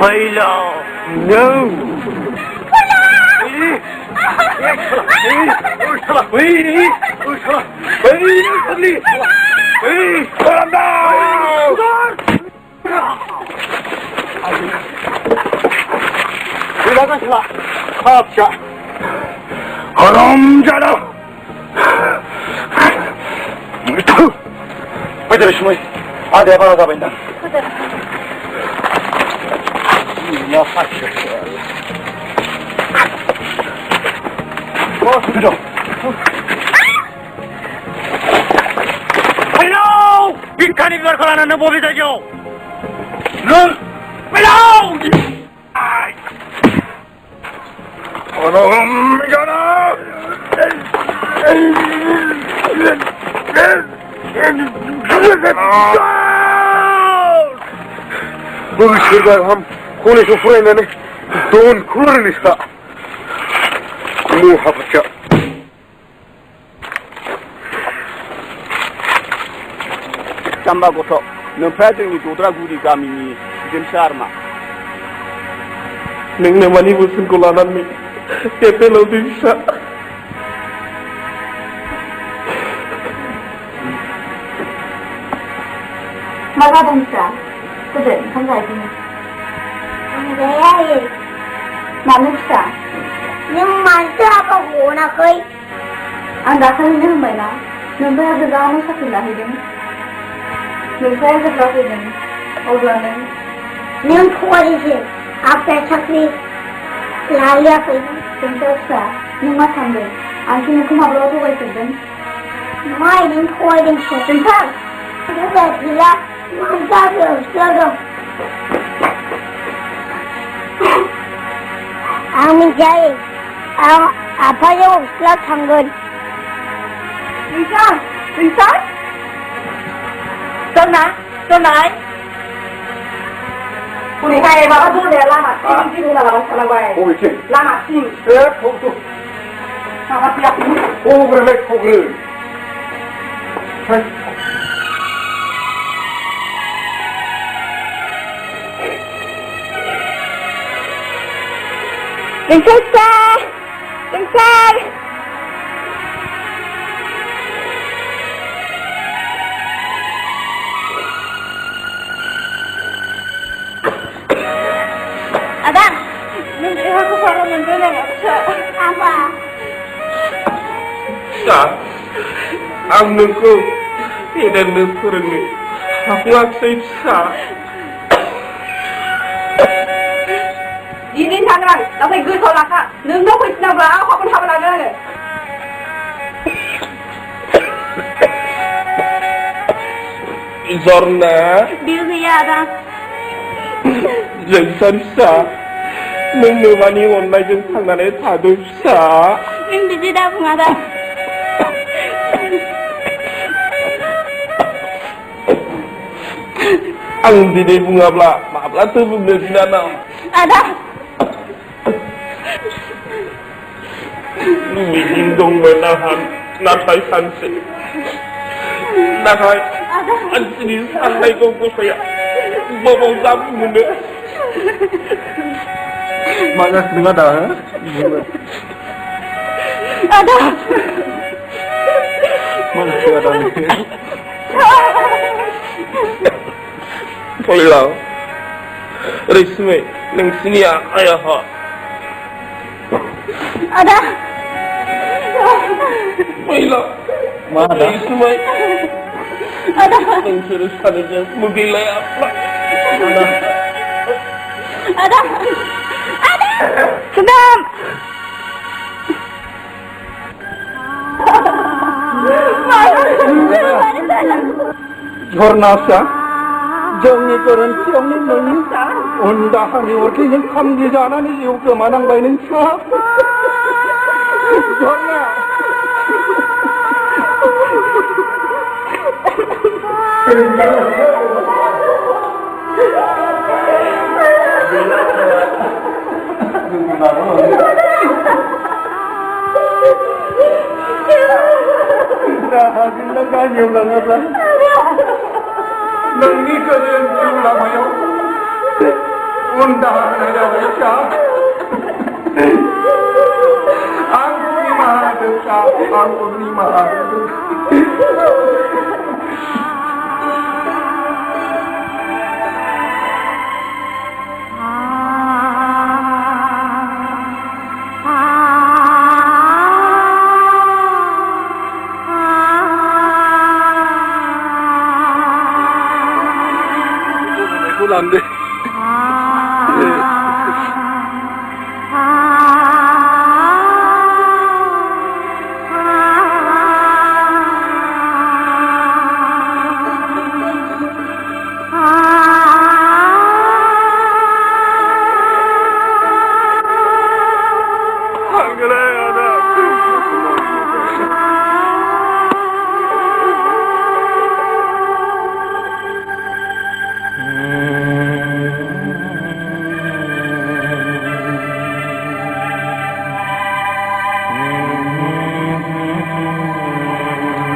Hello. No. Bây giờ chúng ada apa lagi bintang? Ya hasil. Oh, sudah. Hello. Ikan ini luar kolam anda boleh saja. Nun. Hello. Orang mana? Bugün ham konuşup fırınlanı don kullanırsa muhabbetçe. Samba goto, nempatkan di Dodra Gudi kami ni Jemsharma. Neng mani busun kulanan mi, kete lebih bisa. Maka bangsa, sudah, kan lagi ni. Vậy Mana bisa? nhưng mà sao có vụ nào khơi Anda kan ini mana? Nampak ada dalam satu lahir ini. Nampak ada lahir ini. Orang ini. nhưng thua đi chứ apa sakri lalia khơi Tentu sah. Nhưng mà thằng đấy, anh chỉ cũng học lâu thôi vậy chứ. mai đến thua đến số Tentu. bây giờ thì là mà ra được chưa đâu ang mình chơi ang apa yung slot hanggun Insan, Insan. Sơn này. Ủa này bà dulu deh lama, ini lah lama salah gue. Oh, itu. Lama sih. Kau tu. Sama siap ini. Oh, berlek kau ni. Bentar. Abang, Nanti aku kalau nanti nggak bisa. apa? Sah, amnuku tidak nufurni. Aku aksai sah. Ini tangan, tapi gue tolak kak. Nunggu pun nak belau, kau pun hamil lagi. Zorna, Bil ya abang. jangan sah. Nunggu online jeng tangannya tadu sah. Ini biji dah pengada. Ang di bunga bla, maaf lah tu bunga sinana. Ada. Lindung menahan natai sanse. Natai. Anjini santai kau saya. Bawa zamu bunda. Mana dengar dah? Ada. Mana dengar dah? Toilau. Risme, neng sini ayah ha. Ada. Toilau. Mana? Risme. Ada. Neng suruh saja mobil apa? Ada. Sedap. Jornasa. Jangan koran siang ni nani. Onda hani orki yang kam di jana ni jiu ke manang bayi ni sah. Jorna. राहाजोंनो गामियाव लाङाब्ला नोंनि गोजोन जिउ लामायाव उन दाहा होनाय जाबाय फिसा आंखौ निमाहा होदो फिसा आंखौ निमाहा होदो लांदो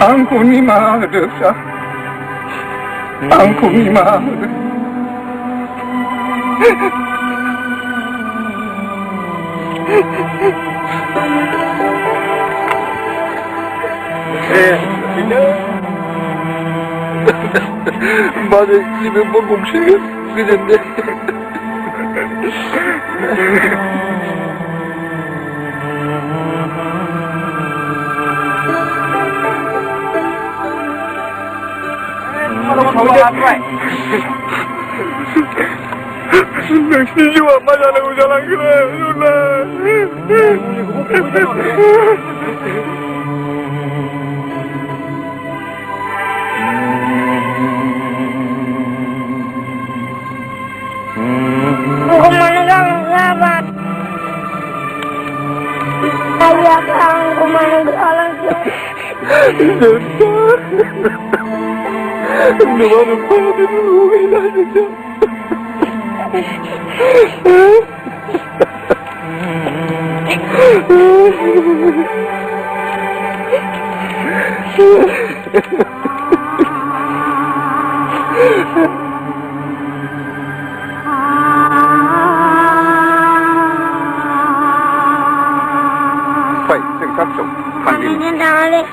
आंखौ निमाहा होदो फिसा आंखौ निमाहा होदो होमबानो जेबो गंसे गोजोनदो नोंसिनि जिउआ मा जानांगौ जालांगोन Phải, đừng cắt sổng. Thằng đi.